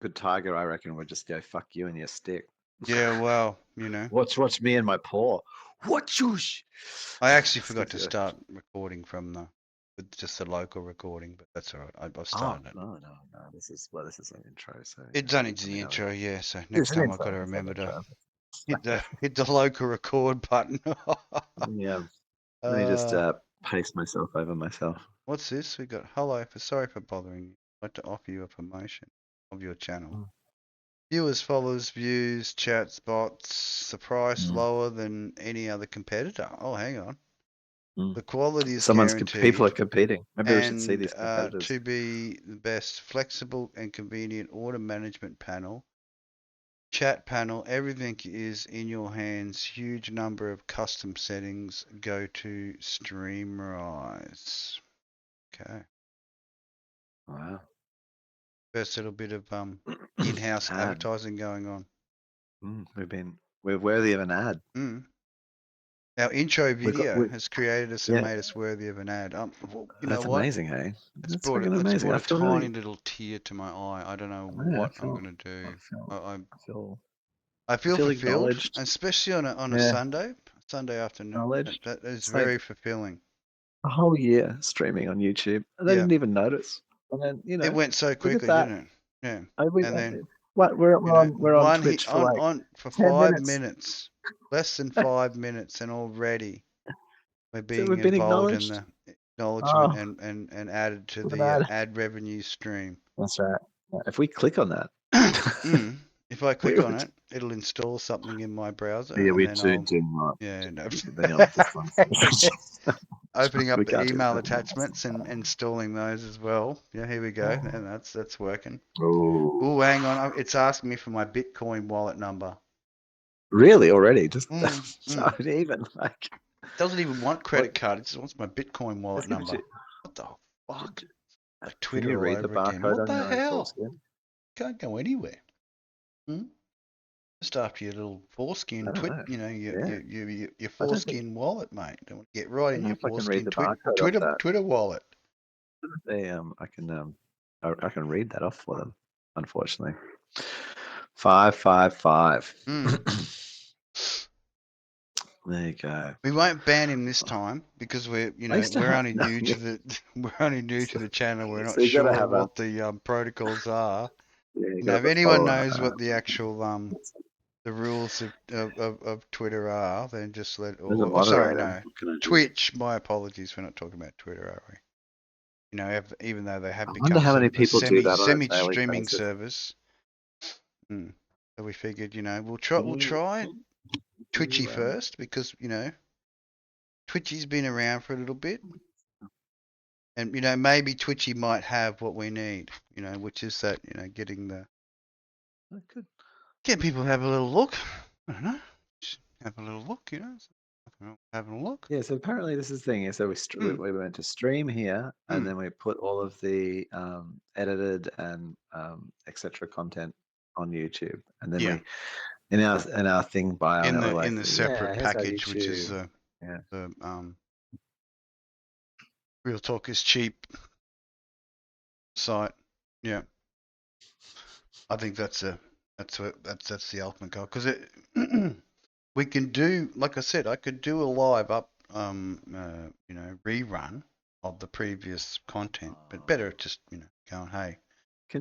Good Tiger, I reckon, would just go, fuck you and your stick. Yeah, well, you know. Watch me and my paw. What juice? I actually forgot to start recording from with just the local recording, but that's all right. I've started it. No. This is an intro, so It's only the intro, yeah. So it's next an time I've intro. got to It's an remember to intro. hit the local record button. Yeah. Let me just paste myself over myself. What's this? We got hello. Sorry for bothering you. I'd like to offer you a promotion of your channel. Viewers, followers, views, chats, bots. The price lower than any other competitor. Oh, hang on. The quality is guaranteed. People are competing. Maybe we should see And these competitors. to be the best flexible and convenient order management panel, chat panel, everything is in your hands. Huge number of custom settings. Go to Streamrise. Okay. Wow. First little bit of in-house advertising going on. We're worthy of an ad. Our intro video has created us and made us worthy of an ad. You know what? Amazing, hey? It's brought a tiny little tear to my eye. I don't know what I'm gonna do. I feel fulfilled, especially on a Sunday afternoon. That is very fulfilling. A whole year streaming on YouTube, and they didn't even notice. And then it went so quickly, didn't it? Yeah. And then we're on Twitch for for 5 minutes, less than 5 minutes, and already we're being involved in the acknowledgement and added to the ad revenue stream. That's right. If we click on that, if I click on it, it'll install something in my browser. Yeah, we do not. Yeah, no. Opening up the email attachments and installing those as well. Yeah, here we go. And that's working. Oh, hang on. It's asking me for my Bitcoin wallet number. Really? Already? Just even like. Doesn't even want credit card. It just wants my Bitcoin wallet number. What the fuck? Twitter Can you read the barcode what the on your hell? foreskin? Can't go anywhere. Just after your little foreskin your foreskin wallet, mate. Don't want to get right in your foreskin Twitter wallet. I can read that off for them. Unfortunately, 555. There you go. We won't ban him this time because we're only new to the channel. We're not sure what the protocols are. If anyone knows what the actual the rules of Twitter are, then just let. Twitch. My apologies for not talking about Twitter, are we? Even though they have become how many people do that semi-streaming service. So we figured, we'll try Twitchy first because Twitchy's been around for a little bit, and maybe Twitchy might have what we need, which is that getting the get people to have a little look. I don't know, just have a little look, having a look. Yeah, so apparently this is the thing. So we went to stream here, and then we put all of the edited and etc. content on YouTube, and then we in our thing bio in the separate package, which is the Real Talk is Cheap site. Yeah, I think that's the ultimate goal because we can do, like I said, I could do a live rerun of the previous content, but better just going, hey,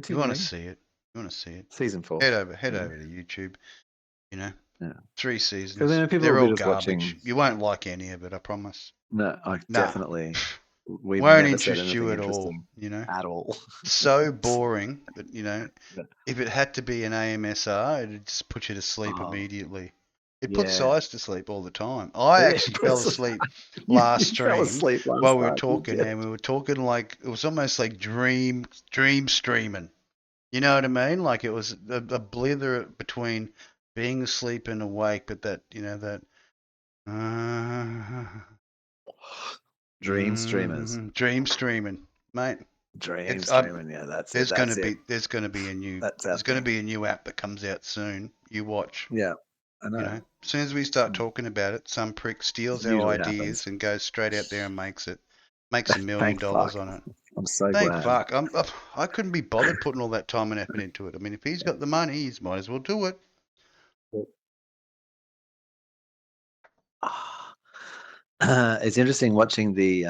you want to see it? Season 4. Head over to YouTube. 3 seasons. Then they're all garbage. You won't like any of it, I promise. No, definitely. We won't interest you at all. At all. So boring that if it had to be an AMSR, it'd just put you to sleep immediately. It puts Size to sleep all the time. I actually fell asleep last stream while we were talking, and we were talking like it was almost like dream streaming. You know what I mean? Like it was a blither between being asleep and awake, but that dream streamers. Dream streaming, mate. Dream streaming, that's there's gonna be a new app that comes out soon. You watch. Yeah, I know. As soon as we start talking about it, some prick steals our ideas and goes straight out there and makes it. Makes $1 million Thank fuck. on it. I'm so Thank glad. fuck. I couldn't be bothered putting all that time and effort into it. I mean, if he's got the money, he's might as well do it. It's interesting watching the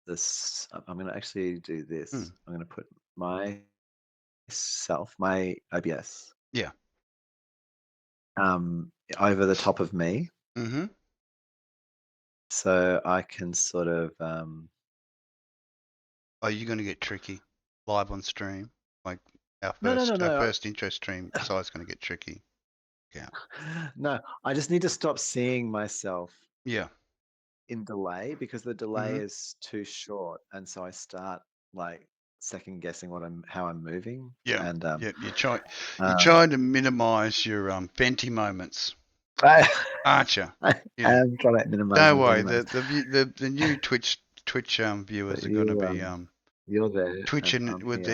this. I'm going to actually do this. I'm going to put my OBS. Yeah. Over the top of me. Mm-hmm. So I can sort of. Are you going to get tricky live on stream? Like our No. first intro stream, Si's going to get tricky. Yeah. No, I just need to stop seeing myself. Yeah. In delay, because the delay is too short, and so I start like second guessing how I'm moving. Yeah. And you're trying to minimize your VINCI moments, aren't you? I am trying to minimize. Don't worry. The new Twitch viewers are going to be you're there twitching with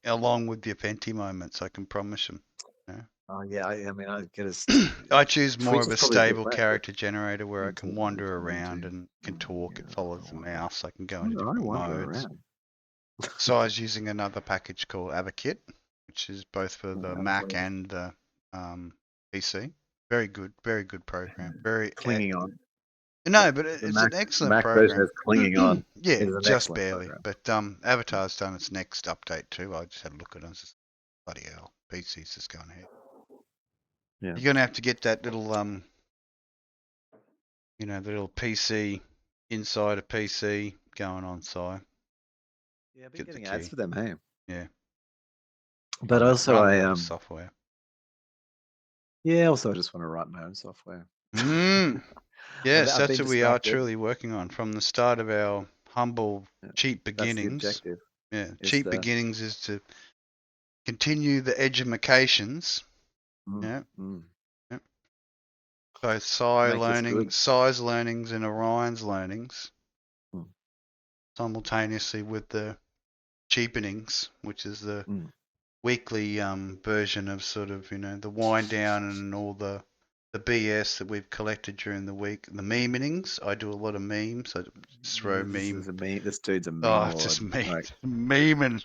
along with your VINCI moments. I can promise them. Yeah. Oh yeah, I mean, I get as I choose more Twitch of a is probably the stable best. character generator where I can wander around and can talk. It follows the mouse. I can go into different modes. Si's using another package called AVAKIT, which is both for the Mac and the PC. Very good program. Very clinging on. No, but it's an excellent Mac program. version is clinging on. Yeah, just barely. Program. But Avatar's done its next update too. I just had a look at it. Just, bloody hell, PC's just going ahead. Yeah. You're gonna have to get that little the little PC inside a PC going on, Si. Yeah, I've been getting ads for them, hey. Yeah. But also I software. Yeah, also I just want to write my own software. Yes, that's what we are truly working on from the start of our humble cheap beginnings. That's the objective. Yeah, cheap beginnings is to continue the edumacations. Yeah. Yep. Both Si's learnings and Orion's learnings simultaneously with the cheapenings, which is the weekly version of sort of, the wind down and all the BS that we've collected during the week. The memeings, I do a lot of memes. I just throw memes. This dude's a meme. Oh, just memeing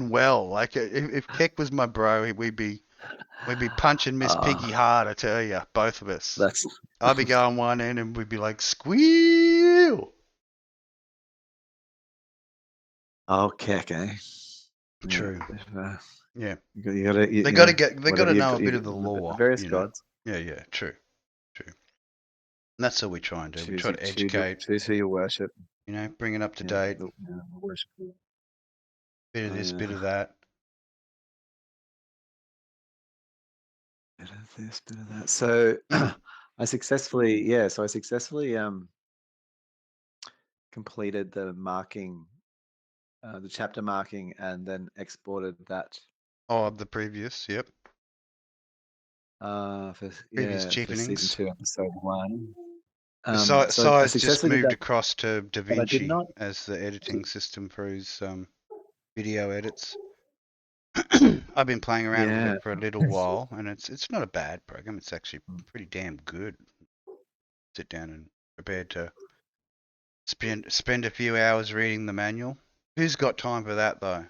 well. Like if Keck was my bro, we'd be punching Miss Piggy hard. I tell you, both of us. I'd be going one end and we'd be like squeal. Oh, Keck, eh? True. Yeah. They got to know a bit of the lore. Various gods. Yeah. True. And that's what we try and do. We try to educate. Choose who you worship. Bring it up to date. Bit of this, bit of that. Bit of this, bit of that. So I successfully completed the marking, the chapter marking, and then exported that. Oh, of the previous, yep. Previous cheapenings. For season 2, episode 1. Si's just moved across to VINCI as the editing Mm. system for his video edits. I've been playing around with it for a little while, and it's not a bad program. It's actually pretty damn good. Sit down and prepared to spend a few hours reading the manual. Who's got time for that though?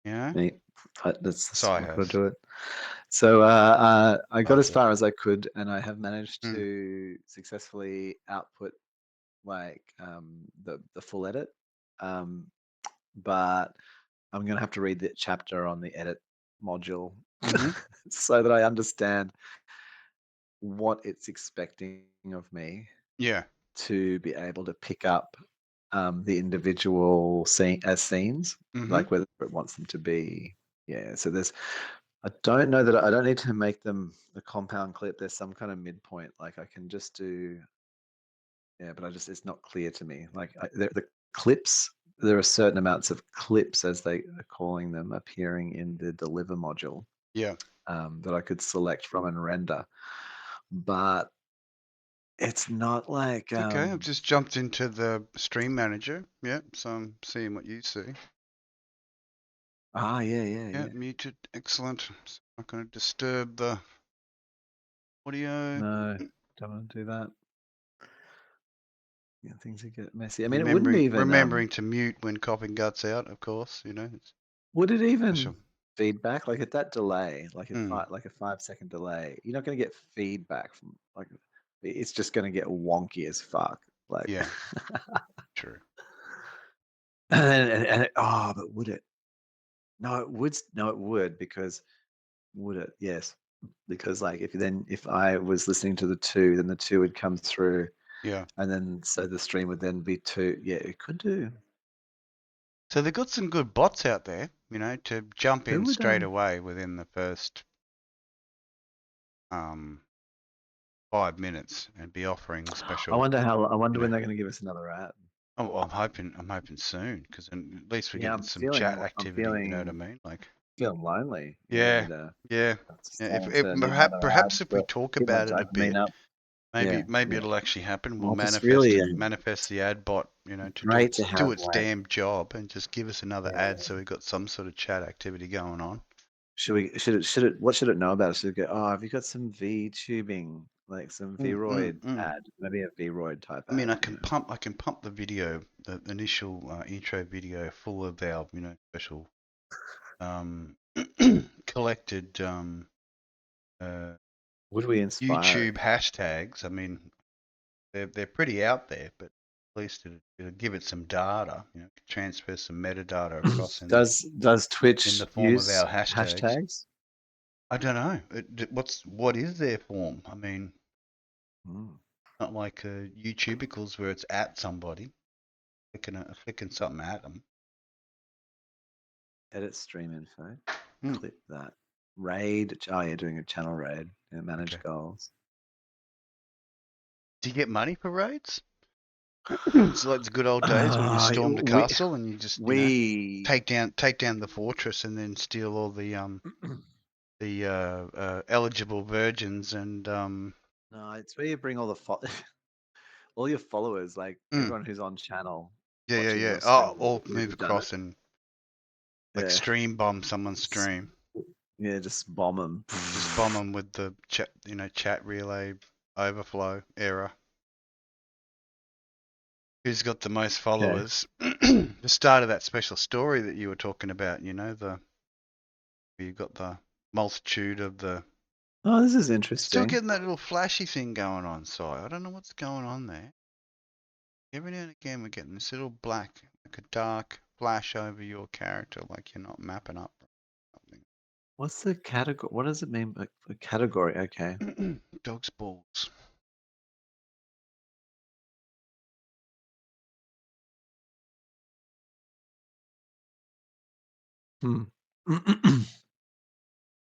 Me. That's how I do it. So I got as far as I could, and I have managed to successfully output like the full edit. But I'm gonna have to read the chapter on the edit module so that I understand what it's expecting of me. Yeah. To be able to pick up the individual scenes, like whether it wants them to be. Yeah. So I don't know that I don't need to make them the compound clip. There's some kind of midpoint. Like I can just do. Yeah, but it's not clear to me. Like the clips, there are certain amounts of clips, as they are calling them, appearing in the deliver module. Yeah. That I could select from and render, but it's not like. Okay, I've just jumped into the stream manager. Yep, so I'm seeing what you see. Yeah. Muted. Excellent. So I'm not going to disturb the audio. No, don't want to do that. Yeah, things get messy. I mean, it wouldn't even remembering to mute when coughing guts out, of course. Would it even special. feedback like at that delay, like at Mm. like a 5-second delay? You're not going to get feedback from like it's just going to get wonky as fuck. Like Yeah, true. But would it? No, it would. No, it would because would it? Yes, because like if I was listening to the 2, then the 2 would come through. Yeah. And then so the stream would then be 2. Yeah, it could do. So they've got some good bots out there, to jump Who in would straight away within the first 5 minutes and be offering I special. wonder when they're going to give us another ad. Oh, I'm hoping soon, because at least we're Yeah, getting some chat activity. You know what I mean? Like, feeling lonely. yeah. If perhaps if we talk keep my about it a bit, dopamine up. maybe it'll actually happen. We'll Well, it's really manifest the ad bot, to great to do have its damn job and just give us another ad, so we've got some sort of chat activity going on. What should it know about it? Should it go, oh, have you got some VTubing, like some VROID ad, maybe a VROID type ad? I mean, I can pump the video, the initial intro video, full of our special collected would we inspire YouTube hashtags. I mean, they're pretty out there, but at least it'll give it some data. Transfer some metadata across. Does Twitch in the form use of our hashtags? I don't know. What is their form? I mean, not like YouTubicals where it's at somebody, flicking something at them. Edit stream info. Clip that. Raid. Oh, you're doing a channel raid. Manage goals. Do you get money for raids? It's like the good old days when you stormed the castle and you just take down the fortress and then steal all the eligible virgins and No, it's where you bring all the all your followers, like everyone who's on channel. Yeah. All move across and like stream bomb someone's stream. Yeah, just bomb them. Just bomb them with the chat relay overflow error. Who's got the most followers? The start of that special story that you were talking about, you've got the multitude of the. Oh, this is interesting. Still getting that little flashy thing going on, Si. I don't know what's going on there. Every now and again we're getting this little black, like a dark flash over your character, like you're not mapping up something. What's the category? What does it mean? A category? Okay. Dog's balls.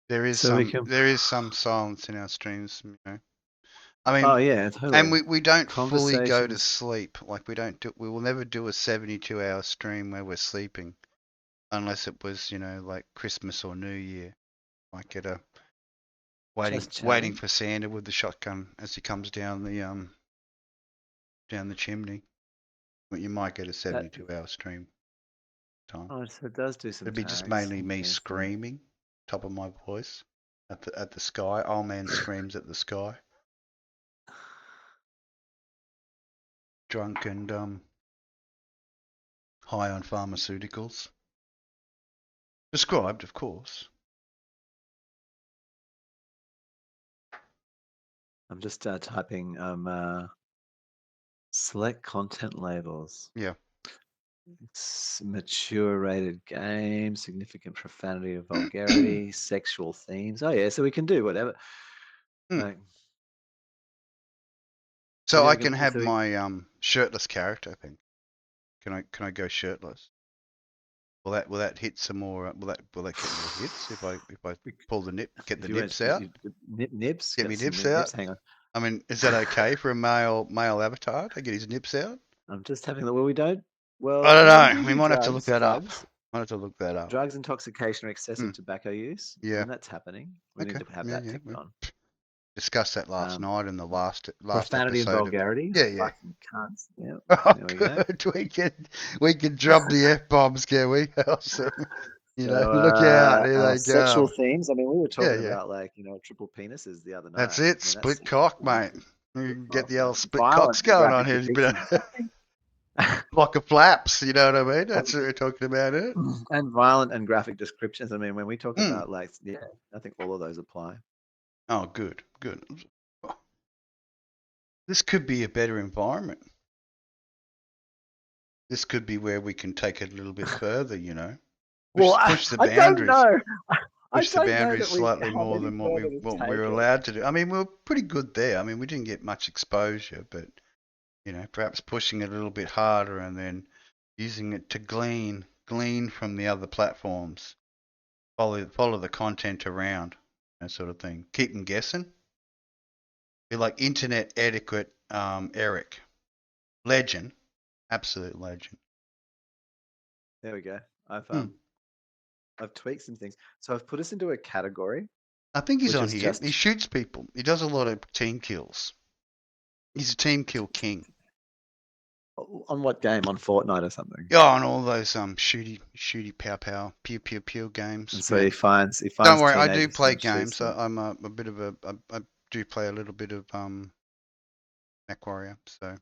There is some silence in our streams, I mean, oh yeah, totally. And we don't fully go to sleep. Like we will never do a 72-hour stream where we're sleeping, unless it was like Christmas or New Year, like at a waiting for Santa with the shotgun as he comes down the chimney. But you might get a 72-hour stream time. Oh, so it does do some. It'd be just mainly me screaming, top of my voice, at the sky. Old man screams at the sky. Drunk and high on pharmaceuticals. Prescribed, of course. I'm just typing select content labels. Yeah. Mature rated game, significant profanity or vulgarity, sexual themes. Oh yeah, so we can do whatever. Like, so I can have my shirtless character, I think. Can I go shirtless? Will that hit some more? Will that get more hits if I pull the get the nips out? Nips. Get me nips out. Hang on. I mean, is that okay for a male avatar to get his nips out? I'm just having we don't. Well, I don't know. We might have to look that up. Might have to look that up. Drugs, intoxication, or excessive tobacco use. Yeah, when that's happening, we need to have that ticked on. Discussed that last night in the last profanity episode. And vulgarity. Yeah. Fucking cunts. Yeah. Oh, good. We can drop the F-bombs, can we? Awesome. Look out. Here they go. Sexual themes. I mean, we were talking about triple penises the other night. That's it. Split cock, mate. You get the old split violent cocks going on graphic here. depictions. Block of flaps, you know what I mean? That's what we're talking about, it. And violent and graphic descriptions. I mean, when we talk Mm. about like, yeah, I think all of those apply. Oh, good. This could be a better environment. This could be where we can take it a little bit further, you know. Well, Push the I don't boundaries. know. Push the I don't know boundaries that we slightly have more any than further to what take we're it. allowed to do. I mean, we were pretty good there. I mean, we didn't get much exposure, but you know, perhaps pushing it a little bit harder and then using it to glean from the other platforms, follow the content around, that sort of thing. Keep them guessing. Be like internet etiquette, Eric, legend, absolute legend. There we go. I've tweaked some things. So I've put us into a category. I think he's on here. He shoots people. He does a lot of team kills. He's a team kill king. On what game? On Fortnite or something? Yeah, on all those shooty pow pew pew pew games. And so he finds. Don't worry, I do play games. I'm a bit of a. I do play a little bit of MechWarrior, so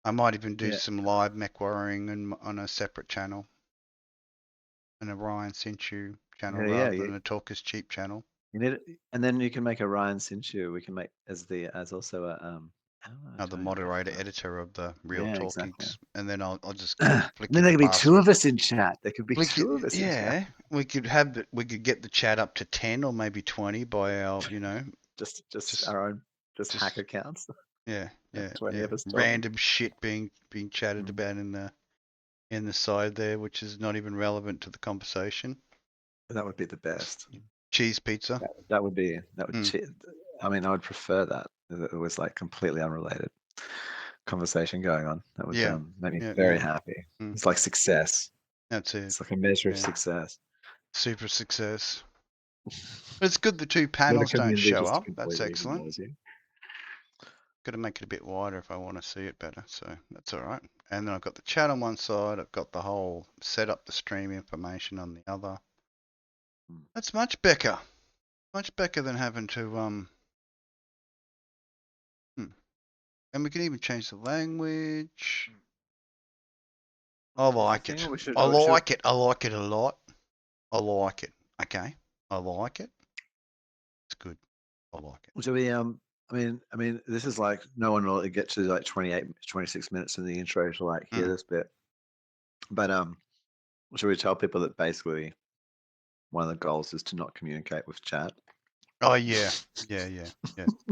I might even do some live MechWarrioring on a separate channel, an Orion Sinchu channel rather than a Talk is Cheap channel. You need it, and then you can make a Ryan Sinchu. We can make as also a the moderator editor of the real Talk exactly. and then I'll just flick. Then there could be two of us in chat. There could be two of us. Yeah, we could have we could get the chat up to 10 or maybe 20 by our, you know, just our own hack accounts. Yeah. 20 of us talking. Random shit being chatted about in the side there, which is not even relevant to the conversation. That would be the best. Cheese pizza. That would. I mean, I would prefer that. It was like completely unrelated conversation going on. That would make me very happy. It's like success. That's it. It's like a measure of success. Super success. But it's good the two panels don't show up. That's excellent. Got to make it a bit wider if I want to see it better, so that's all right. And then I've got the chat on one side. I've got the whole set up the stream information on the other. That's much better. Much better than having to And we can even change the language. I like it. I like it. I like it a lot. I like it. Okay. I like it. It's good. I like it. So we I mean, this is like no one will get to like 26 minutes in the intro to like hear this bit. But should we tell people that basically one of the goals is to not communicate with chat? Oh yeah.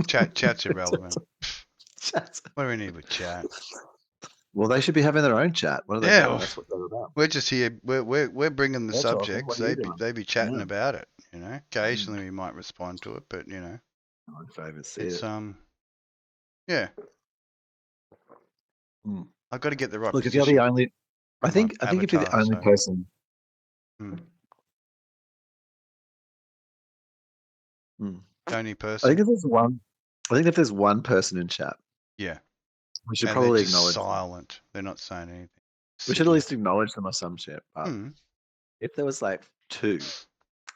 Chat's irrelevant. What do we need with chat? Well, they should be having their own chat. What are they doing? That's what they're about. We're just here. We're bringing the subjects. They be chatting about it. You know, occasionally we might respond to it, but you know, if I even see it's it. Yeah. I've got to get the right. Look, if you're the only, I think if you're the only person. Only person. I think if there's one person in chat. Yeah. We should probably acknowledge silent. Them. They're not saying anything. We should at least acknowledge them or some shit. But if there was like two,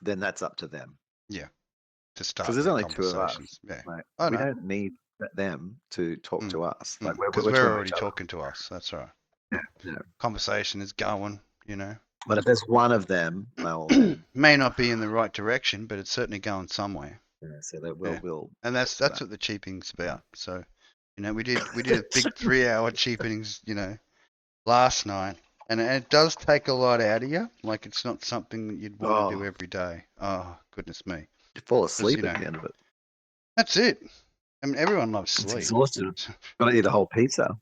then that's up to them. Yeah. To start. Because there's only two of us. Yeah. Like, we don't need them to talk to us. Like because we're already talking to us. That's right. Yeah. Conversation is going, you know. But if there's one of them, well, may not be in the right direction, but it's certainly going somewhere. Yeah, so that will. And that's what the cheaping's about. So, you know, we did a big 3-hour cheapings, you know, last night, and it does take a lot out of you. Like it's not something that you'd want to do every day. Oh goodness me! You fall asleep at the end of it. That's it. I mean, everyone loves sleep. It's exhausted. Got to eat a whole pizza.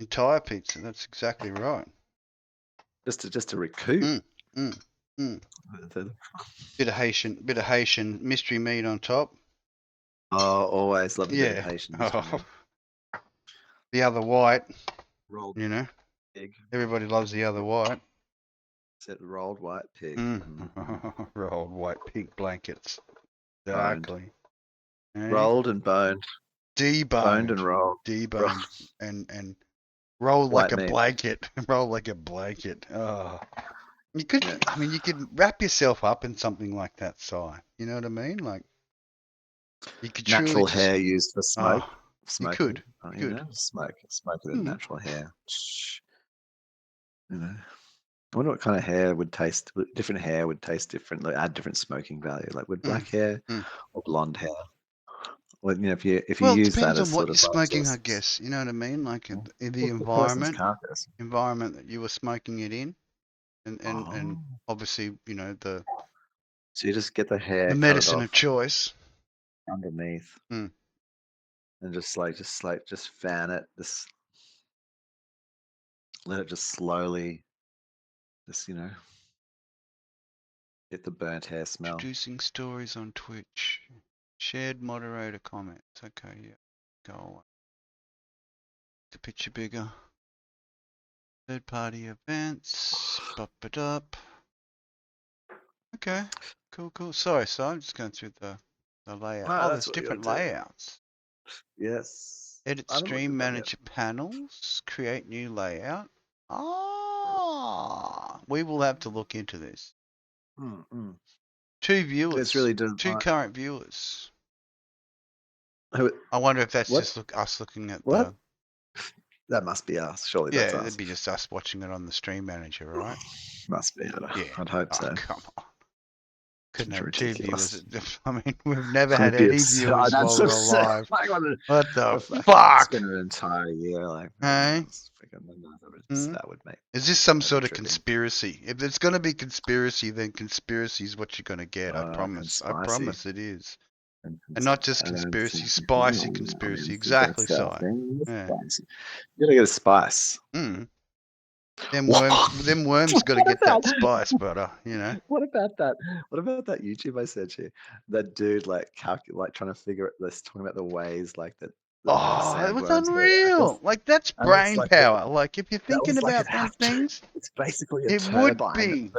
Entire pizza. That's exactly right. Just to recoup. Bit of Haitian mystery meat on top. Oh, always love a bit of Haitian mystery meat. The other white. Rolled, you know. Pig. Everybody loves the other white. It's rolled white pig. Rolled white pig blankets. Exactly. Rolled and boned. Deboned. Boned and rolled. Deboned and rolled like a blanket. Rolled like a blanket. Oh. You could, I mean, you could wrap yourself up in something like that, Si. You know what I mean? Like, You could Natural truly hair used for smoke. Oh, you Smoking. could. Oh, You you could. know, smoke with natural hair. You know, I wonder what kind of hair would taste. Different hair would taste different. Like add different smoking value. Like would black hair or blonde hair? Well, you know, if you Well, it use that depends as on what sort you're of light smoking, I sources, guess. You know what I mean? Like in the the person's carcass. environment that you were smoking it in, and Oh, obviously, you know, the so you just get the hair, cut it medicine off of choice. underneath, Mm. and just fan it. Just let it just slowly, just get the burnt hair smell. Introducing stories on Twitch. Shared moderator comments. Okay, yeah. Go away. The picture bigger. Third party events. Bop it up. Okay. Cool. Sorry, so I'm just going through the layout. Wow, Oh, that's there's what you different gotta do. layouts. Yes. Edit I haven't looked stream at that yet. manager panels. Create new layout. Ah, we will have to look into this. 2 viewers. It's really 2 current viewers. Who? I wonder if that's What? just us looking at What? the. That must be us. Surely that's Yeah, us. it'd be just us watching it on the stream manager, right? Must be. Yeah. I'd hope so. Come on. Couldn't It's have ridiculous. 2 viewers. I mean, we've never had any viewers while we're alive. Like, What the fuck? fuck? Spend an entire year like. Hey? That would make. Is this some sort of tripping. conspiracy? If it's going to be conspiracy, then conspiracy is what you're going to get. I promise. I promise it is. And not just conspiracy, spicy conspiracy. Exactly, Si. Yeah. You gotta get a spice. Them worms got to get that spice, brother. You know. What about that? What about that YouTube I sent you? That dude like trying to figure it. This talking about the ways like that. Oh, it was unreal. Like that's brain power. Like if you're thinking about those things, it's basically a it turbine would be.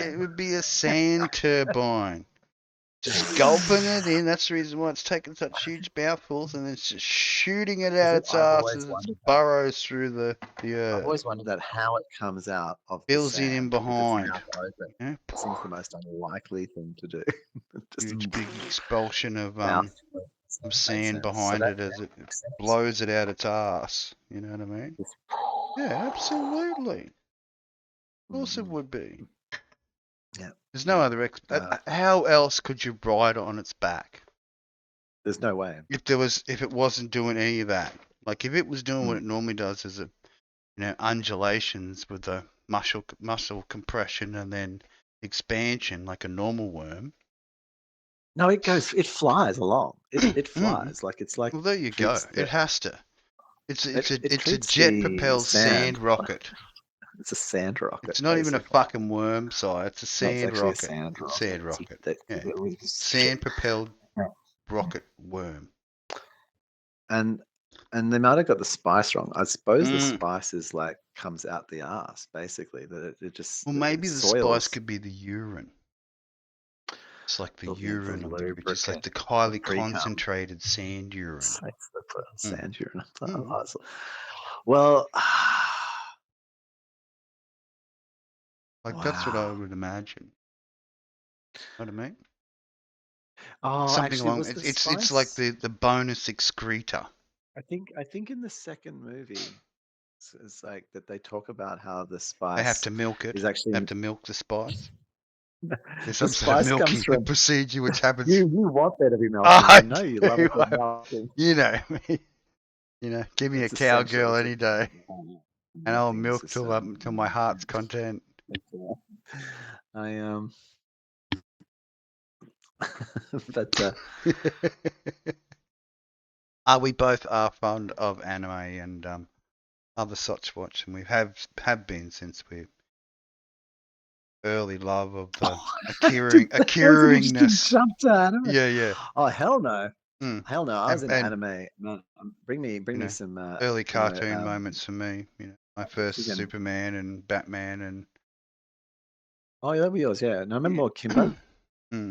It would be a sand turbine. Just gulping it in. That's the reason why it's taking such huge mouthfuls, and then it's just shooting it out its ass as it burrows through the earth. I've always wondered that how it comes out of fills the sand. it in behind. It seems the most unlikely thing to do. Just huge big expulsion of sand behind it as it blows it out its ass. You know what I mean? Yeah, absolutely. Of course it would be. Yeah. There's no other how else could you ride on its back? There's no way. If it wasn't doing any of that. Like if it was doing what it normally does as undulations with the muscle compression and then expansion like a normal worm. No, it flies along. It flies like it's like. Well, there you go. It has to. It's a jet propelled sand rocket. It's a sand rocket. It's not even a fucking worm, Si. It's a sand rocket. A sand rocket. Yeah. Sand propelled rocket worm. And they might have got the spice wrong. I suppose the spice is like comes out the ass, basically. That it just. Well, maybe the spice could be the urine. It's like the urine of the creature. It's like the highly concentrated sand urine. It's like the sand urine. Well, like that's what I would imagine. Know what I mean? Oh, something actually, along. It's like the bonus excreta. I think in the second movie, it's like that they talk about how the spice. They have to milk it. Is actually have to milk the spice. There's the some sort of milking from, procedure which happens. You want there to be milking. I know you love it. Milking. You know me. You know, give me a cowgirl any day, and I'll milk till my heart's content. But we both are fond of anime and other such watch, and we have been since we early love of the Akiringness. Yeah. Oh hell no. Hell no. I was in anime. Man, bring me some early cartoon moments for me. You know, my first Superman and Batman and. Oh yeah, that was yours. Yeah. No, I remember Kimbo.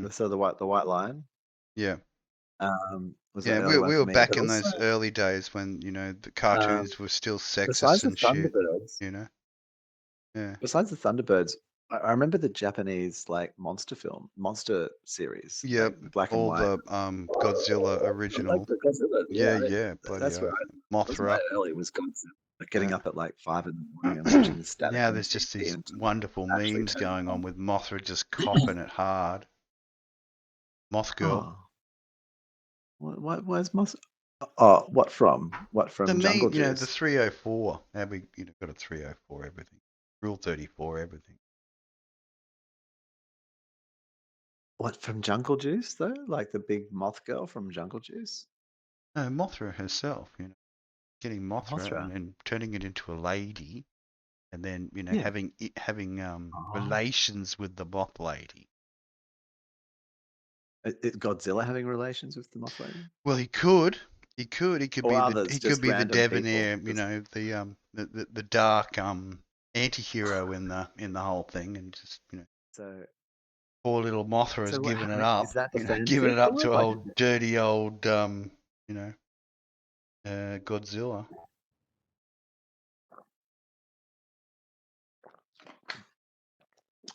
So the white lion. Yeah. We were back in those early days when the cartoons were still sexist and shit. You know. Yeah. Besides the Thunderbirds, I remember the Japanese like monster series, Yep, like black and all white. the Godzilla Like original. the Godzilla, Yeah, bloody that's oath. right. That was my Mothra. early was Godzilla. Like getting Yeah. up at like 5 in the morning and watching the static Now on there's just TV these and wonderful actually memes turning going it on on. with Mothra just copping it hard. Moth Girl. Oh, where's Moss? Oh, what from? What The from meme, Jungle the Juice? 304. How we, got a 304 everything. Rule 34 everything. What from Jungle Juice though? Like the big moth girl from Jungle Juice? No, Mothra herself, getting Mothra Mothra. and then turning it into a lady, and then Yeah. having Oh. relations with the moth lady. Godzilla having relations with the moth lady? Well, he could. He could Or be others, just the random people. debonair, the dark anti-hero in the whole thing, and just So poor little Mothra has so what given it happened? Is up, that the giving fanfic it up or to like old dirty old Godzilla.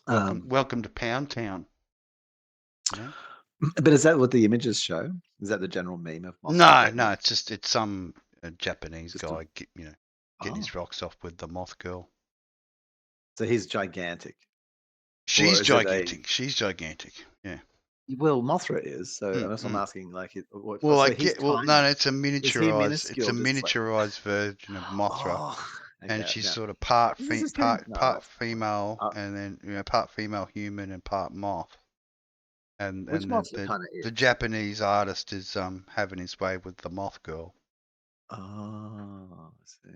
Welcome to Pound Town. But is that what the images show? Is that the general meme of Mothra? No, it's some Japanese Just guy, getting his rocks off with the Moth Girl. So he's gigantic. She's gigantic. She's gigantic. Yeah. Well, Mothra is. So unless I'm asking, like, well, so he's tiny. no, it's a Is he miniaturized. It's a minuscule? Just like, miniaturized version of Mothra, and okay, she's yeah. sort of part This is just getting part female, uh, and then part female human and part moth. And which Mothra kind of the is. Japanese artist is having his way with the Moth Girl. Oh, I see.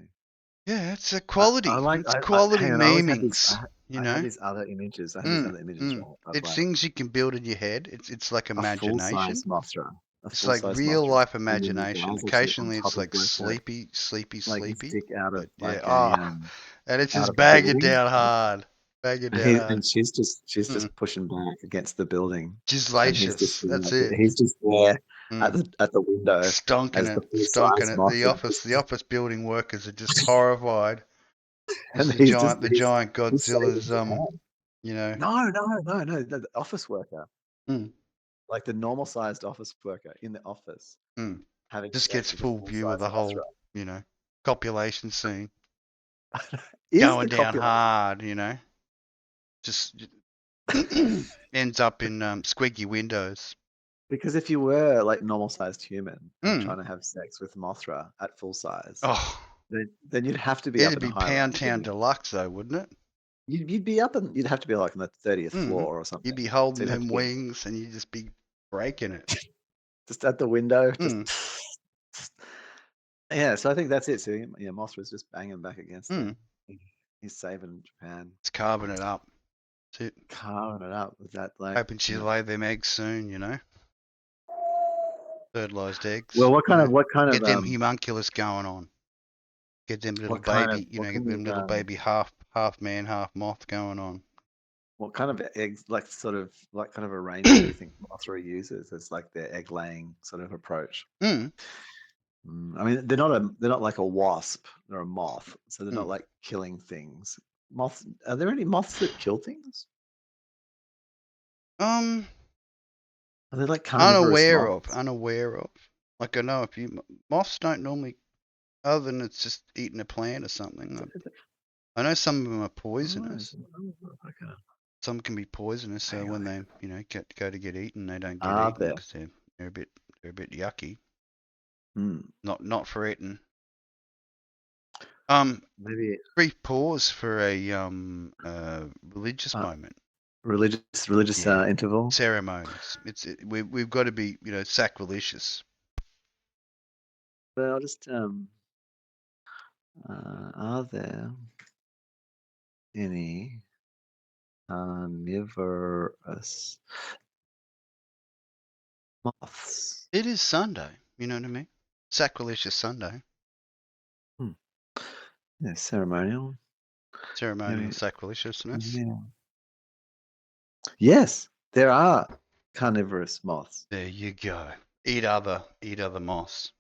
Yeah, it's a quality. It's quality hang on, memings. I had these other images. I had these other images, right? Of It's like things you can build in your head. It's like a imagination. full-size Mothra. It's like real life imagination. Guys actually on Occasionally top it's of like like a like his sleepy. dick out of But yeah, like a and it's out just of a bagging building. down hard. Bagging down hard. And she's just pushing back against the building. And he's Gislacious. just That's it. he's just there at the window Stonking as the it. full-size Stonking it. Mothra. The office building workers are just horrified. As And the giant he's saving Godzilla's Japan. No, the office worker. Like the normal-sized office worker in the office having just sex gets with a full view of full-size the Mothra. whole, copulation scene. Is Going the down copulation hard, just ends up in squeaky windows. because if you were like normal-sized human and trying to have sex with Mothra at full size, then you'd have to be up It'd in a be high Pound rise. Town Deluxe, though, wouldn't it? You'd be up and you'd have to be like on the 30th floor or something. You'd be holding So them wings and you'd just be breaking it. Just at the window, just yeah. So I think that's it. So yeah, Mothra's just banging back against them. He's saving Japan. It's carving it up. That's it. Carving it up with that, like. Hoping she'll lay them eggs soon. Fertilized eggs. Well, what kind of get them homunculus going on? Get them little baby, get them little baby half man, half moth going on. What kind of eggs, like sort of, like kind of arrangement do you think Mothra uses as like their egg laying sort of approach? I mean, they're not like a wasp. They're a moth, so they're not like killing things. Moths. Are there any moths that kill things? Are they like carnivorous moths? Unaware of. Like I know a few moths don't normally, other than it's just eating a plant or something. I know some of them are poisonous. Some can be poisonous, so when they go to get eaten, they don't get eaten because they're a bit yucky. Not for eating. Maybe brief pause for a religious moment. Religious interval. Ceremonies. We've got to be sacrilegious. Well, just are there any carnivorous moths? It is Sunday. You know what I mean? Sacrilegious Sunday. Yeah, ceremonial. Ceremonial sacrilegiousness. Yeah. Yes, there are carnivorous moths. There you go. Eat other moths.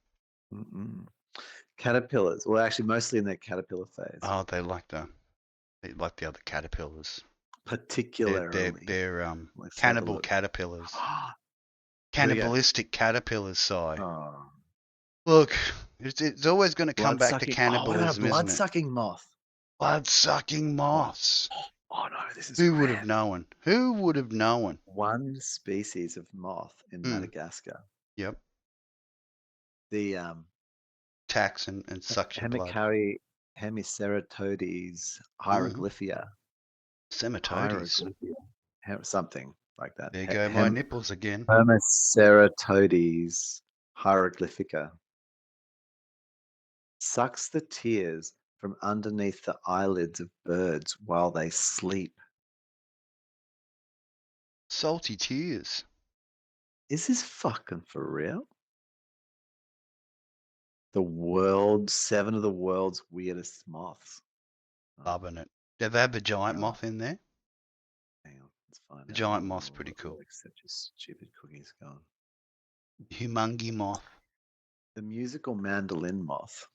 Caterpillars. Well, actually, mostly in their caterpillar phase. Oh, they like the other caterpillars. particularly. They're cannibal caterpillars. Cannibalistic caterpillars, Si. Oh. Look, it's always going to come back to cannibalism, isn't it? Blood-sucking moth. Blood-sucking moths. Oh no, this is Who would have known? Who would have known? One species of moth in Madagascar. Yep. The tax and sucks your blood. Hemiceratodes hieroglyphia. Semitodes. Something like that. There go my nipples again. Hemiceratodes hieroglyphica. Sucks the tears from underneath the eyelids of birds while they sleep. Salty tears. Is this fucking for real? 7 of the world's weirdest moths. Loving it. Do they have the giant moth in there? Hang on, let's find out. The giant moth's pretty cool. Except your stupid cookies gone. Humungy moth. The musical mandolin moth.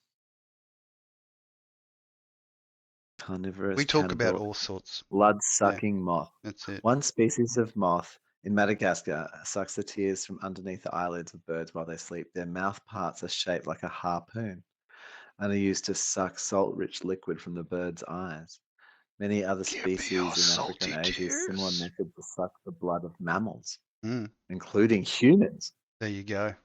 Carnivorous. We talk about all sorts. Blood-sucking moth. That's it. One species of moth in Madagascar sucks the tears from underneath the eyelids of birds while they sleep. Their mouth parts are shaped like a harpoon and are used to suck salt-rich liquid from the bird's eyes. Many other species in Africa and Asia use similar methods to suck the blood of mammals, including humans. There you go.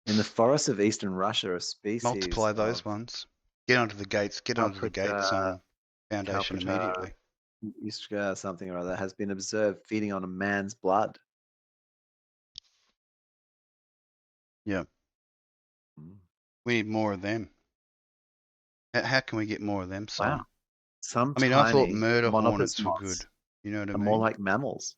In the forests of eastern Russia, a species multiply those ones. Get onto the gates. Get onto the gates foundation immediately. Iskra something or other has been observed feeding on a man's blood. Yeah. We need more of them. How can we get more of them? Wow. I mean, I thought murder hornets were good. You know what I mean? More like mammals.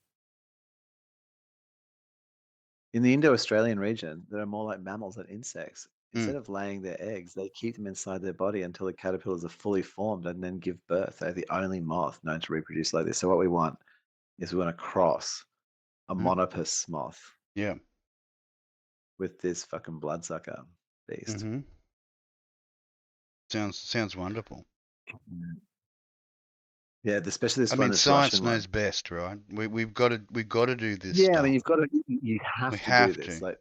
In the Indo-Australian region, they're more like mammals than insects. Instead of laying their eggs, they keep them inside their body until the caterpillars are fully formed and then give birth. They're the only moth known to reproduce like this. So what we want is we want to cross a monopus moth. Yeah. With this fucking bloodsucker beast. Sounds wonderful. Yeah, especially this one. I mean, science knows best, right? We've got to do this. Yeah, stuff. I mean, you have to do this. Like,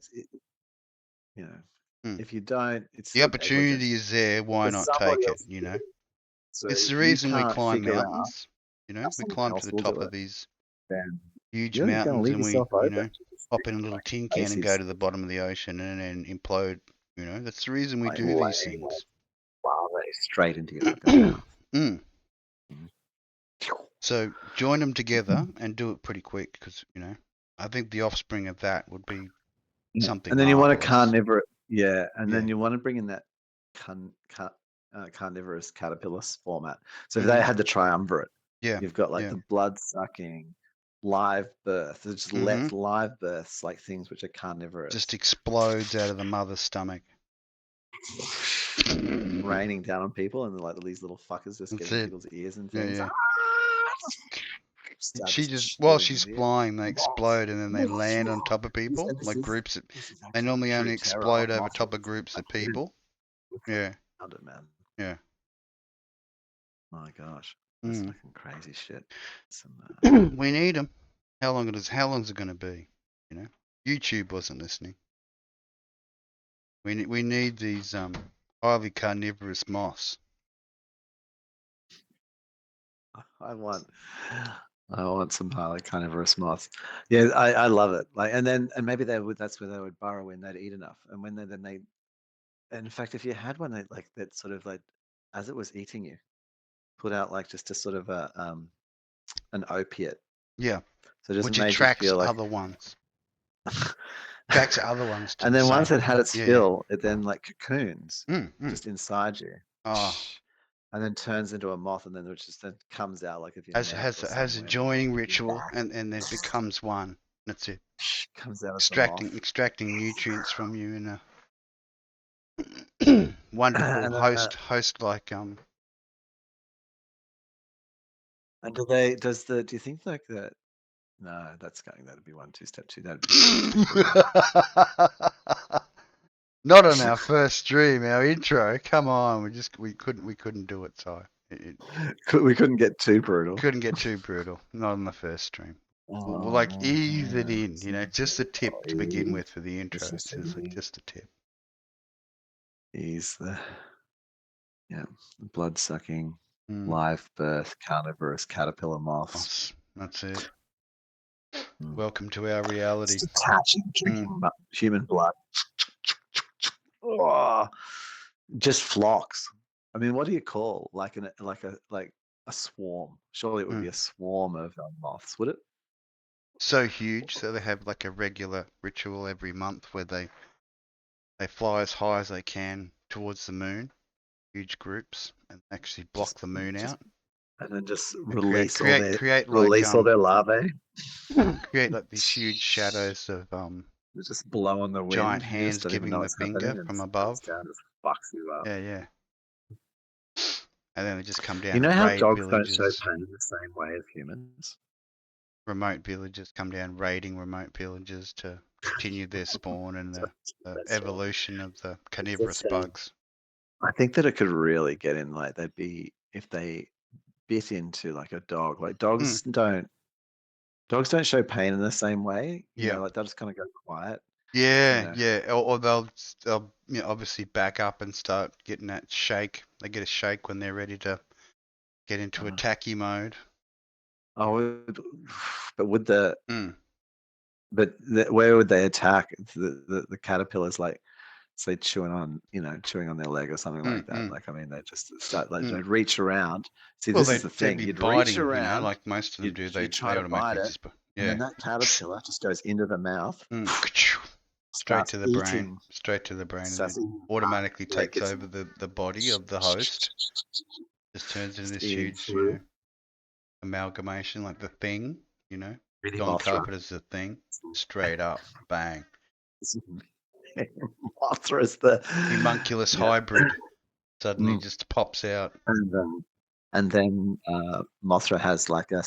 you know. If you don't, it's the opportunity is there. Why not take it? You know, so it's the reason we climb mountains. You know, we climb to the top of these huge mountains, and we, pop in a little tin can and go to the bottom of the ocean and then implode. You know, that's the reason we do these things. Wow, straight into your fucking mouth. So join them together and do it pretty quick, because I think the offspring of that would be something. And then you want a carnivorous. Yeah, and then you want to bring in that carnivorous caterpillar format. So if they had the triumvirate, you've got like the blood-sucking, live birth. It just lets live births, like things which are carnivorous. Just explodes out of the mother's stomach. Raining down on people, and like these little fuckers just getting people's ears and things. She just, while she's flying, they explode, and then they land on top of people, like groups. They normally only explode over top of groups of people. Yeah. Yeah. My gosh, that's fucking crazy shit. We need them. How long is it going to be? You know, YouTube wasn't listening. We need these highly carnivorous moths. I want some highly carnivorous moths. Yeah, I love it. Like, and maybe that's where they would burrow in. They'd eat enough, and when they, in fact, if you had one that sort of like, as it was eating you, put out like just a sort of an opiate. Yeah. So just which attracts other ones. Attracts other ones. And then once it had its fill, it then like cocoons just inside you. Oh. And then turns into a moth, and then it just then comes out like if you has a joining ritual, and then becomes one. That's it. Comes out extracting nutrients from you in a wonderful host like And do you think like that? No, that'd be 1, 2, step 2. That'd be not on our first stream, our intro. Come on, we couldn't do it, so We couldn't get too brutal. Couldn't get too brutal. Not on the first stream. We'll like ease it in, just a tip to begin with for the intro. It's just like just a tip. Ease the blood sucking, live birth, carnivorous caterpillar moths. That's it. Welcome to our reality. Just attaching, drinking human blood. Oh, just flocks. I mean, what do you call like a swarm? Surely it would be a swarm of moths, would it? So huge, so they have like a regular ritual every month where they fly as high as they can towards the moon, huge groups, and actually block the moon out. And then just release all their larvae. Create like these huge shadows of just blow on the wind. Giant hands giving the finger from above. Down, just fucks you up. Yeah. And then they just come down. You know and how raid dogs villages. don't show pain in the same way as humans? Remote villages come down, raiding remote villages to continue their spawn and the evolution of the carnivorous bugs. I think that it could really get in, like if they bit into like a dog. Like dogs don't show pain in the same way. You know, like they'll just kind of go quiet. Yeah. Or they'll obviously back up and start getting that shake. They get a shake when they're ready to get into attacky mode. Oh, but would where would they attack? The caterpillars, like say chewing on their leg or something like that. Like, I mean, they just start they'd reach around. See, this is the thing. You'd reach around, like most of them do. They try to bite it, and then that caterpillar just goes into the mouth, straight to the brain, and then automatically takes over the body of the host. Just turns into this huge, amalgamation, like the Thing. John Carpenter's The Thing. Straight up, bang. Mothra is the homunculus hybrid. Suddenly just pops out. And then Mothra has like a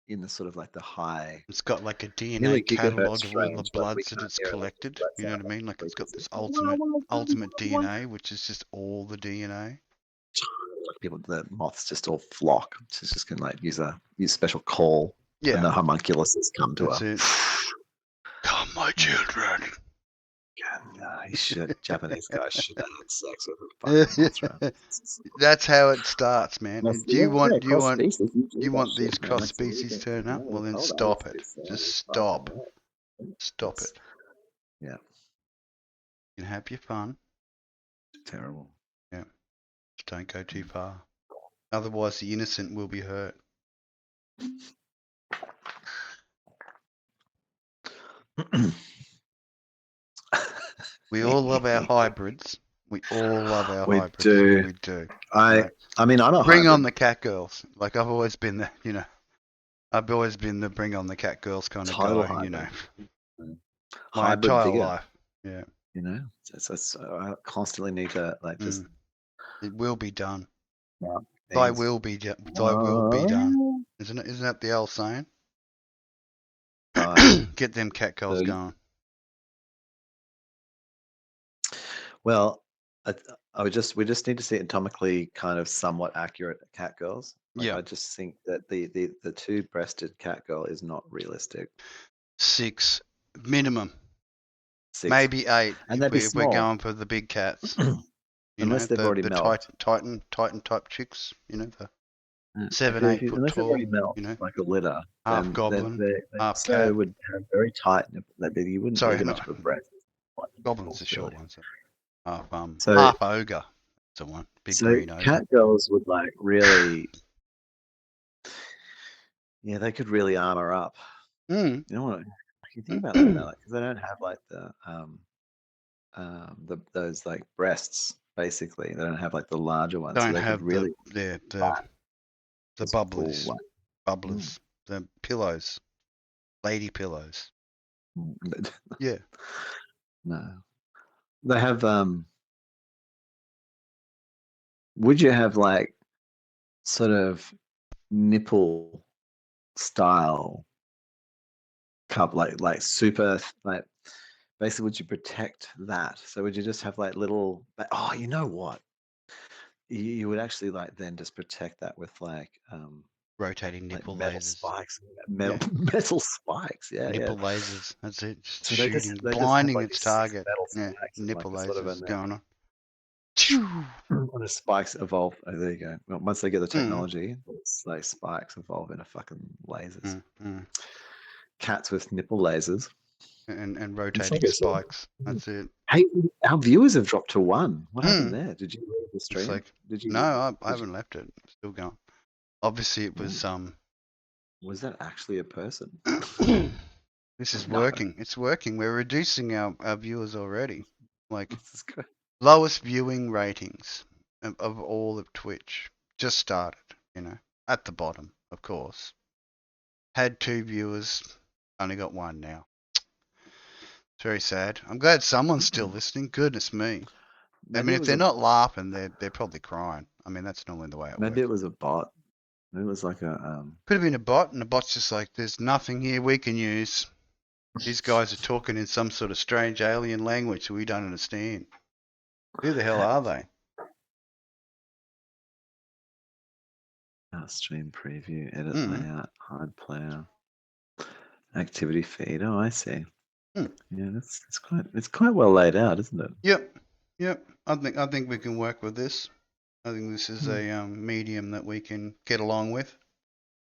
in the sort of like the high. It's got like a DNA catalog of all the bloods that it's collected. You know what I mean? Like it's got this ultimate DNA, which is just all the DNA. The moths just all flock. She's just gonna like use special call. Yeah. And the homunculuses come to her. It. Come, my children. Japanese guys should have had sex with her. That's how it starts, man. Do you want these cross species turn up? Well, then stop it. Just stop. Stop it. Yeah. You can have your fun. Terrible. Yeah. Just don't go too far. Otherwise, the innocent will be hurt. We all love our hybrids. We do. We do. I mean, I'm a bring hybrid. on the cat girls. Like I've always been the, I've always been the bring on the cat girls kind of guy. Hybrid. My entire life. Yeah. So I constantly need to like just. It will be done. Yeah, Thy will be done. Isn't that the old saying? Get them cat girls going. Well, we just need to see anatomically kind of somewhat accurate cat girls. I just think that the two-breasted cat girl is not realistic. 6 minimum. 6. Maybe 8 and if we're going for the big cats. Unless they've already melted. Titan type chicks, the 7-8 foot tall, already melted, like a litter. Half goblin, half cat. cat. Would have very tight. You wouldn't get much of a breast. Goblin's the short one. Half ogre. That's the one. Big green ogre. Cat girls would like really. Yeah, they could really armor up. You know what? You think about that now, because they don't have like those like breasts. Basically, they don't have like the larger ones. Don't so have really the bubblers, the pillows, lady pillows. Yeah. No, they have. Would you have like sort of nipple style cup, like super like? Basically, would you protect that? So would you just have like little? Oh, you know what? you would actually like then just protect that with rotating like nipple metal lasers. spikes, Yeah. metal spikes. Yeah, yeah. Nipple lasers. That's it. Just So shooting, they just have blinding like its these 6 target. metal Yeah. spikes and like Nipple a sort of lasers an going on. when the spikes evolve. Oh, there you go. Well, once they get the Mm, technology, it's like spikes evolve into fucking lasers. mm. Cats with nipple lasers. And It's like rotating a sort spikes. That's it. hey, our viewers have dropped to 1. What happened Mm. there? Did you leave the Looks stream? like Did no, you? I haven't left it. It's still going. Obviously, it was Was that actually a person? This is No, working. It's working. We're reducing our viewers already. Like this is good. lowest viewing ratings of all of Twitch. Just started, at the bottom, of course. Had 2 viewers, only got 1 now. It's very sad. I'm glad someone's still listening. Goodness me. I Maybe mean, it if was they're a not laughing, they're probably crying. I mean, that's normally the way it maybe works. it was a bot. Maybe it was like a Could have been a bot, and the bot's just like, there's nothing here we can use. These guys are talking in some sort of strange alien language we don't understand. Who the hell are they? stream preview, edit Mm. layout, hide player, activity feed. Oh, I see. Mm. Yeah, it's quite well laid out, isn't it? Yep. I think we can work with this. I think this is a medium that we can get along with.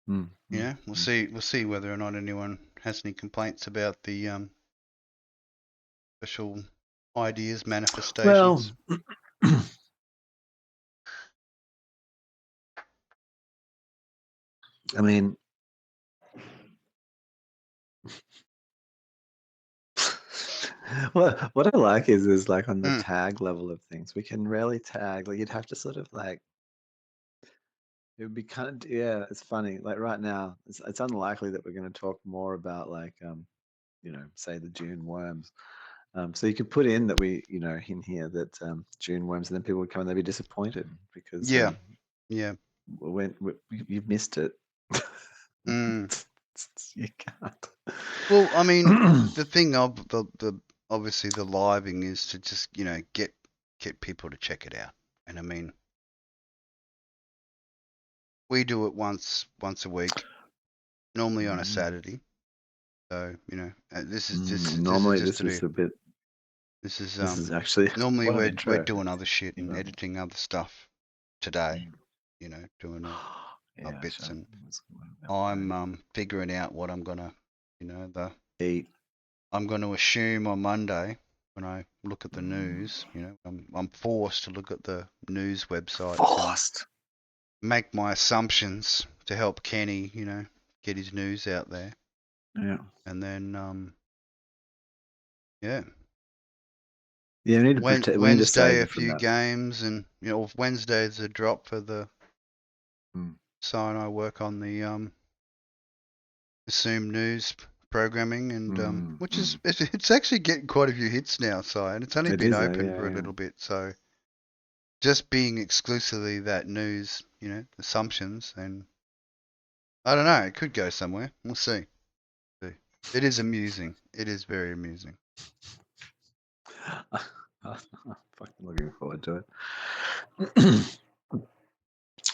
We'll see whether or not anyone has any complaints about the special ideas manifestations. Well, I mean, what I like is like on the tag level of things, we can rarely tag. Like you'd have to sort of like it would be kind of it's funny. Like right now, it's unlikely that we're going to talk more about like say the June worms. So you could put in that we in here that June worms, and then people would come and they'd be disappointed because Yeah. when you've missed it. You can't. Well, I mean, the thing of the obviously the living is to just get people to check it out, and I mean, we do it once a week, normally on a Saturday. So this is normally just this is actually normally what an we're intro. doing other shit and editing other stuff today, doing bits, sure. and I'm figuring out what I'm gonna eat. I'm going to assume on Monday when I look at the news, I'm forced to look at the news websites Forced. and make my assumptions to help Kenny, get his news out there. Yeah. And then, Yeah, we need to protect. We need to Wednesday save a them from few that. games, and Wednesday's a drop for the. Mm. So and I work on the assumed news programming, and which is it's actually getting quite a few hits now, and it's only been open for a little bit, so just being exclusively that news, assumptions, and I don't know, it could go somewhere. We'll see. It is amusing. It is very amusing. I'm fucking looking forward to it.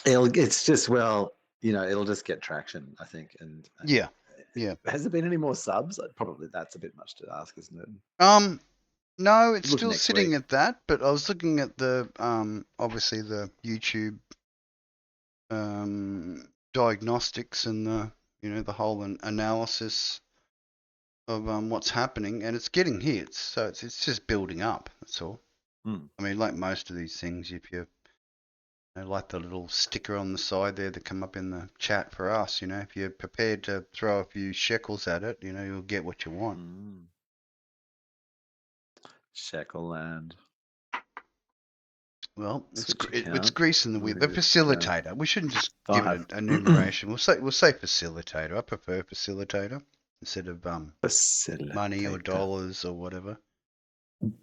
It's just it'll just get traction, I think. And Yeah. Has there been any more subs? Probably that's a bit much to ask, isn't it? No, it's Look still next sitting week. at that, but I was looking at the obviously the YouTube diagnostics and the whole analysis of what's happening, and it's getting hits, so it's just building up. That's all. I mean, like most of these things, if you like the little sticker on the side there that come up in the chat for us, if you're prepared to throw a few shekels at it, you'll get what you want. Shekel land. Well, it's greasing the wheel. The facilitator. We shouldn't just give it a enumeration. We'll say facilitator. I prefer facilitator instead of money or dollars or whatever.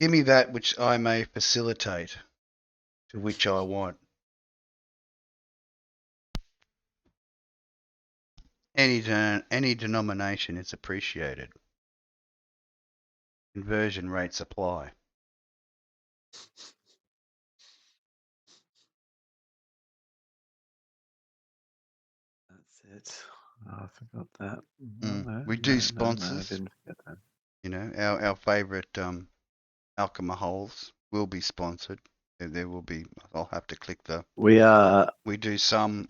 Give me that which I may facilitate, to which I want. Any denomination is appreciated. Conversion rates apply. I forgot that. No, We do I sponsors. didn't forget that. You know, our favourite alcohols will be sponsored. There will be. I'll have to click the. We do some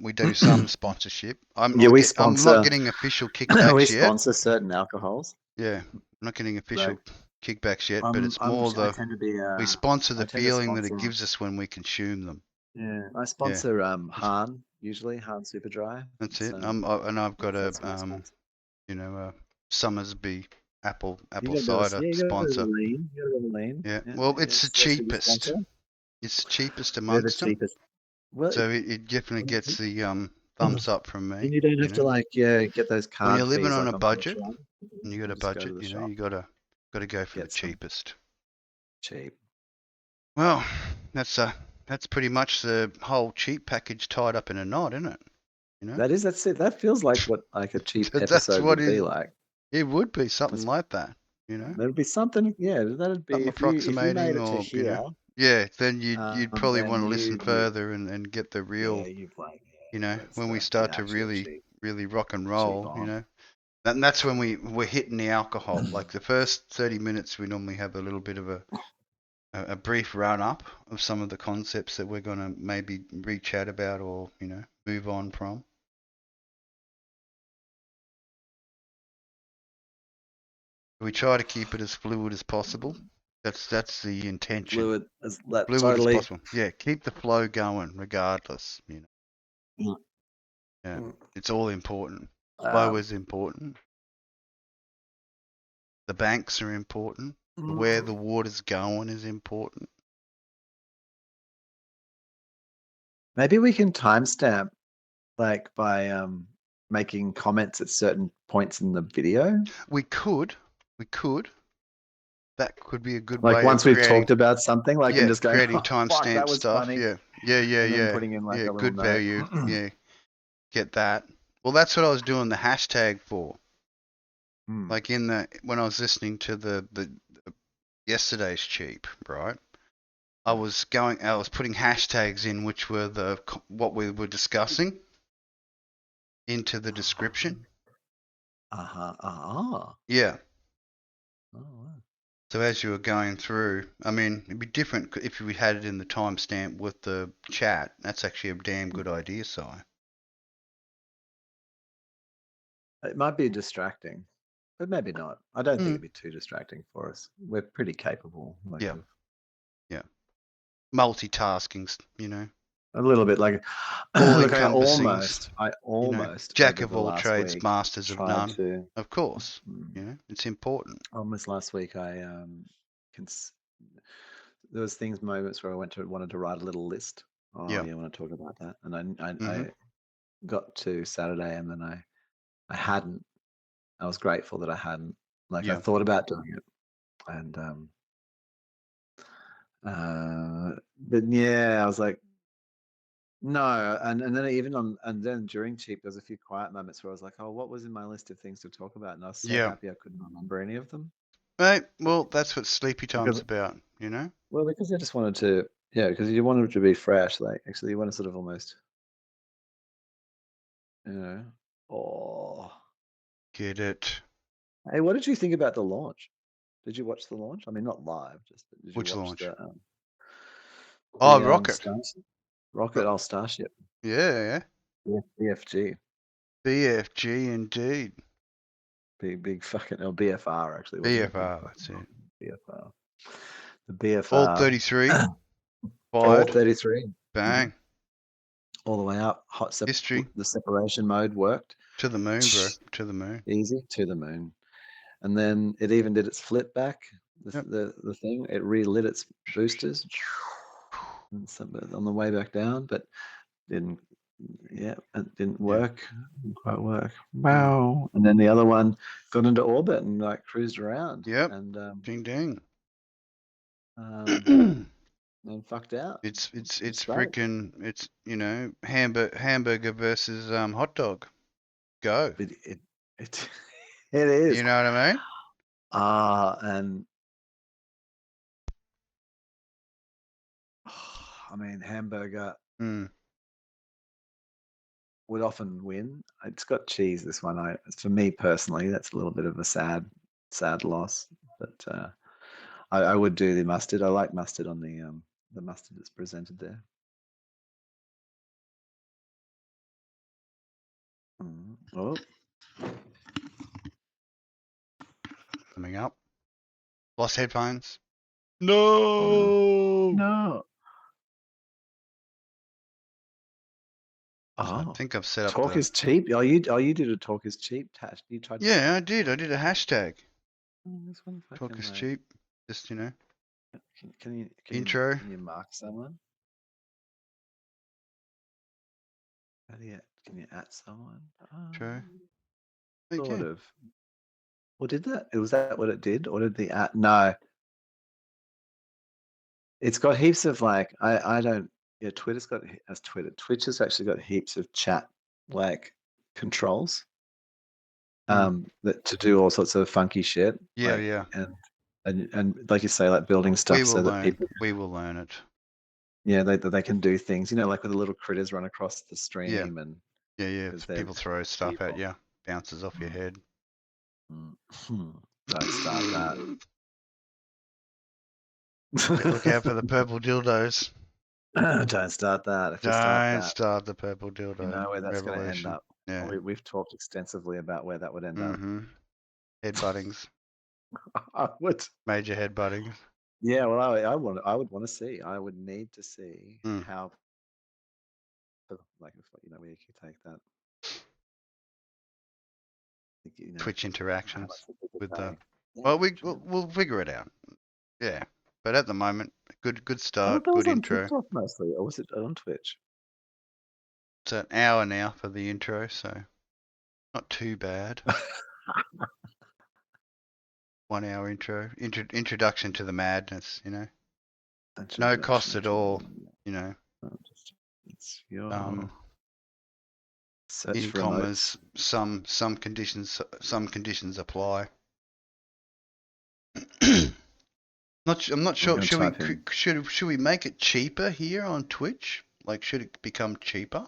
sponsorship. I'm we not sponsor getting official we kickbacks yet. sponsor certain alcohols. Yeah, I'm not getting official kickbacks yet, but it's I more tend to be we sponsor the I tend to feeling that it sponsor. gives us when we consume them. Yeah, I sponsor Han usually, Han Super Dry. That's It's, it. I've got a that's my sponsor. you know, a Summersby apple You cider gotta go sponsor. lean. You gotta go lean. Yeah. Well, it's the that's a good cheapest. sponsor. It's the cheapest They're the amongst them. cheapest. Well, So it definitely gets the thumbs up from me. and you don't have to like get those card when you're living fees on like a on budget, Patreon. and you got a Just go to budget, the you know, shop. you gotta go for the Get some cheapest. cheap. Well, that's pretty much the whole cheap package tied up in a knot, isn't it? You know. That's it. That feels like what like a cheap That's episode what would be like. It would be something like that, you know. There'd be something. Yeah, that'd be Something if you made approximating, it to or you here. know, yeah. Then you'd probably Then want to listen further and get the real, you've like you know, when we the start to actual really rock and cheap roll, you on. know. And that's when we're hitting the alcohol. Like the first 30 minutes, we normally have a little bit of a brief run up of some of the concepts that we're gonna maybe re-chat about, or you know, move on from. We try to keep it as fluid as possible. That's the intention. Fluid as that Fluid totally. as possible. Yeah, keep the flow going regardless. You know. Yeah, it's all important. Flow is important. The banks are important. Where the water's going is important. Maybe we can timestamp like by making comments at certain points in the video. We could. That could be a good Like way once of we've talked about something, like and just going, creating oh, fuck, that timestamp was stuff. funny. Yeah. And then putting in like a little good note. value. Yeah, get that. Well, that's what I was doing the hashtag for. Like when I was listening to the yesterday's Cheep, right? I was putting hashtags in which were what we were discussing into the description. Yeah. Oh, wow. So as you were going through, I mean, it'd be different if we had it in the timestamp with the chat. That's actually a damn good idea, Si. It might be distracting, but maybe not. I don't think it'd be too distracting for us. We're pretty capable. Like yeah. Multitasking, you know. A little bit like look, I almost you know, jack over of the all last trades, week masters of tried none. to. Of course, you know, it's important. Almost last week, there was moments where I wanted to write a little list. Oh yeah, I want to talk about that, and I got to Saturday, and then I hadn't. I was grateful that I hadn't. Like I thought about doing it, and but yeah, I was like, no, and then and then during Cheep, there was a few quiet moments where I was like, oh, what was in my list of things to talk about? And I was so happy I couldn't remember any of them. Right. Well, that's what sleepy time's about, you know? Well, because I just wanted to, because you wanted it to be fresh. Like, actually, you want to sort of almost, Get it. Hey, what did you think about the launch? Did you watch the launch? I mean, not live, just did you Which watch launch? the Rocket. Starship? Rocket, Starship. Yeah. BFG. BFG indeed. Big fucking BFR actually. BFR, that's it. BFR. The BFR. All 33. All 33. Bang. All the way up. History. The separation mode worked. To the moon, bro. To the moon. Easy to the moon. And then it even did its flip back. The thing. It relit its boosters on the way back down, but didn't. Yeah, it didn't work. Didn't quite work. Wow. And then the other one got into orbit and like cruised around. Yep. And ding ding. And fucked out. It's freaking, it's, you know, hamburger versus hot dog. Go. It is. You know what I mean? And I mean hamburger. would often win. It's got cheese, this one. For me personally, that's a little bit of a sad loss. But I would do the mustard. I like mustard on the mustard that's presented there. Oh, Coming up. Lost headphones. No. no. So I Oh, think I've set up talk the. is cheap. You did a talk is cheap tag. You tried. Yeah, I did. I did a hashtag. This one Talk is like, cheap. Just, you know. Can Intro. Can you mark someone? Can you at someone? Intro. Sort of. Well, did that? Was that what it did? Or did the at? No. It's got heaps of like, I don't, yeah, Twitter's got, as Twitter, Twitch has actually got heaps of chat like controls that to do all sorts of funky shit. Yeah, like, yeah. And like you say, like building stuff so that people. We will learn it. Yeah, they can do things, like with the little critters run across the stream Yeah. and. Yeah. People throw stuff people. at you, bounces off your head. Don't start that. Look out for the purple dildos. Don't start that. If you start that, start the purple dildo. you know where that's going to end up. Yeah. We've talked extensively about where that would end up. Headbuttings. I would. Major headbuttings. Yeah, well, I would want to see. I would need to see how, like, where you can take that. Twitch interactions with the. Well, we'll figure it out. Yeah, but at the moment, good start, good intro. TikTok mostly, or was it on Twitch? It's an hour now for the intro, so not too bad. 1 hour intro, introduction to the madness, No cost at all, It's your search in for commas. Some conditions apply. I'm not sure. Should we make it cheaper here on Twitch? Like, should it become cheaper?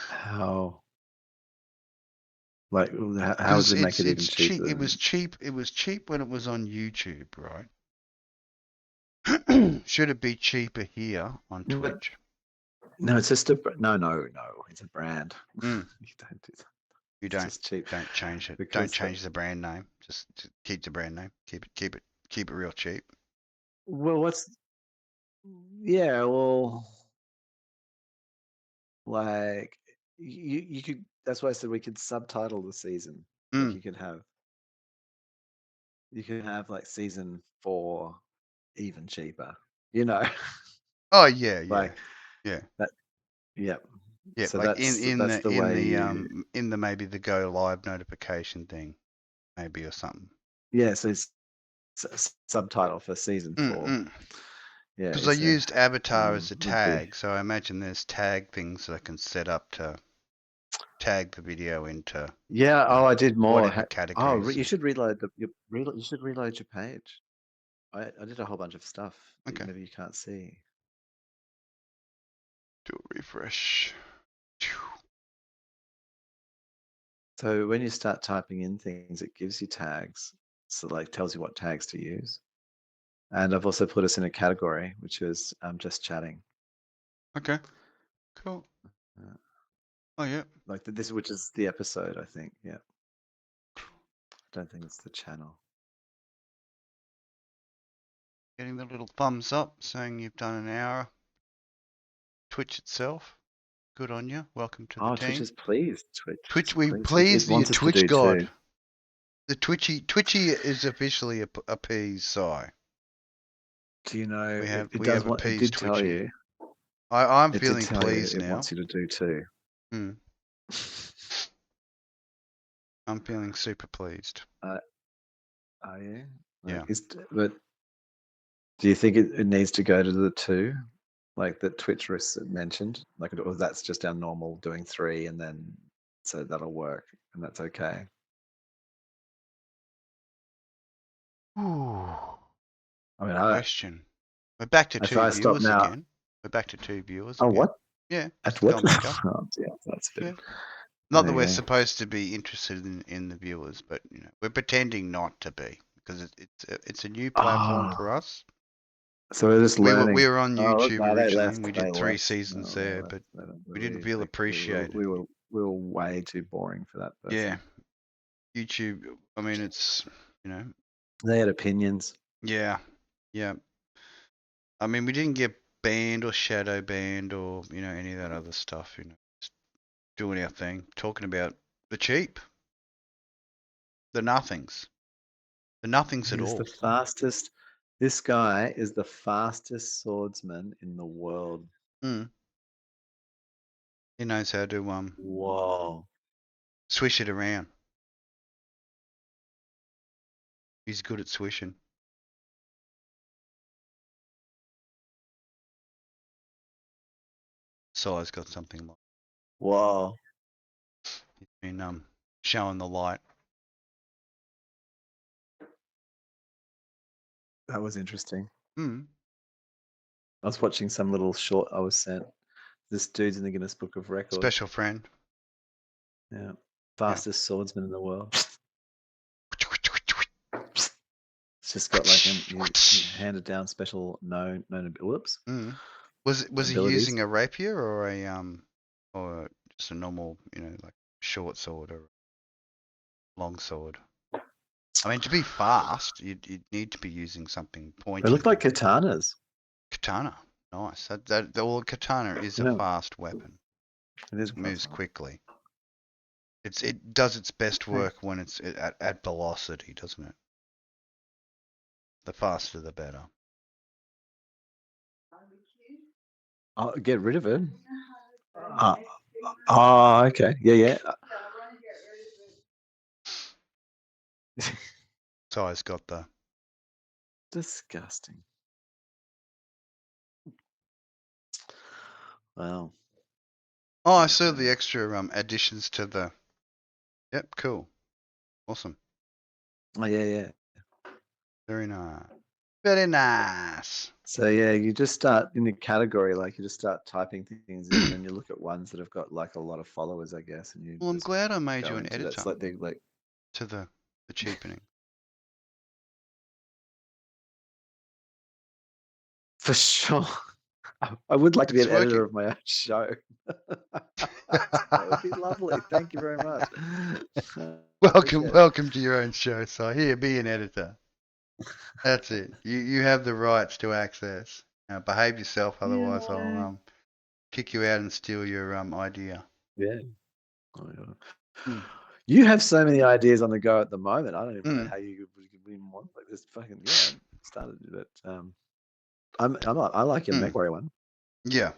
How? Like, how would we make it even cheaper? It was cheap. It was cheap when it was on YouTube, right? Should it be cheaper here on Twitch? No, it's just no. It's a brand. You don't do that. You don't. Just cheap. Don't change it. Don't change the brand name. Just keep the brand name. Keep it real cheap. Well, yeah, well, like you could. That's why I said we could subtitle the season. Like you could have like season 4 even cheaper. Oh yeah, like yeah. Yeah. So like that's the way in the maybe the go live notification thing, maybe, or something. Yeah, so it's subtitle for season 4. Yeah, because I used avatar as a tag, so I imagine there's tag things that I can set up to tag the video into. Yeah. I did more. Whatever categories. Oh, you should reload you should reload your page. I did a whole bunch of stuff that maybe you can't see. Do a refresh. So when you start typing in things, it gives you tags. So like tells you what tags to use. And I've also put us in a category, which is just chatting. Okay. Cool. Oh yeah. Like this, which is the episode, I think. Yeah. I don't think it's the channel. Getting the little thumbs up saying you've done an hour. Twitch itself. Good on you. Welcome to the team. Oh, Twitch is pleased. Twitch, we please the Twitch god. Too. The Twitchy is officially appeased, Si. Do you know? We have appeased it did Twitchy. Tell you. I'm feeling pleased now. It wants you to do too. I'm feeling super pleased. Are you? Yeah. But do you think it needs to go to the 2? Like that Twitch mentioned, like, or that's just our normal doing 3, and then so that'll work and that's okay. Ooh. I mean, question. We're back to 2 viewers again. We're back to 2 viewers. Oh, again. what? Yeah, At still what? makeup. Oh, yeah, that's a bit. Yeah. Not that There we're you go. supposed to be interested in the viewers, but we're pretending not to be because it's a new platform for us. So we're just We learning. were on Oh, look, YouTube no, they originally, left. and we They did 3 left. seasons No, they there, left. but They don't, we didn't feel appreciated. we were way too boring for that person. Yeah, YouTube. I mean, it's They had opinions. Yeah, yeah. I mean, we didn't get banned or shadow banned or any of that other stuff. Just doing our thing, talking about the cheap, the nothings at He's all. the fastest. This guy is the fastest swordsman in the world. Mm. He knows how to Whoa. swish it around. He's good at swishing. Si's got something like. Whoa. He's been showing the light. That was interesting. Mm. I was watching some little short I was sent. This dude's in the Guinness Book of Records. Special friend. Yeah. Fastest swordsman in the world. It's just got like he handed down special known whoops. Mm. Was he using a rapier or or just a normal like short sword or long sword? I mean, to be fast, you'd need to be using something pointy. They look like katanas. Katana, nice. Well, katana is a fast weapon. It moves quickly. It does its best work when it's at velocity, doesn't it? The faster, the better. I'll get rid of it. Okay. Yeah. So it's got the disgusting. Wow. Oh, I saw the extra additions to the. Yep, cool, awesome. Oh yeah. Very nice. Very nice. So yeah, you just start in the category, like you just start typing things in, and then you look at ones that have got like a lot of followers, I guess, and you. Well, I'm glad I made you an editor. That's like to the cheapening. For sure. I would like to be an editor of my own show. That would be lovely. Thank you very much. Welcome to your own show. So here, be an editor. That's it. You have the rights to access. Behave yourself, otherwise I'll kick you out and steal your idea. Yeah. Oh, yeah. You have so many ideas on the go at the moment. I don't even know how you would even want like this. Fucking started it. I like your MechWarrior one. Yeah.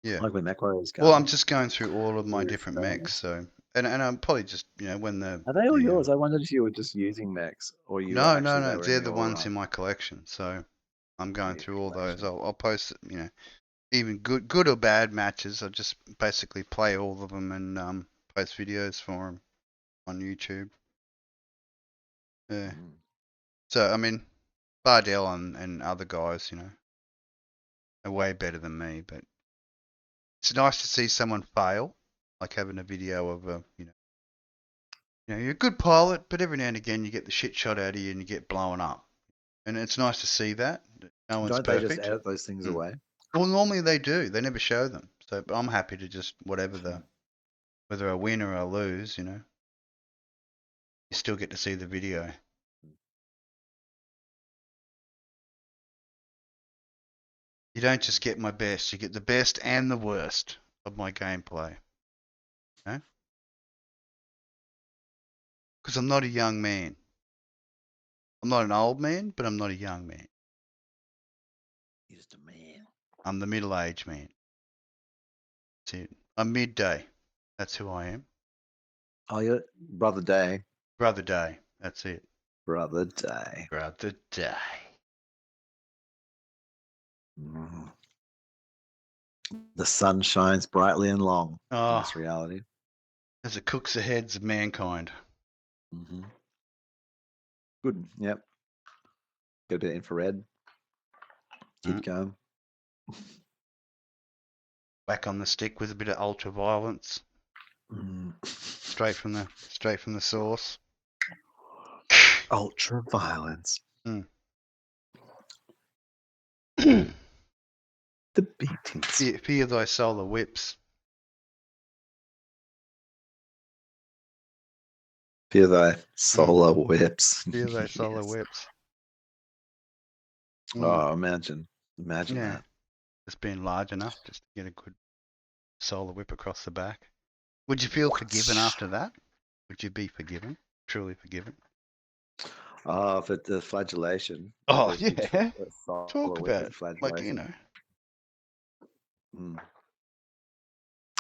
I like when MechWarrior was going. Well, I'm just going through all of my different mechs, so and I'm probably just when the are they all yours? I wondered if you were just using mechs or you. No, they're the ones in my collection. So I'm going through all those. I'll post even good or bad matches. I just basically play all of them and post videos for them on YouTube. Yeah. So I mean, Bardell and other guys, are way better than me, but it's nice to see someone fail, like having a video of a, you're a good pilot, but every now and again you get the shit shot out of you and you get blown up, and it's nice to see that. No one's Don't perfect. they just edit those things away? Well, normally they do. They never show them. So I'm happy to just whether I win or I lose, you still get to see the video. You don't just get my best, you get the best and the worst of my gameplay. Okay? Because I'm not a young man. I'm not an old man, but I'm not a young man. You're just a man. I'm the middle-aged man. That's it. I'm midday. That's who I am. Oh, you're Brother Day. Brother Day. That's it. Brother Day. Brother Day. The sun shines brightly and long in this reality. As it cooks the heads of mankind. Good. Yep. Get a bit of infrared. Keep going. Whack on the stick with a bit of ultra violence, straight from the source. Ultra violence. The beatings. Fear thy solar whips. Fear thy solar whips. Fear thy solar whips. Oh, imagine that. Just being large enough just to get a good solar whip across the back. Would you feel forgiven after that? Would you be forgiven? Truly forgiven? Oh, for the flagellation. Oh, yeah. Talk about it. Like, you know.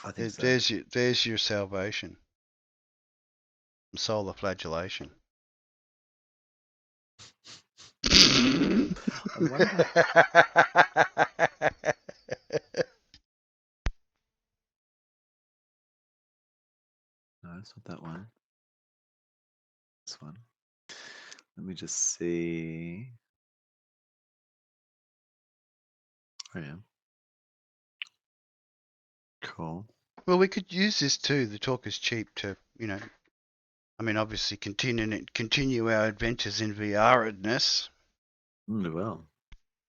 I think so. There's your salvation. Solar flagellation. I wonder. No, it's not that one. This one. Let me just see. I am. Cool. Well, we could use this too. The talk is cheap to, you know, I mean, obviously continue our adventures in VR'edness. Well.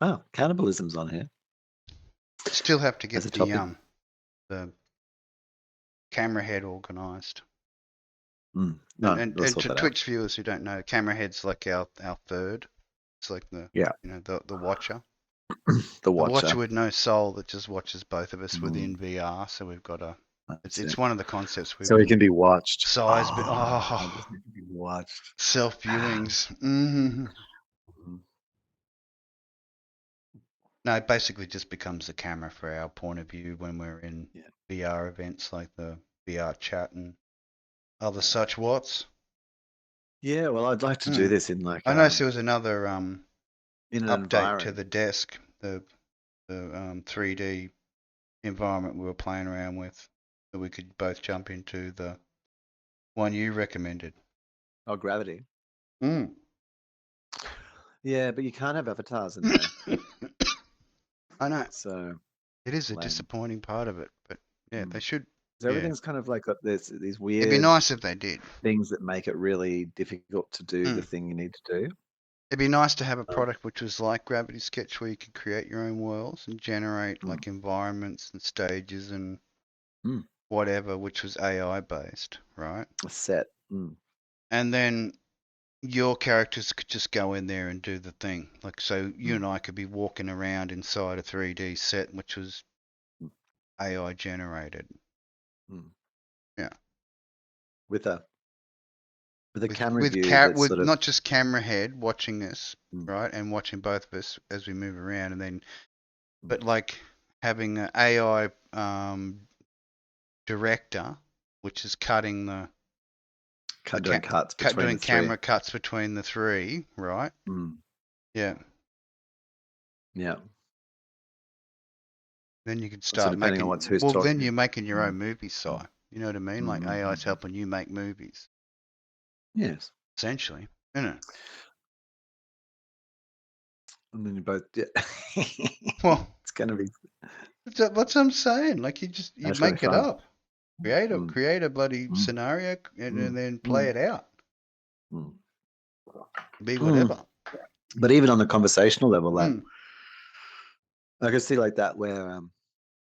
Oh, cannibalism's on here. Still have to get the camera head organised. No, and to Twitch viewers who don't know, camera head's like our third. It's like the the watcher. The watcher with no soul that just watches both of us within VR. So we've got a. It's one of the concepts. So he can be watched. Size, be watched. Self viewings. No, it basically just becomes the camera for our point of view when we're in VR events like the VR chat and other such what's. Yeah, well, I'd like to do this in like. I noticed there was another in an update to the desk, the 3D environment we were playing around with, that we could both jump into, the one you recommended. Oh, Gravity. Yeah, but you can't have avatars in there. I know. So it is a disappointing part of it, but yeah, they should. Everything's kind of like got these weird. It'd be nice if they did things that make it really difficult to do the thing you need to do. It'd be nice to have a product which was like Gravity Sketch, where you could create your own worlds and generate like environments and stages and whatever, which was AI based, right? A set. And then your characters could just go in there and do the thing. Like, so you and I could be walking around inside a 3D set, which was AI generated. Yeah. With a camera view. With not just camera head watching us, right? And watching both of us as we move around, and then, but like having an AI director, which is cutting doing camera cuts between the three, right? Yeah. Then you could start making. On who's well, then you're making your own movie site. You know what I mean? Like AI's helping you make movies. Yes. Essentially, isn't it? And then you both. Yeah. Well, it's gonna be. That's what I'm saying. Like you make it up. Create a bloody scenario and then play it out. Be whatever. But even on the conversational level, like I can see like that where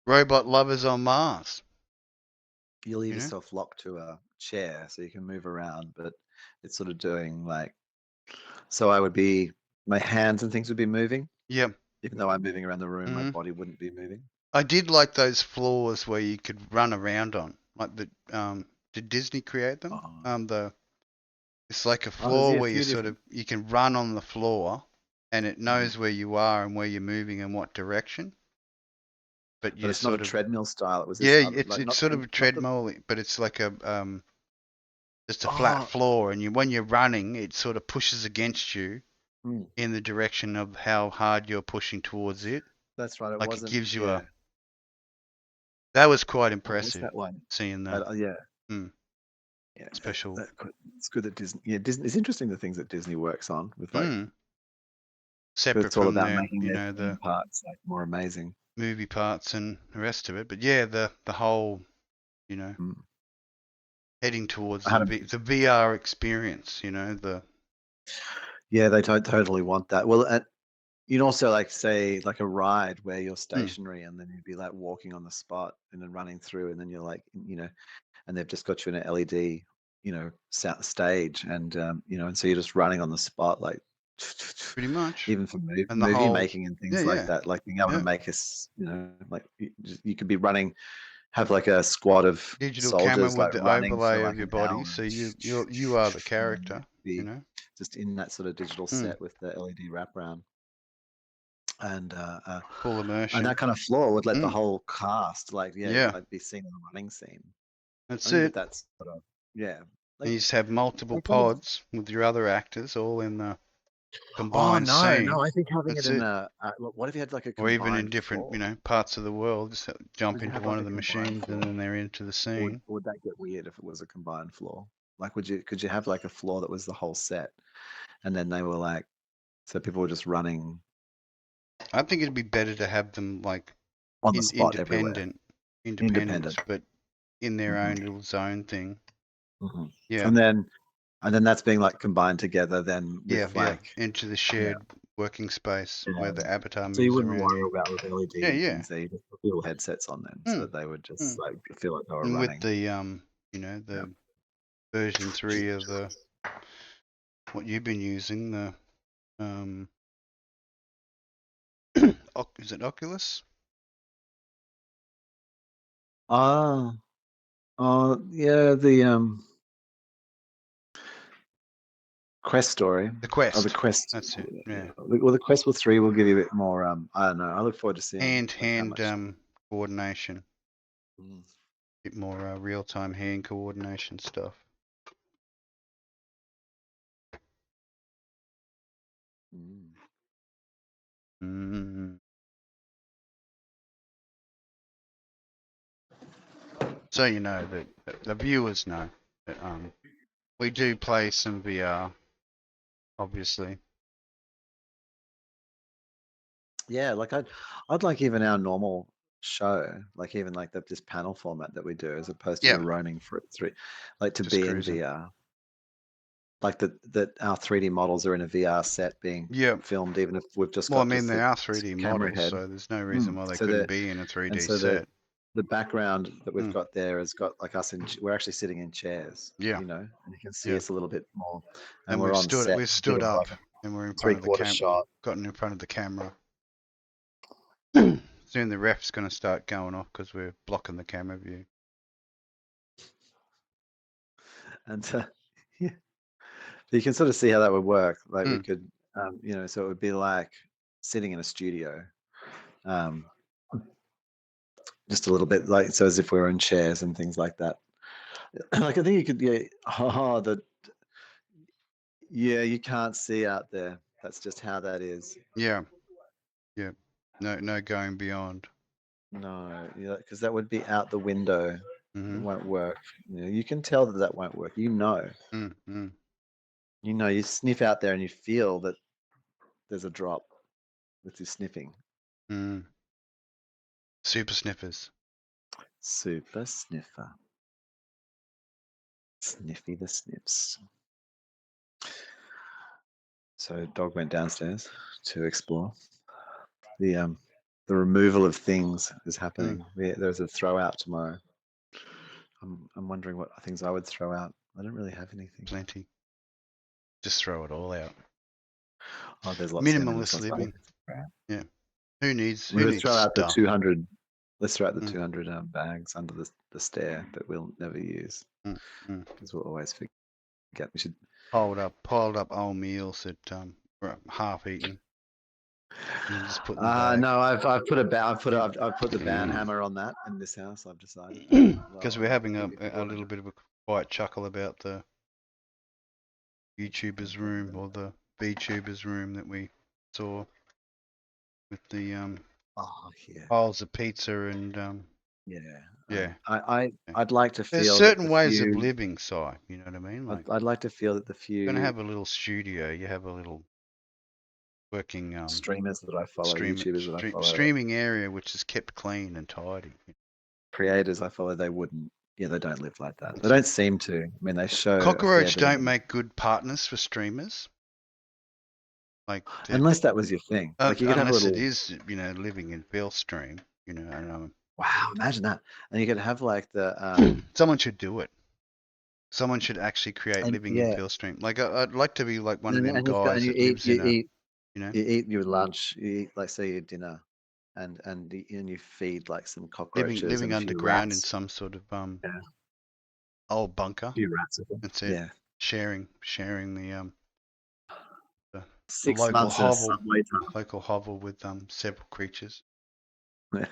robot lovers on Mars. You leave yourself locked to a chair so you can move around, but it's sort of doing like. So I would be, my hands and things would be moving. Yeah. Even though I'm moving around the room, my body wouldn't be moving. I did like those floors where you could run around on, like the. Did Disney create them? It's like a floor where you can run on the floor, and it knows where you are and where you're moving and what direction. But it's not a treadmill style. It was it's sort of a treadmill, but it's like a just a flat floor, and when you're running, it sort of pushes against you in the direction of how hard you're pushing towards it. That's right. It gives you a. That was quite impressive. That one? Seeing that. Yeah. Special. It's good that Disney. Yeah, Disney. It's interesting the things that Disney works on with like. Separate it's all from about making the parts like more amazing. movie parts and the rest of it. But yeah, the whole, you know, heading towards the VR experience, you know, Yeah, they totally want that. Well, you'd also like say like a ride where you're stationary and then you'd be like walking on the spot and then running through and then you're like, you know, and they've just got you in an LED, you know, stage and you know, and so you're just running on the spot like pretty much. even for And the movie whole, making and things like that, like being able to make us, you know, like you could be running, have like a squad of digital camera soldiers with like the running for overlay of like your an body, hour, so you are the and character, be you know. just in that sort of digital set with the LED wraparound. And Full immersion. that kind of floor would let the whole cast like like be seen in the running scene. That's I think it. that's sort of And you just have multiple like almost, pods with your other actors all in the oh combined no, scene. I think having it That's in it. a what if you had like a Or even in combined different, you floor? know, parts of the world, just jump Would you into have one like of a the combined machines and floor? then they're into the Or scene. would that get weird if it was a combined floor? Like could you have like a floor that was the whole set and then they were like, so people were just running I think it'd be better to have them like on the spot everywhere, independent, independent. but in their Hmm. own little zone thing. Hmm. Yeah. And then that's being like combined together then Yeah, with yeah. like, Into the yeah, shared working space yeah. where the avatar So you moves wouldn't around. worry about with LED Yeah, and yeah. things there. You just put little headsets on them so Hmm. that they would Hmm. just like feel like they were And with running. the you know, Yeah. the version 3 of the what you've been using, the um is it Oculus? Ah, yeah, the Quest story. The Oh, the Quest. Quest. That's it. Yeah. Well, the Quest with 3 will give you a bit more. I don't know. I look forward to seeing like how Hand much. coordination. Mm. Bit more real-time hand coordination stuff. Mm. Mm. So you know that the viewers know that we do play some VR, obviously. Yeah, like I'd like even our normal show, like even like this panel format that we do, as opposed to Yeah, the roaming for three, like to just be in cruising. VR. Like that our 3D models are in a VR set being Yeah. filmed, even if we've just Well, I got mean, just they the are 3D camera models, head. so there's no reason why they couldn't be in a 3D So set. the background that we've got there has got like us we're actually sitting in chairs, Yeah. you know, and you can see Yeah. us a little bit more, and And we're on set, we've sort stood of up like a and we're in front of the 3/4 shot. gotten in front of the camera. Soon the ref's going to start going off because we're blocking the camera view. And yeah, you can sort of see how that would work. Like we Mm. could, you know, so it would be like sitting in a studio, um, just a little bit like, so as if we were in chairs and things like that. Like I think you could, yeah, you can't see out there. That's just how that is. Yeah. Yeah. No going beyond. No, yeah, because that would be out the window. It Mm-hmm. won't work. You know, you can tell that that won't work. You know, Mm-hmm. you sniff out there and you feel that there's a drop with your sniffing. Mm. Super sniffers. Super sniffer. Sniffy the sniffs. So dog went downstairs to explore. The removal of things is happening. There's a throw out tomorrow. I'm wondering what things I would throw out. I don't really have anything. Plenty. Just throw it all out. Oh, there's lots there. There's Minimalist lots living. Yeah. Who needs we would throw out the stuff? 200. Let's throw out the 200 bags under the stair that we'll never use because we'll always forget. We should piled up old meals that were half eaten. And just put in the bag. No, I've put the ban hammer on that in this house. I've decided because we're having a little bit of a quiet chuckle about the YouTuber's room or the VTuber's room that we saw with the piles of pizza and yeah. I'd like to There's feel that certain the ways of few. living, Si. You know what I mean? Like I'd like to feel that the you're gonna few. have a little studio. You have a little working streamers that I follow, YouTubers that I follow, streaming area which is kept clean and tidy. Creators I follow, they wouldn't. Yeah, they don't live like that. They don't seem to. I mean, they show Cockroach don't make good partners for streamers. Like unless that was your thing. Like you could have a little. Unless it is, living in Billstream. Wow, imagine that. And you could have like the. Someone should do it. Someone should actually create living in Billstream. Like I'd like to be like one of them guys that lives in a. You eat your lunch. You eat like say your dinner, and you feed like some cockroaches. Living underground in some sort of old bunker. A few rats. That's it. Yeah. Sharing the 6 months local hovel with several creatures. Yeah.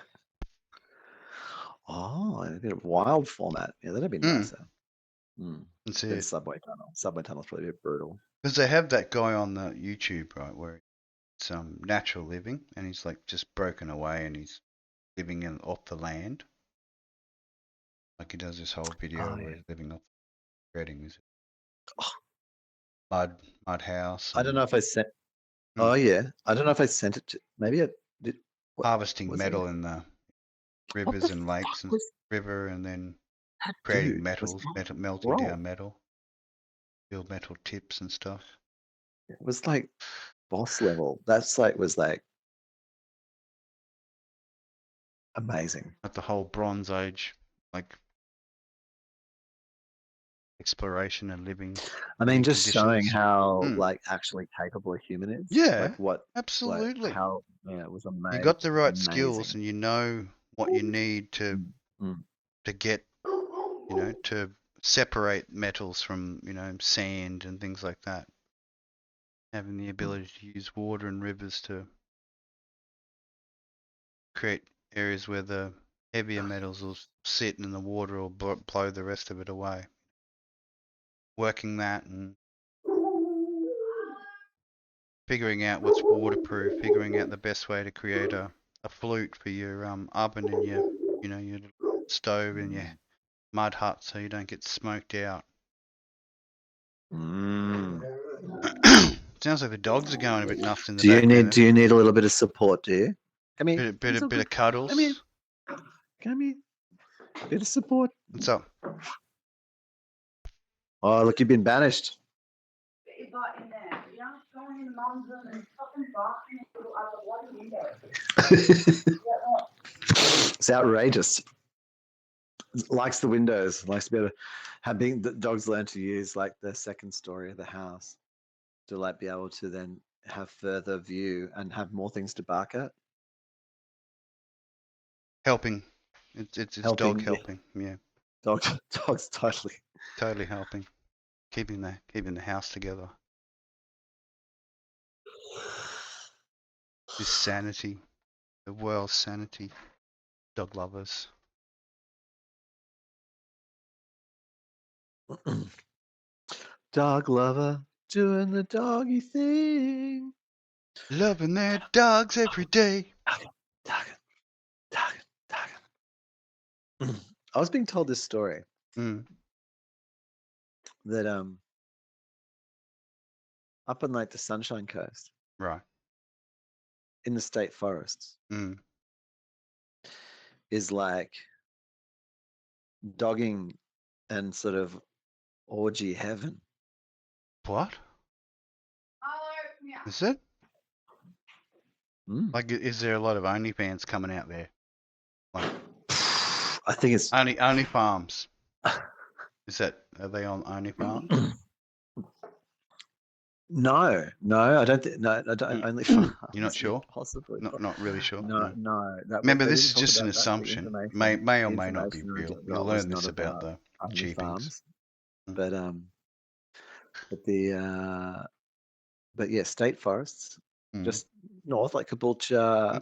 Oh, a bit of wild format. Yeah, that'd be nicer. That's it. Subway tunnel. Subway tunnel's probably a bit brutal. Because they have that guy on the YouTube, right, where it's natural living, and he's like just broken away, and he's living off the land. Like he does this whole video where he's living off the breading. Mud house. I don't know if I sent. Oh yeah, I don't know if I sent it to. Maybe I did. Harvesting metal in the rivers and lakes and river, and then creating melting down metal, build metal tips and stuff. It was like boss level. That's like was like amazing. Like the whole Bronze Age, like exploration and living. I mean, just showing how like actually capable a human is. Yeah, like what absolutely. Like how it was amazing. You got the right skills, and you know what you need to get, to separate metals from sand and things like that. Having the ability to use water and rivers to create areas where the heavier metals will sit in the water or blow the rest of it away. Working that and figuring out what's waterproof, figuring out the best way to create a flute for your oven and your stove and your mud hut so you don't get smoked out. Sounds like the dogs are going a bit nuts in the background. Do you need a little bit of support? Do you? Come here. Bit of cuddles. Come here. Bit of support. What's up? Oh, look, you've been banished. It's outrageous. Likes the windows. Likes to be able to have the dogs learn to use like the second story of the house to like be able to then have further view and have more things to bark at. Helping. It's helping, dog helping. Yeah. Dogs totally helping. Keeping the house together. This sanity, the world's sanity, dog lovers. Dog lover, doing the doggy thing. Loving their dogs every day. Dog. I was being told this story that up on like the Sunshine Coast, right, in the state forests, is like dogging and sort of orgy heaven. What? Is it? Like, is there a lot of OnlyFans coming out there? Like, I think it's only farms. Are they on OnlyFans? No, I don't think. No, I don't. Only farms. You're not sure? Possibly. Not really sure. No. Remember, this is just an assumption. May or may not be real. You'll learn this about the cheapings. But yeah, state forests, just north, like Caboolture,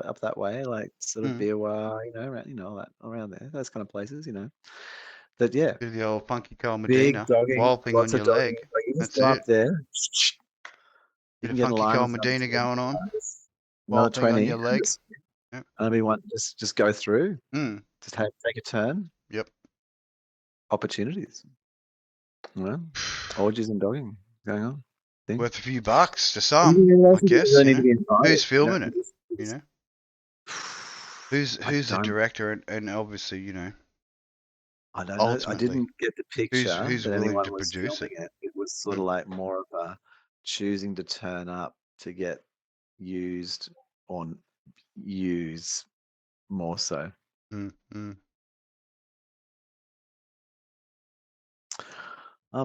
up that way, like sort of Biwa, around there, those kind of places, But yeah, do the old funky coal Medina, dogging, wild thing on your leg. That's it. Up there. Bit of funky coal Medina going on. Wild 20 on your leg. Yep. And just go through. Just take a turn. Yep. Opportunities. Orgies and dogging going on. Worth a few bucks to some, I guess. You know, who's filming it? You know, who's the director, and obviously, you know, I don't know. I ultimately, didn't get the picture who's that willing anyone to was produce filming it? it. It was sort of like more of a choosing to turn up to get used or use more so.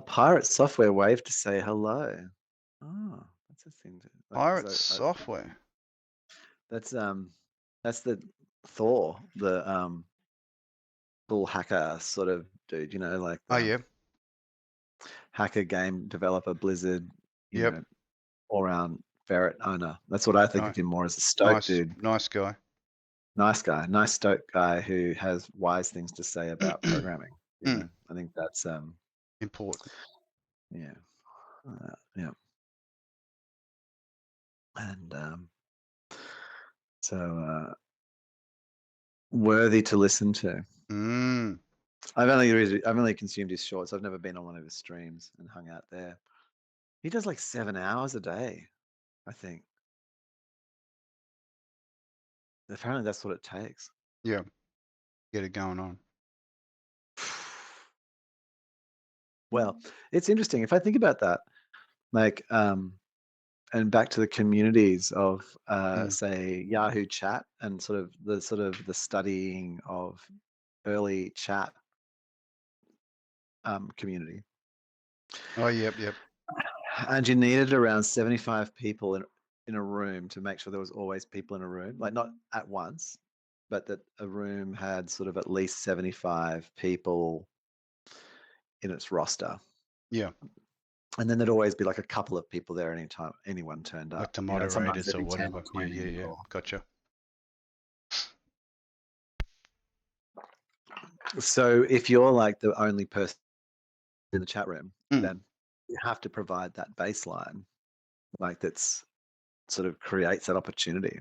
Pirate Software wave to say hello. Oh, that's a thing. Pirate Software. That's the Thor, the full hacker sort of dude. You know, like Oh yeah. hacker game developer, Blizzard. You Yep. know, all around ferret owner. That's what I think of him more as a stoic dude. Nice guy. Nice guy, nice stoic guy who has wise things to say about programming. You know, I think that's important. Yeah, yeah, and so worthy to listen to. I've only consumed his shorts. I've never been on one of his streams and hung out there. He does like 7 hours a day, I think. Apparently, that's what it takes. Yeah, get it going on. Well, it's interesting if I think about that, like, and back to the communities of, say, Yahoo Chat and sort of the studying of early chat community. Oh, yep. And you needed around 75 people in a room to make sure there was always people in a room, like not at once, but that a room had sort of at least 75 people in its roster. Yeah. And then there'd always be like a couple of people there anytime anyone turned up. Like the You know, sometimes moderators or every 10 whatever. or 20 Yeah. or... Gotcha. So if you're like the only person in the chat room, then you have to provide that baseline, like that's sort of creates that opportunity.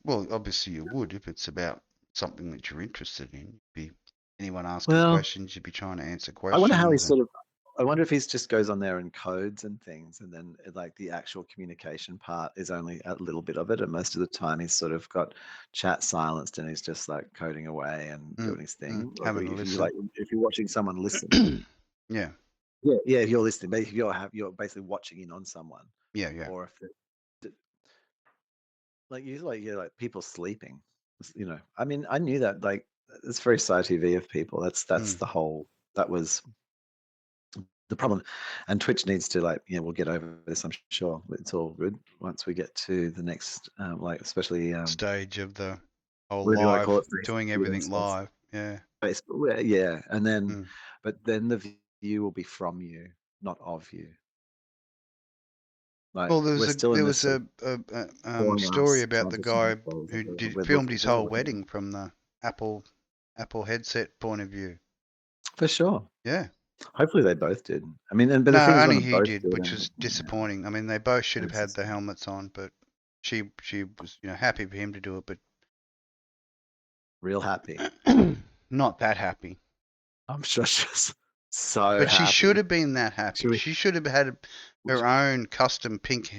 Well, obviously you would if it's about something that you're interested in. Be anyone asking questions, you'd be trying to answer questions. I wonder how he I wonder if he just goes on there and codes and things, and then like the actual communication part is only a little bit of it, and most of the time he's sort of got chat silenced and he's just like coding away and doing his thing. Having to listen. If you're watching someone listen, yeah. If you're listening, but if you're basically watching in on someone, yeah. Or if like people sleeping, you know. I mean, I knew that, like, it's very sci-TV of people. That's the whole. That was the problem, and Twitch needs to, like, we'll get over this. I'm sure it's all good once we get to the next, like, especially stage of the whole what do you want to call live, it? doing everything live. Yeah. Facebook, yeah, and then, but then the view will be from you, not of you. Like, well, there was a story about the guy who filmed his whole wedding from the Apple headset point of view. For sure. Yeah. Hopefully they both did. I mean, but no, the thing is, only he did, which was disappointing. I mean, they both should have had the helmets on, but she was, happy for him to do it, but real happy. Not that happy. I'm sure she's so But happy. she should have been that happy. She should have had her own custom pink,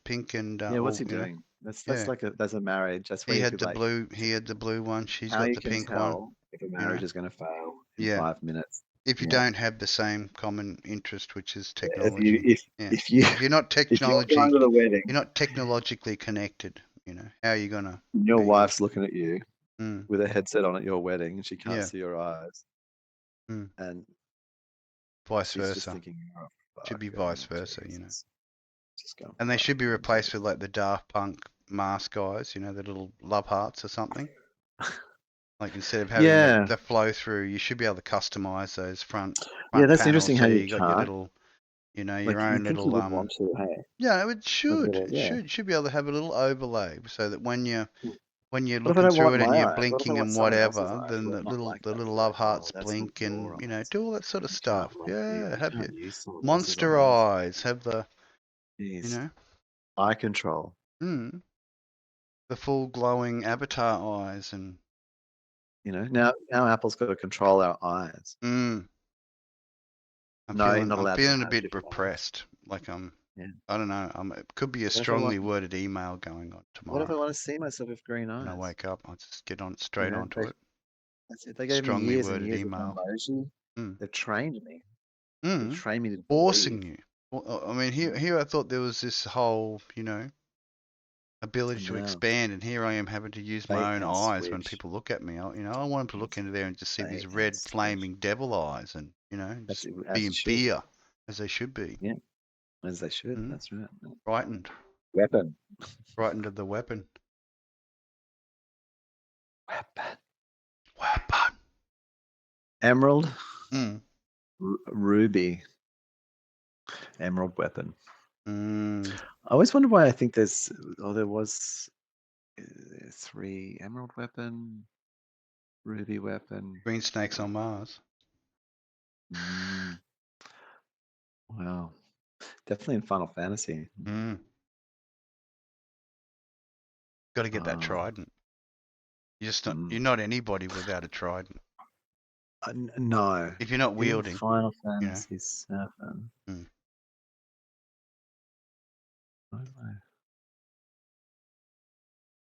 pink and. Yeah, what's he doing? That's like that's a marriage. That's where he had the blue. He had the blue one. She's got the pink one. If a marriage is going to fail in 5 minutes. If you don't have the same common interest, which is technology. If you're not you're not technologically connected. How are you gonna? Your wife's looking at you with a headset on at your wedding, and she can't see your eyes. And vice she's versa. Just thinking, should be vice versa, Jesus. And they should be replaced with like the Daft Punk mask guys, the little love hearts or something. Like instead of having the flow through, you should be able to customize those front that's panels, interesting. So how you got your little, your own little. Want to, hey? Yeah, it should be able to have a little overlay so that when you're What looking through it and you're blinking and whatever, then the little love hearts blink and do all that sort of stuff. Yeah, have your monster eyes, have the eye control. The full glowing avatar eyes and now Apple's got to control our eyes. I'm feeling a bit repressed, like I'm Yeah. I don't know. It could be a strongly worded email going on What if I tomorrow. want to see myself with green eyes? When I wake up, I'll just get on straight onto it. That's it. They gave me Strongly years and worded years email. of emoji. They've trained me. They've trained me to Forcing believe. you. I mean, here I thought there was this whole, ability to expand, and here I am having to use my own eyes when people look at me. I want them to look into there and just see these red flaming devil eyes, and just be in fear, as they should be. Yeah, as they should. That's right. Frightened. Weapon. Frightened of the weapon. Weapon. Emerald. Ruby. Emerald weapon. I always wonder why I think there was 3 emerald weapon, ruby weapon, green snakes on Mars. Wow, definitely in Final Fantasy. Got to get that trident. You're not anybody without a trident. No. If you're not wielding. Final Fantasy 7.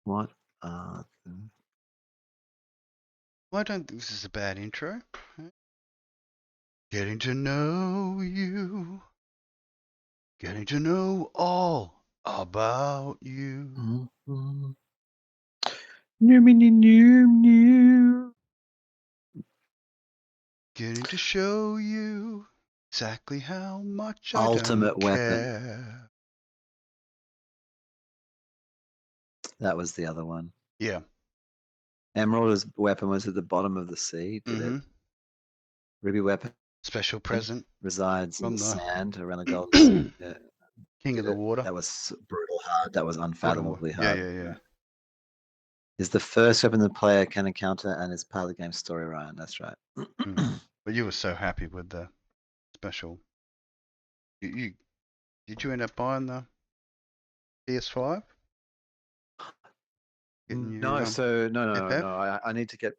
What are them? Well, I don't think this is a bad intro. Getting to know you. Getting to know all about you. Getting to show you exactly how much Ultimate I don't care. That was the other one. Yeah. Emerald weapon was at the bottom of the sea. Did it? Ruby weapon. Special present. Resides in the sand around the Golden Sea. King of the water. That was brutal hard. That was unfathomably hard. Yeah. Is the first weapon the player can encounter and is part of the game's story, Ryan. That's right. But you were so happy with the special. Did you end up buying the PS5? No. I need to get.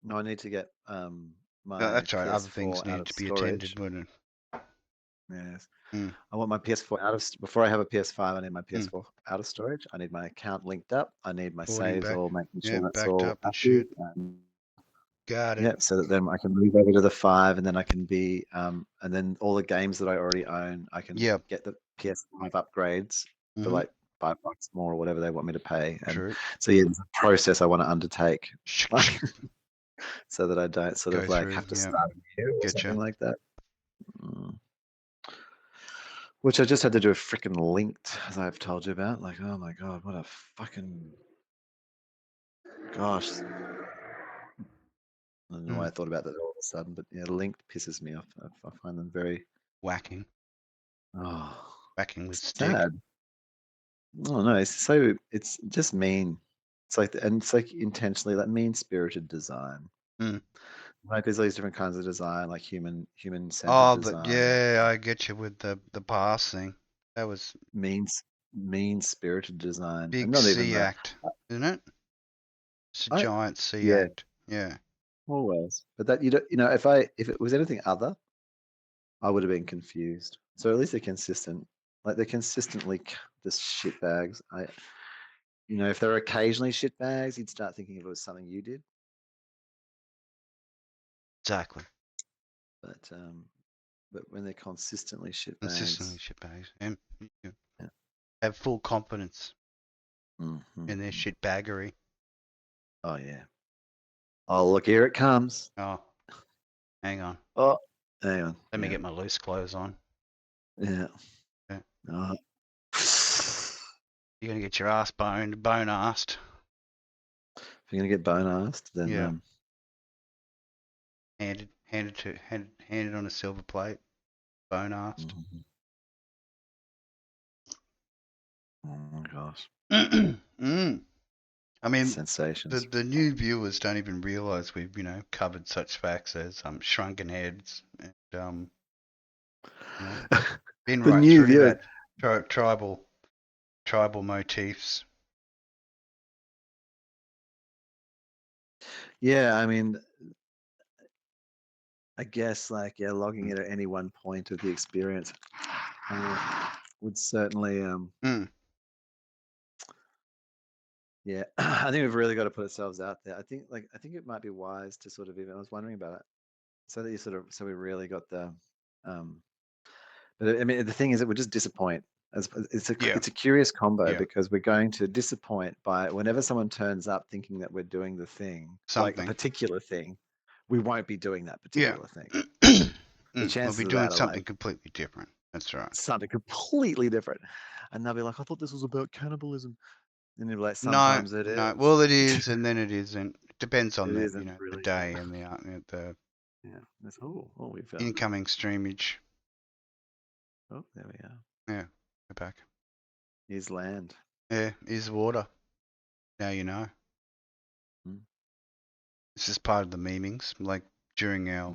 No, I need to get my. No, that's right. PS4 other things need to be attended, wouldn't it? Yes. I want my PS4 out of before I have a PS5. I need my PS4 out of storage. I need my account linked up. I need my saves all making sure that's backed all up and shit. Got it. Yeah, so that then I can move over to the 5, and then I can be and then all the games that I already own, I can get the PS5 upgrades for like $5 more or whatever they want me to pay. And so yeah, there's a process I want to undertake, so that I don't sort of like have to start anew or something like that. Which I just had to do a freaking linked, as I've told you about. Like, oh my god, what a fucking gosh. I don't know why I thought about that all of a sudden, but yeah, linked pisses me off. I find them very whacking. Oh, whacking with stick. Sad. Oh no, it's just mean. It's like intentionally like mean-spirited design. Like there's all these different kinds of design, like human-centered design. But yeah, I get you with the pass thing. That was mean-spirited design. Big C act, isn't it? It's a giant C act. Yeah. Always. But that if it was anything other, I would have been confused. So at least they're consistent. Like they're consistently just shitbags. If they're occasionally shitbags, you'd start thinking if it was something you did. Exactly. But when they're consistently shitbags. And you have full confidence in their shitbaggery. Oh yeah. Oh look, here it comes. Oh, hang on. Oh, hang on. Let me get my loose clothes on. Yeah. You're gonna get your ass bone-assed. If you're gonna get bone-assed, then handed on a silver plate, bone-assed. Oh gosh. I mean, sensations. The new viewers don't even realize we've covered such facts as shrunken heads and been right through that tribal motifs. Yeah, I mean, I guess logging it at any one point of the experience. would certainly yeah, I think we've really got to put ourselves out there. I think it might be wise to sort of even, I was wondering about it, so that so we really got the but I mean the thing is it would just disappoint. It's a curious combo because we're going to disappoint by whenever someone turns up thinking that we're doing the thing, like a particular thing, we won't be doing that particular thing. The chances we'll be of doing that are something like completely different. That's right. something completely different, and they'll be like, "I thought this was about cannibalism," and you're like, No, "Sometimes it no. is." Well, it is, and then it isn't. It depends on It the isn't the really. day and the Yeah. That's, oh, we found it. incoming streamage. Oh, there we are. Yeah, go back. Here's land. Yeah, is water. Now you know. Hmm. This is part of the memings. Like during our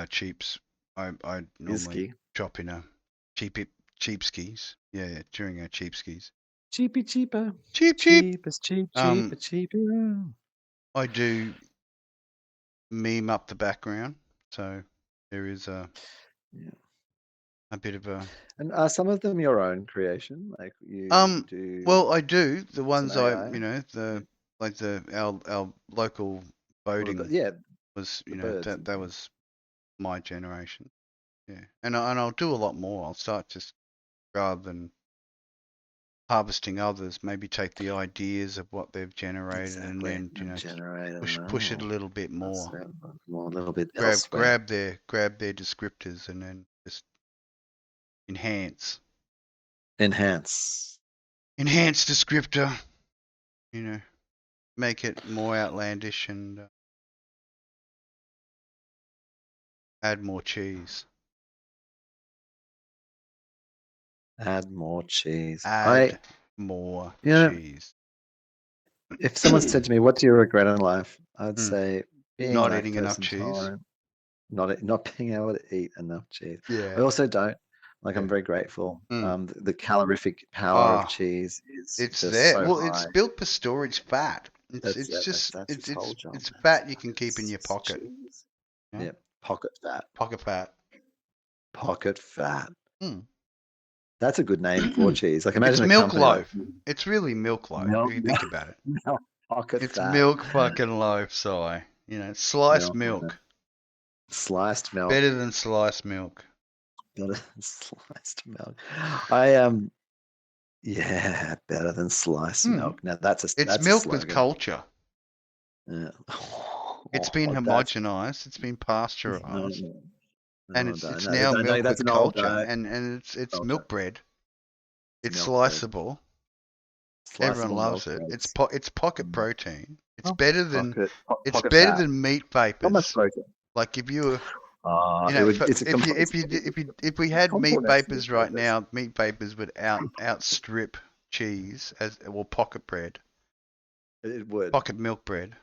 cheaps, I normally Iski. drop in a cheap skis. Yeah, during our cheap skis. Cheapy cheaper. Cheap. Cheap is cheap, cheaper, cheaper. I do meme up the background, so there is a bit of a. And are some of them your own creation? Like you do? Well, I do the ones an AI? our local boating Yeah, was birds that was my generation. Yeah, and I'll do a lot more. I'll start just rather than harvesting others, maybe take the ideas of what they've generated and then push it a little bit more. More a little bit elsewhere. grab their descriptors and then just enhance descriptor. Make it more outlandish and add more cheese. Add more cheese. More Yeah. cheese. If someone said to me, "What do you regret in life?" I'd say being not eating enough cheese. Intolerant, not being able to eat enough cheese. Yeah. I also don't. Like, I'm very grateful. The calorific power of cheese is it's just there. so Well, high. it's built for storage fat. It's fat you can keep in your pocket. Yeah, pocket fat. Pocket fat. Pocket fat. That's a good name for cheese. Like, imagine it's a milk company loaf. like It's really milk loaf if you think about it. Pocket it's fat. milk fucking loaf, Si. Sliced milk. Sliced milk. Better than sliced milk. Better than sliced milk. Yeah, better than sliced milk. Now that's milk a with culture. Yeah. It's been homogenized. It's been pasteurized. And it's now milk with culture. And it's milk bread. It's sliceable. Everyone loves it. It's pocket protein. It's better than meat vapors. Like if you if we had meat vapors right now, meat vapors would outstrip cheese pocket bread. It would. Pocket milk bread.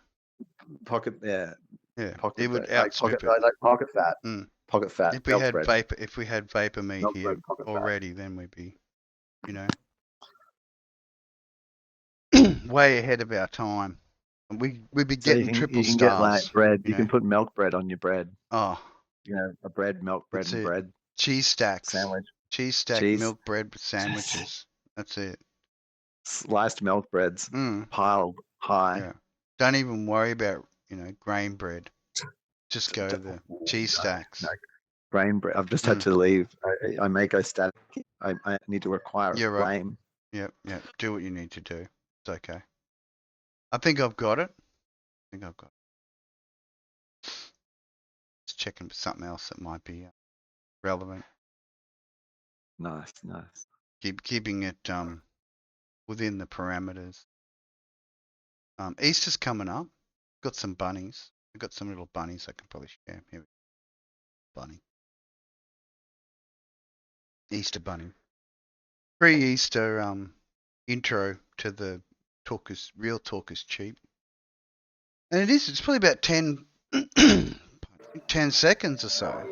Pocket, yeah. Pocket it would bread. outstrip it. Like pocket fat. Pocket fat. If we had vapor meat milk here already, then we'd be, way ahead of our time. We'd be getting triple stars. You can get like bread. You can put milk bread on your bread. Oh. A bread, milk bread, and bread. Cheese stacks. Sandwich. Cheese stack milk bread sandwiches. That's it. Sliced milk breads. Piled high. Yeah. Don't even worry about, grain bread. Just go to the cheese stacks. No. Grain bread. I've just had to leave. I may go static. I need to require a flame. Yep. Do what you need to do. It's okay. I think I've got it. Just checking for something else that might be relevant. Nice. Keeping it within the parameters. Easter's coming up. Got some bunnies. I've got some little bunnies I can probably share. Here we go. Bunny. Easter bunny. Pre-Easter intro to the real talk is cheap. And it's probably about 10 seconds or so.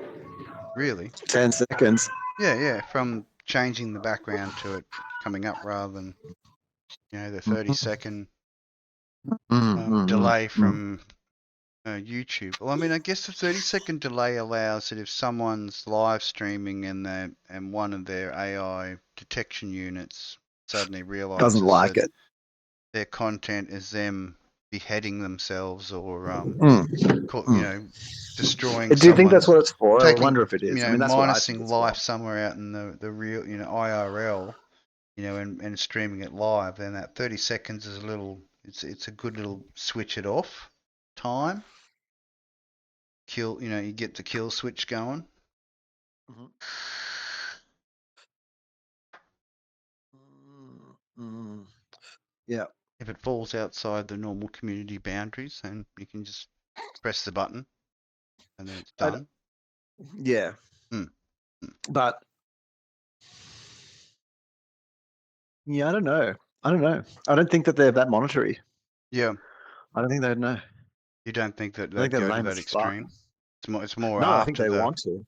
Really. 10 seconds. Yeah, from changing the background to it coming up rather than the 30-second delay from YouTube. Well, I mean, I guess the 30-second delay allows that if someone's live streaming and one of their AI detection units suddenly Doesn't realizes like that it. their content is them beheading themselves or destroying Do you think that's someone's, what it's for? I wonder taking, if it is. I mean, that's what I think minusing it's for. life somewhere out in the real, IRL, and streaming it live. Then that 30 seconds is it's a good little switch it off time. Kill, you get the kill switch going. Mm-hmm. Mm. Yeah. If it falls outside the normal community boundaries, then you can just press the button and then it's done. Yeah. But yeah, I don't know. I don't think that they're that monetary. Yeah. I don't think they'd know. You don't think that I think they'd they're go to lame that as fuck. extreme? It's more No, I think after they want to.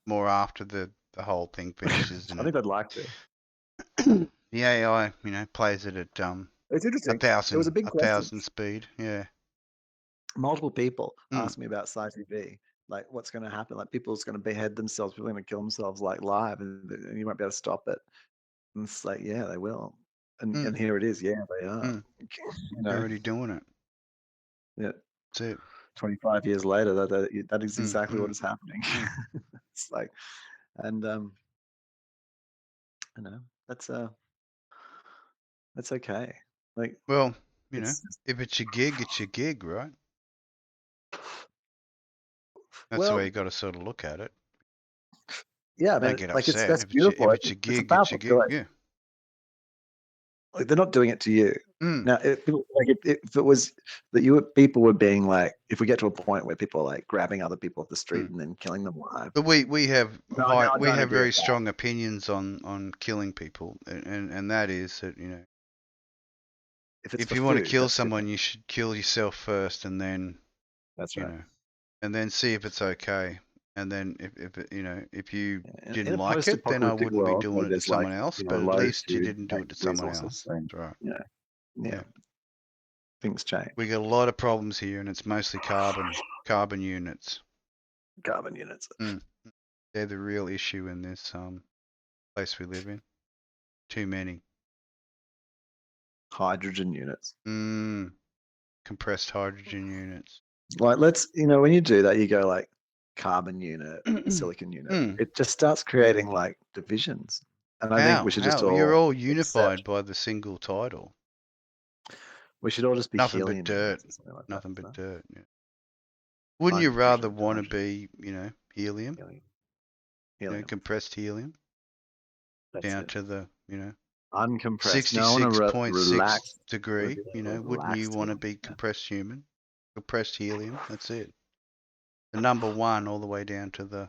the whole thing finishes, isn't I think they'd like to. it? The AI, plays it at It's interesting. It was a big question. 1,000 speed. Yeah. Multiple people asked me about SciTV, like what's going to happen. Like people's going to behead themselves, people are going to kill themselves like live, and you won't be able to stop it. And it's like, yeah, they will. And here it is. Yeah, they are. They're already doing it. Yeah. That's it. 25 years later, that is exactly what is happening. It's like, and that's okay. Like, well, if it's your gig, it's your gig, right? That's the way you got to sort of look at it. Yeah, I Don't mean, get like upset. that's If beautiful. it's your gig, about it's your gig. Yeah. Like they're not doing it to you. Now, if it was that people were being like, if we get to a point where people are like grabbing other people off the street and then killing them live. But we have we have very strong opinions on killing people, and that is that if you want to kill someone, you should kill yourself first, and then that's right. And then see if it's okay. And then if you didn't in a like it, then I wouldn't be doing it to someone else. But at least you didn't do it to someone else. That's right. Yeah. Things change. We got a lot of problems here, and it's mostly carbon units. Carbon units. They're the real issue in this place we live in. Too many. Hydrogen units. Compressed hydrogen units. Like when you do that, you go like carbon unit, silicon unit. It just starts creating like divisions. And I think we should just you're all unified by the single title. We should all just be nothing helium but dirt. Like nothing but dirt. Yeah. Wouldn't you rather want to be, helium? Compressed helium. Down to the, uncompressed. 66.6 degree. Wouldn't you want to be compressed helium? That's it. The number one all the way down to the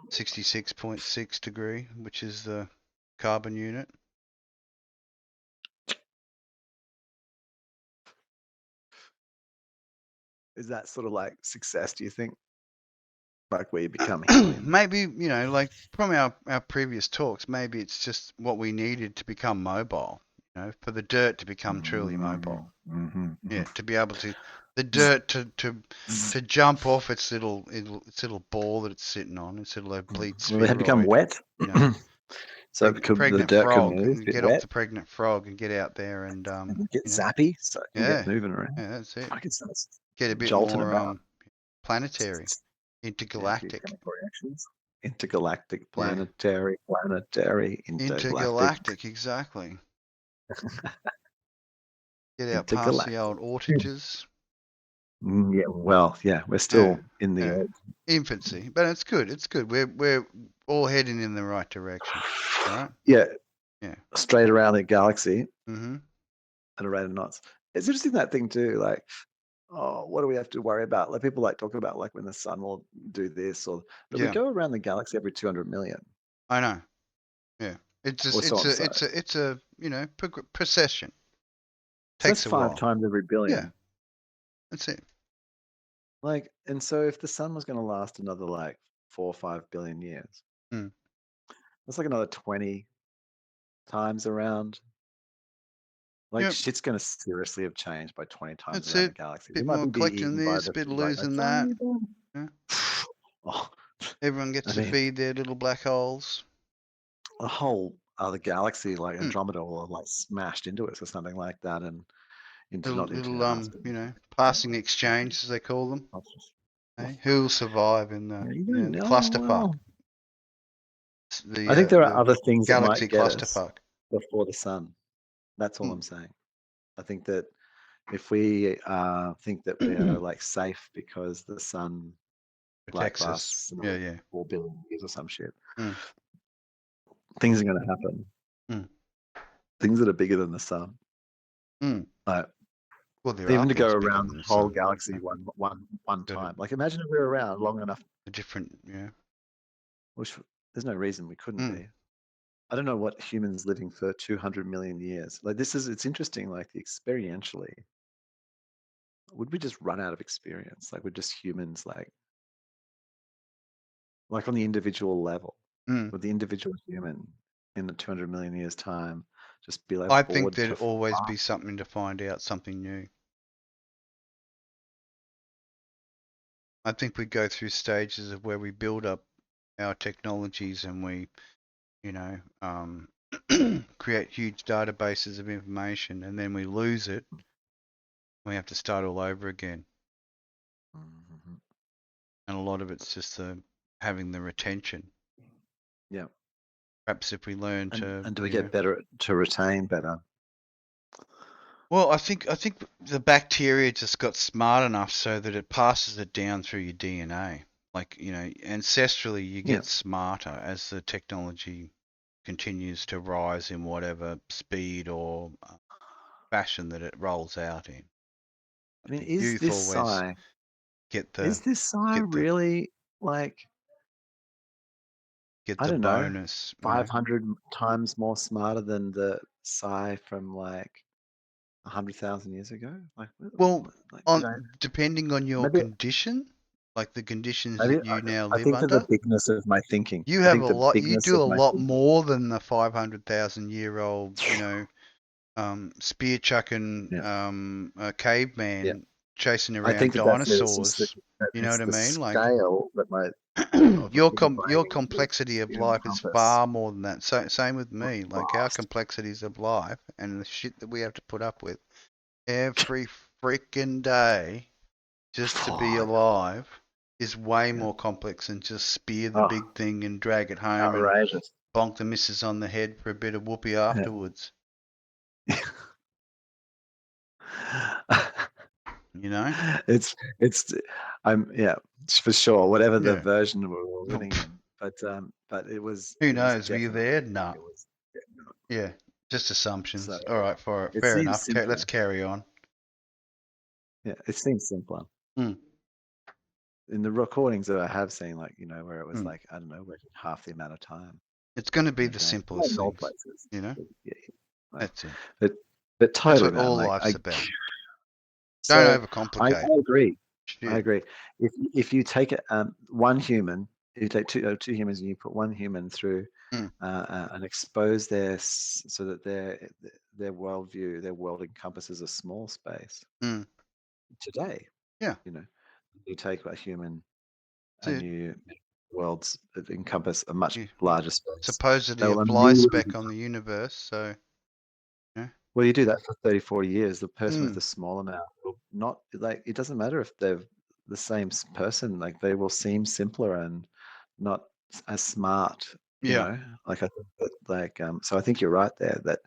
66.6 degree, which is the carbon unit. Is that sort of like success, do you think? Like where you become helium? Maybe, like from our previous talks, maybe it's just what we needed to become mobile, for the dirt to become truly mobile. Yeah, to be able to, the dirt to jump off its little ball that it's sitting on, its little oblique spheroid. They had become wet. So pregnant the dirt frog, can move, get off the pregnant frog and get out there and get zappy, so it can get moving around. Yeah, that's it. I can get a bit more planetary, intergalactic. Intergalactic, planetary, intergalactic. Exactly. Get out past the old ortages. Yeah, well, yeah, we're still in the infancy, but it's good. It's good. We're all heading in the right direction, right? Yeah. Straight around the galaxy. Mm-hmm. At a rate of knots. It's interesting that thing too. Like, what do we have to worry about? Like people talk about like when the sun will do this, or but we go around the galaxy every 200 million. I know. Yeah, it's a procession. Takes a while. 5 times every billion. Yeah, that's it. Like, and so if the sun was going to last another like 4 or 5 billion years, that's like another 20 times around. Like, Yep. shit's gonna seriously have changed by 20 times That's around the it. galaxy. We Bit might more be collecting eaten by this, the bit like a losing that. tiny bit. Yeah. Oh, Everyone gets I to mean, feed their little black holes. a whole other galaxy like Mm. Andromeda will have like smashed into us or something like that, and not into Little us, but passing exchange as they call them. oh, Hey? Who will survive in yeah, the you don't the know. clusterfuck? Well, I think there are The other things that galaxy might get us clusterfuck. before the sun. That's all Mm. I'm saying. I think that if we think that we are like safe because the sun like Protects us. lasts Yeah, another yeah. 4 billion years or some shit, Mm. things are going to happen. Mm. Things that are bigger than the sun. Mm. Like, Well, there are even to go things bigger around than the the whole sun. galaxy So one got time. Like, imagine if we were around long enough. a different, yeah. Which there's no reason we couldn't Mm. be. I don't know what humans living for 200 million years. Like, it's interesting. Like, experientially, would we just run out of experience? Like, we're just humans. Like on the individual level, Mm. would the individual human in the 200 million years time just be like I think bored there'd to always fuck? be something to find out, something new. I think we go through stages of where we build up our technologies and we, you know, create huge databases of information, and then we lose it. We have to start all over again. Mhm. And a lot of it's just having the retention. Yeah. Perhaps if we learn to, And do we get better to retain better? Well, I think the bacteria just got smart enough so that it passes it down through your DNA. Like, ancestrally, you Yeah. get smarter as the technology continues to rise in whatever speed or fashion that it rolls out in. I mean, The youth always get the is this psi get the really like, get I the don't know, bonus, 500 times more smarter than the psi from like 100,000 years ago? Well, You know, depending on your maybe condition, like the conditions maybe that you now I live think that the under, bigness of my thinking. you I have think a the lot. You bigness do of a my lot thinking. more than the 500,000-year-old, spear chucking Yeah. Yeah. caveman chasing I think around that it's just dinosaurs. You know it's what I the mean? Like scale that my of the your human your brain would complexity of life is encompass. far more than that. So same with me. Like our Vast. complexities of life and the shit that we have to put up with every freaking day just to be Fuck. alive is way Yeah. more complex than just spear the Oh, big thing and drag it home and outrageous. bonk the missus on the head for a bit of whoopee afterwards. Yeah. It's I'm yeah, for sure. Whatever the Yeah. version we were living in, but Who it was knows? Were you definitely there? No. it was Yeah. Just so assumptions. All right, it fair seems enough. simpler. Let's carry on. Yeah, it seems simpler. Mm, In the recordings that I have seen, like, where it was mm. like, I don't know, working half the amount of time, It's going to be the going, well, simplest in all things, places. you know? Yeah, like, That's it. but but That's totally, what man. all Like, life's about. Don't so overcomplicate. I agree. I Shit. agree. If you take one human, you take two humans and you put one human through Mm, and expose so that their worldview, their world encompasses a small space. mm. Today, Yeah, you take a human that's and it. you make worlds that encompass a much You larger space. They supposedly a will fly immediately speck on the universe, so, yeah. Well, you do that for 30, 40 years. The person with Mm, the small amount will not, like, it doesn't matter if they're the same person, like, they will seem simpler and not as smart, yeah. Like, I think that, like, so I think you're right there that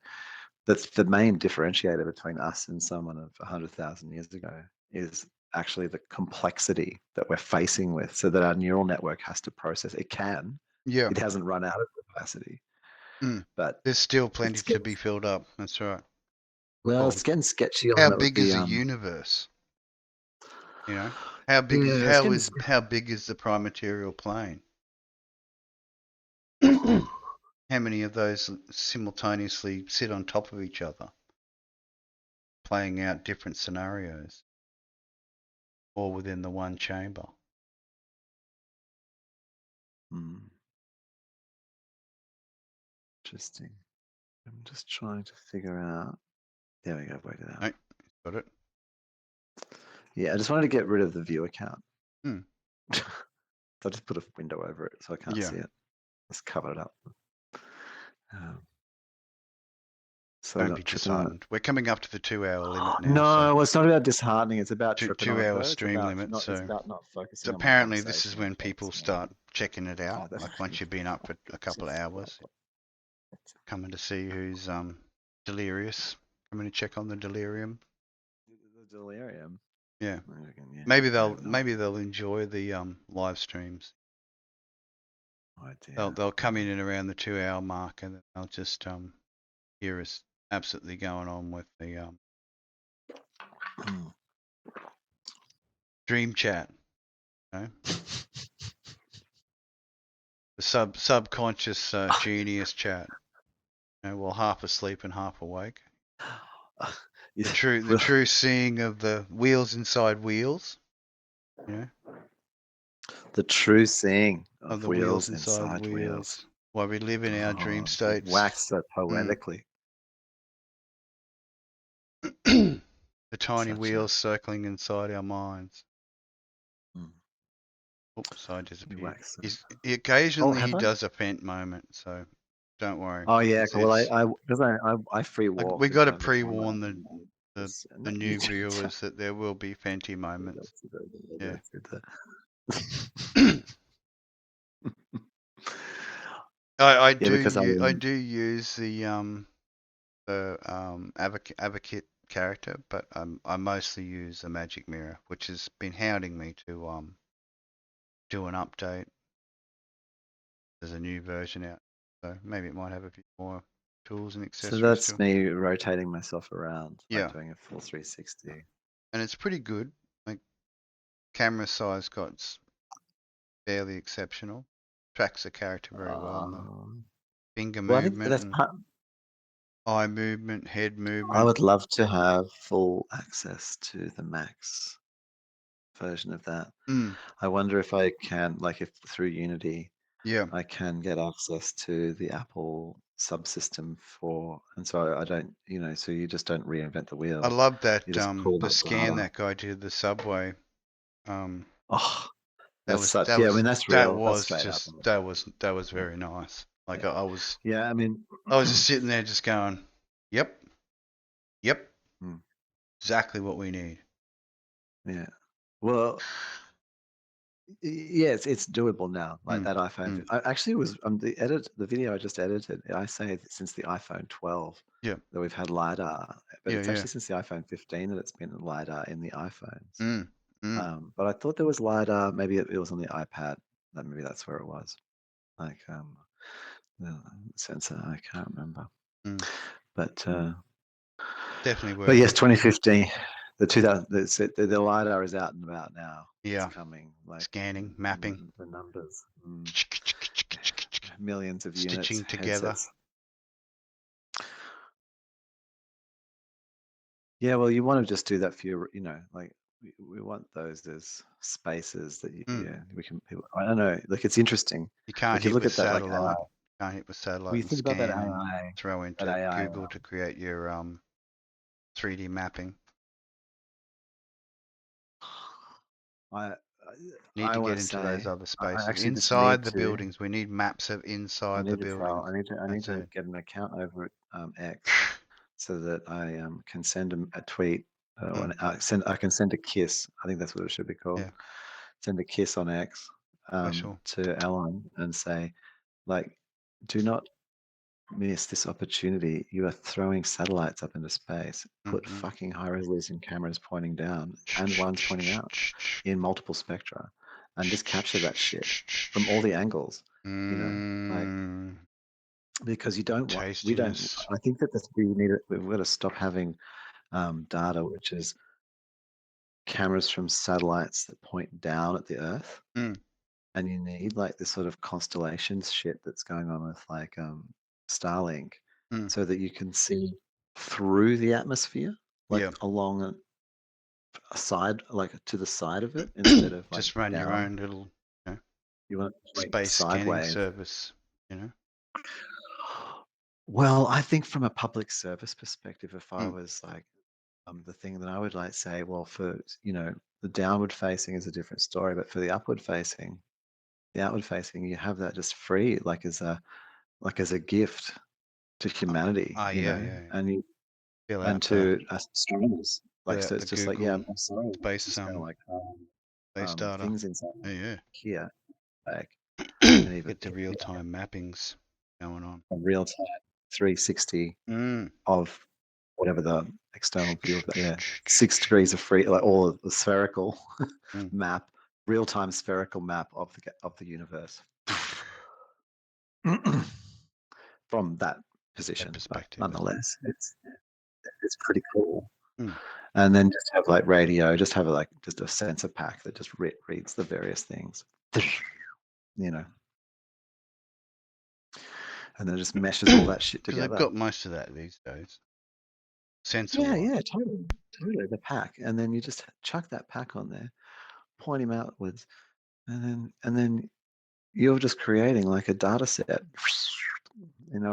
that's the main differentiator between us and someone of 100,000 years ago is actually the complexity that we're facing with, so that our neural network has to process. Yeah. It hasn't run out of capacity, Mm. but There's still plenty it's to getting, be filled up. That's right. well, Well, it's getting sketchy on how big is the the universe? You know, yeah, it's getting how big is the prime material plane? How many of those simultaneously sit on top of each other, playing out different scenarios, all within the one chamber? Hmm, interesting. I'm just trying to figure out. There we go. Worked it out. Right, got it. Yeah, I just wanted to get rid of the view account. Hmm. So I just put a window over it so I can't see it. Just cover it up. So Don't be disheartened. We're coming up to the 2-hour limit now. No, so it's not about disheartening. It's about tripping 2 on it. hour It's stream about limit. it's about not focusing on my apparently this is conversation when and people focusing on start checking it out. Like once you've been up for a couple of hours, coming to see who's delirious. Coming to check on the delirium. the delirium. Yeah. Yeah. Maybe they'll enjoy the live streams. They'll come in and around the 2-hour mark, and then they'll just hear us absolutely going on with the dream chat. You know? The subconscious genius chat. You know, while half asleep and half awake. The true seeing of the wheels inside wheels. You know? The true seeing of the wheels inside wheels. While we live in our dream states. Wax so poetically. The tiny wheels circling inside our minds. Oops, I disappeared. Occasionally he does a vent moment, so don't worry. Oh yeah, well I free walk. We got to pre-warn the new viewers that there will be Fenty moments. Yeah. I do use the AVAKIT character, but I mostly use the magic mirror, which has been hounding me to do an update. There's a new version out, so maybe it might have a few more tools and accessories. So that's me rotating myself around, like doing a full 360. And it's pretty good. Like camera size got fairly exceptional. Tracks the character very well. Finger movement, eye movement, head movement. I would love to have full access to the Max version of that. I wonder if I can, like, if through Unity, I can get access to the Apple subsystem and so I don't, so you just don't reinvent the wheel. I love that the scan that guy did the subway. That's I mean that's real. That was very nice. Like I was. Yeah, I mean, I was just sitting there, just going, "Yep, exactly what we need." Yeah. Well, yeah, it's doable now. Like that iPhone. I actually was the video I just edited. I say since the iPhone 12 that we've had LiDAR, but it's actually since the iPhone 15 that it's been LiDAR in the iPhones. But I thought there was LiDAR. Maybe it was on the iPad. Maybe that's where it was. Like the sensor. I can't remember. But definitely worth. But yes, 2015. The 2000. The LiDAR is out and about now. Yeah. It's coming. Like scanning, mapping. The numbers. Millions of units. Stitching together. Headsets. Yeah, well, you want to just do that for your, like we want those as spaces that we can. I don't know. Like it's interesting. You can't like, hit look with at that, satellite. like, can't hit with satellite. Well, you think about that AI. AI. Throw into Google to create your 3D mapping. Need to get into those other spaces inside the buildings. We need maps of inside the buildings. I need to get an account over at X so that I can send a tweet. I can send a kiss. I think that's what it should be called. Yeah. Send a kiss on X to Ellen and say, like, do not miss this opportunity. You are throwing satellites up into space. Put fucking high resolution cameras pointing down and ones pointing out in multiple spectra, and just capture that shit from all the angles. Like, because we don't. I think that we've got to stop having data which is cameras from satellites that point down at the Earth, and you need like this sort of constellations shit that's going on with like Starlink, so that you can see through the atmosphere, like along a side, like to the side of it, instead of like just run down. your own little you want space sideways. scanning service, Well, I think from a public service perspective, if I Mm. was like, the thing that I would like say, well, for, the downward facing is a different story, but for the outward facing, you have that just free, like as a gift to humanity, Yeah, yeah. and Fill and out the to us astronomers. fill Like, so out it's the just like, yeah, Google I'm sorry, space it's kind of like space data. things inside Yeah, here, like, yeah. and even Get the real time mappings going on. a real time 360 Mm. of whatever the external view of that. Yeah, 6 degrees of free, like all of the spherical Mm. map, real time spherical map of the universe from that That position. But perspective. nonetheless, it's pretty cool. Mm. And then just have like radio, just have like just a sensor pack that just reads the various things, you know, and then it just meshes all that shit Because they've together. got most of that these days, sensor Yeah, wise. yeah, totally. The pack, and then you just chuck that pack on there, point him outwards, and then you're just creating like a data set.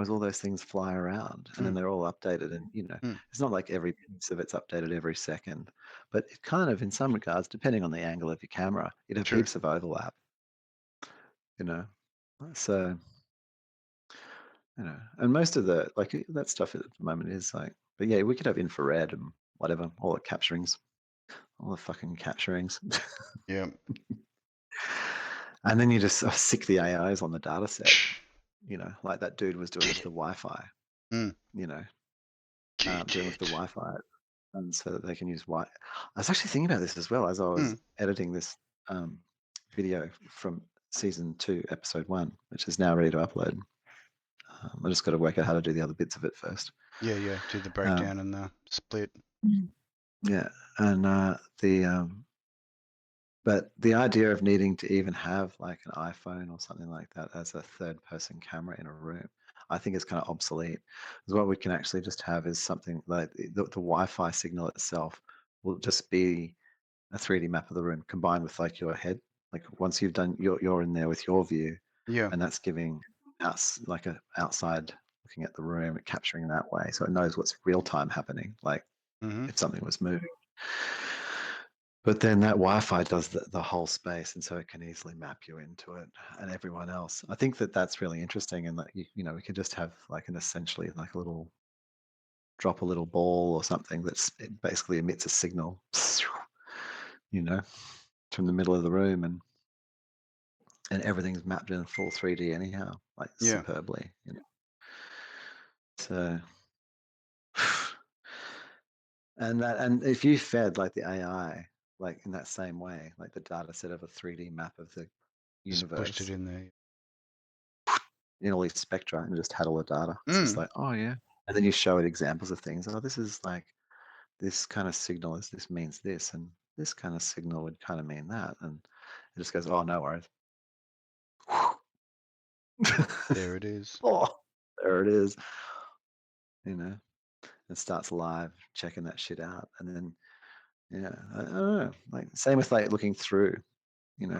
As all those things fly around, and then Mm. they're all updated. And Mm. it's not like every piece of it's updated every second, but it kind of, in some regards, depending on the angle of your camera, you'd have True. heaps of overlap. You know, so and most of the that stuff at the moment is like, but yeah, we could have infrared and whatever, all the capturings, all the fucking capturings. Yeah. And then you just sick the AIs on the data set, like that dude was doing with the Wi-Fi, Mm. doing with the Wi-Fi, and so that they can use Wi. I was actually thinking about this as well as I was Mm. editing this video from season 2, episode 1, which is now ready to upload. I just got to work out how to do the other bits of it first. Yeah, yeah. Do the Um, breakdown and the split. yeah, and but the idea of needing to even have like an iPhone or something like that as a third person camera in a room, I think is kind of obsolete. Because what we can actually just have is something like the Wi-Fi signal itself will just be a 3D map of the room combined with like your head. Like once you've done, you're in there with your view, Yeah. and that's giving us like a outside looking at the room, capturing that way, so it knows what's real time happening, like Mm-hmm. if something was moving. But then that Wi-Fi does the whole space, and so it can easily map you into it and everyone else. I think that that's really interesting, and that we could just have like an essentially like a little drop a little ball or something it basically emits a signal, you know, from the middle of the room, and everything's mapped in full 3D anyhow, like Yeah. superbly. So, and if you fed like the AI like in that same way, like the data set of a 3D map of the Just pushed it universe in there. in all these spectra and just had all the data. It's just Mm. like, oh yeah. And then you show it examples of things. Oh, this is like this kind of signal is this means this, and this kind of signal would kind of mean that. And it just goes, oh, no worries. There it is. Oh, there it is. It starts live checking that shit out. And then, yeah, I don't know. Like, same with like looking through.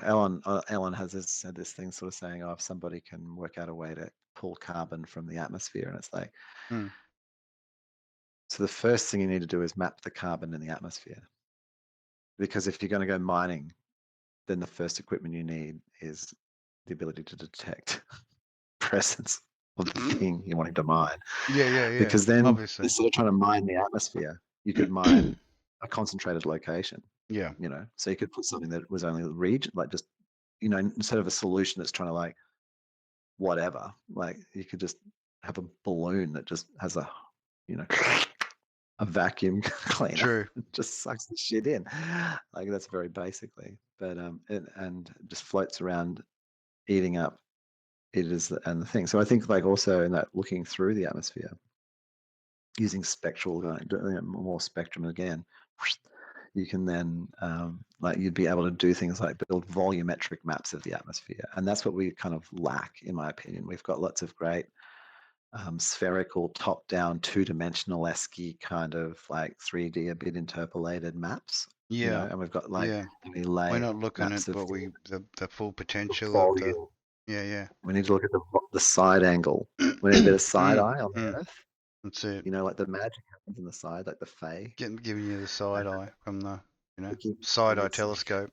Ellen has said this thing sort of saying, oh, if somebody can work out a way to pull carbon from the atmosphere, and it's like, Mm. so the first thing you need to do is map the carbon in the atmosphere, because if you're going to go mining, then the first equipment you need is the ability to detect presence of the thing you're wanting to mine. Yeah, yeah, yeah. Because then Obviously. instead of trying to mine the atmosphere, you could mine a concentrated location. Yeah. So you could put something that was only region, like just instead of a solution that's trying to like whatever, like you could just have a balloon that just has a vacuum cleaner. True. It just sucks the shit in. Like that's very basically, but and just floats around eating up it is and the thing. So I think like also in that looking through the atmosphere using spectral, more spectrum again, you can then like you'd be able to do things like build volumetric maps of the atmosphere, and that's what we kind of lack, in my opinion. We've got lots of great spherical, top-down, two-dimensional esque kind of like 3D, a bit interpolated maps, Yeah. and we've got like Yeah. we We're lay not looking at maps of what the full the potential of the. volume. Yeah, yeah. We need to look at the side angle. when a bit of side eye on the Earth. That's it. You know, like the magic happens on the side, like the Fae. Giving you the side eye from the, Give side eye it telescope.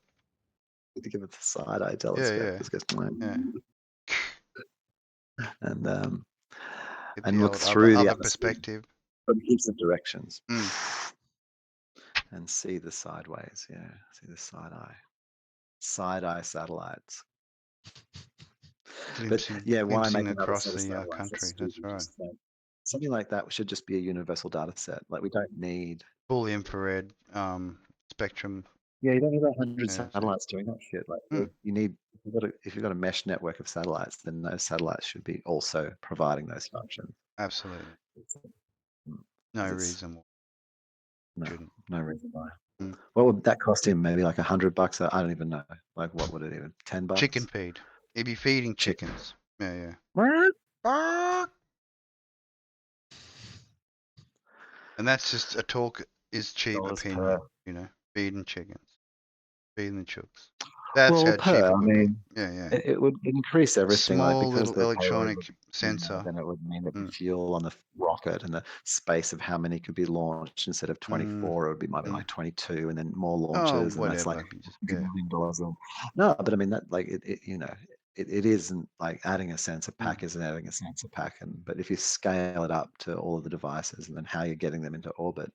to give it the side eye telescope. Just goes, and look through the other perspective. from heaps of directions, and see the sideways. Yeah, see the side eye satellites. Why make another set of satellites? Country? That's right. Something like that should just be a universal data set. Like we don't need full infrared spectrum. Yeah, you don't need 100 satellites doing that shit. Like you need, if you've got a mesh network of satellites, then those satellites should be also providing those functions. Absolutely. No reason why. No reason why. What would that cost him? Maybe like $100? I don't even know. Like, what would it even? $10? Chicken feed. He'd be feeding chickens. Yeah. And that's just a talk is cheap opinion. Feeding chickens, feeding the chooks. That's how cheap it would be. Yeah. It would increase everything. Small little electronic sensor. Then it would mean that the fuel on the rocket and the space of how many could be launched instead of 24, it would be maybe like 22, and then more launches, and that's like $1 million. No, but I mean that like it isn't like adding a sensor pack isn't adding a sensor pack, but if you scale it up to all of the devices and then how you're getting them into orbit,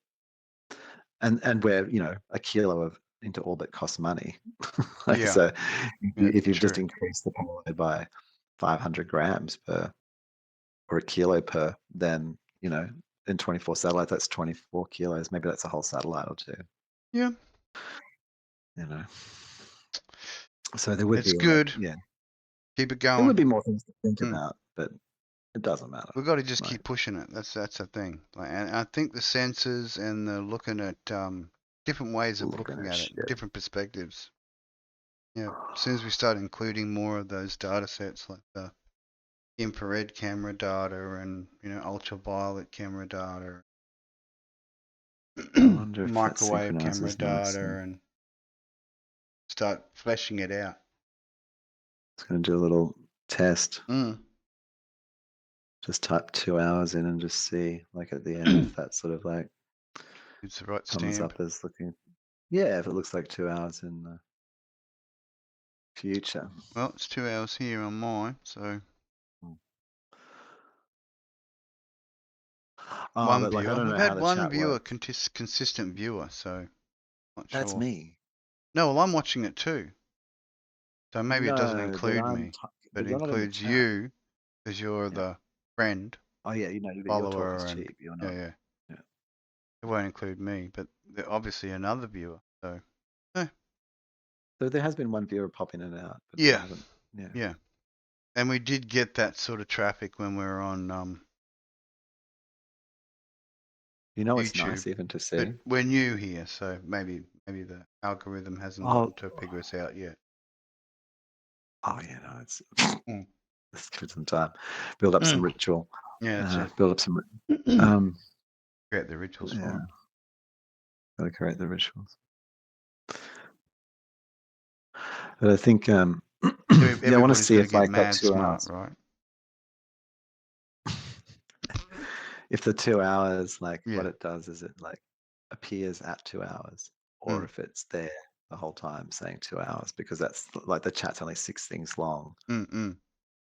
and where a kilo of into orbit costs money. So if you've just increased the payload by 500 grams per or a kilo per, then in 24 satellites, that's 24 kilos. Maybe that's a whole satellite or two. Yeah. So there would be good. Keep it going. There would be more things to think about, but it doesn't matter. We've got to just keep pushing it. That's the thing. And I think the sensors and the looking at different ways of looking at it, different perspectives. Yeah. As soon as we start including more of those data sets, like the infrared camera data and ultraviolet camera data, microwave camera data, and start fleshing it out. It's going to do a little test. Just type 2 hours in and just see, like at the end, if that sort of like it's the right comes stamp. up as looking. Yeah, if it looks like 2 hours in the future. Well, it's 2 hours here on mine, so. One viewer. We've had one viewer, consistent viewer, so not sure. That's me. No, well, I'm watching it too. So maybe it doesn't include me, but it includes you, because you're the friend. Oh yeah, your talk is cheap. You're not. Yeah. It won't include me, but they're obviously another viewer. So. So there has been one viewer popping in and out. But Yeah. And we did get that sort of traffic when we were on YouTube. It's nice even to see. But we're new here, so maybe the algorithm hasn't gotten to figure us out yet. Oh yeah, no, it's let's give it some time. Build up some ritual. Yeah, that's it. Build up some create the rituals for them. Gotta create the rituals. But I think I want to see if like that 2 hours, right? If the 2 hours, like what it does is it like appears at 2 hours, or if it's there the whole time saying 2 hours, because that's like the chat's only 6 things long.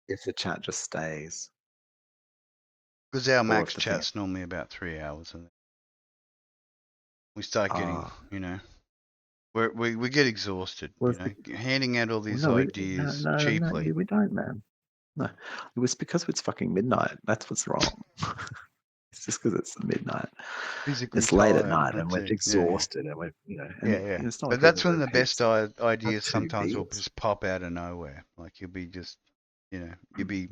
If the chat just stays, because our max chat's normally about 3 hours, and we start getting, we get exhausted, handing out all these ideas cheaply. No, we don't, man. No, it was because it's fucking midnight. That's what's wrong. It's just because it's midnight. It's late at night, and we're exhausted, and we're It's not but that's when the best ideas sometimes will just pop out of nowhere. Like you'll be just, you'll be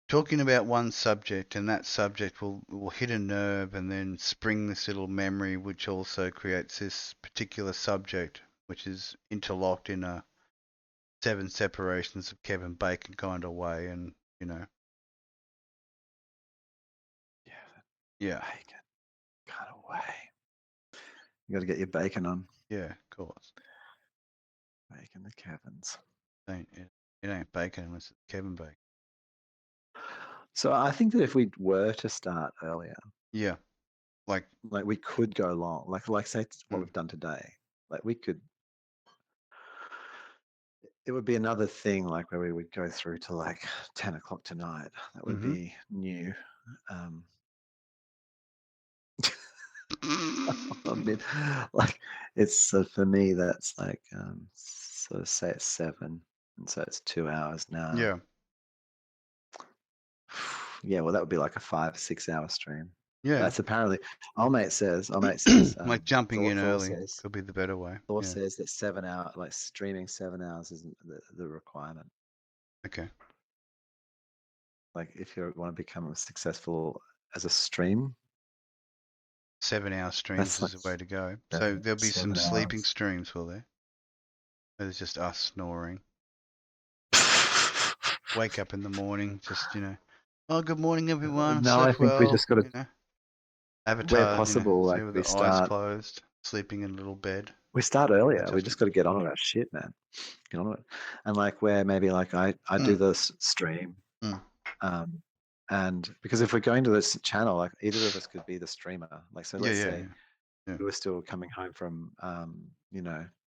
talking about one subject, and that subject will hit a nerve, and then spring this little memory, which also creates this particular subject, which is interlocked in a 7 separations of Kevin Bacon kind of way, and bacon kind of way. You got to get your bacon on. Yeah, of course. Bacon the Kevins. It ain't bacon unless it's Kevin Bacon. So I think that if we were to start earlier, Yeah. Like we could go long. Like say what we've done today. Like we could. It would be another thing, like where we would go through to like 10 o'clock tonight. That would be new. I mean, like it's for me that's like so say it's 7, and so it's 2 hours now. Yeah. Yeah, well that would be like a 5-6 hour stream. Yeah. That's apparently old mate says like jumping in Thor early says, could be the better way. Thor Yeah. says that 7 hour, like streaming 7 hours isn't the requirement. Okay. Like if you want to become successful as a stream, 7-hour streams is the way to go. So there'll be some sleeping streams, will there? Or it's just us snoring. Wake up in the morning, just oh, good morning everyone. No, Slept I think we well. just got to, Avatar, where possible, see like with we the eyes start. closed, sleeping in a little bed. We start earlier. We just got to get on with our shit, man. Get on with it. And like where maybe like I do this stream, and because if we're going to this channel, like either of us could be the streamer. Like so, let's say we were still coming home from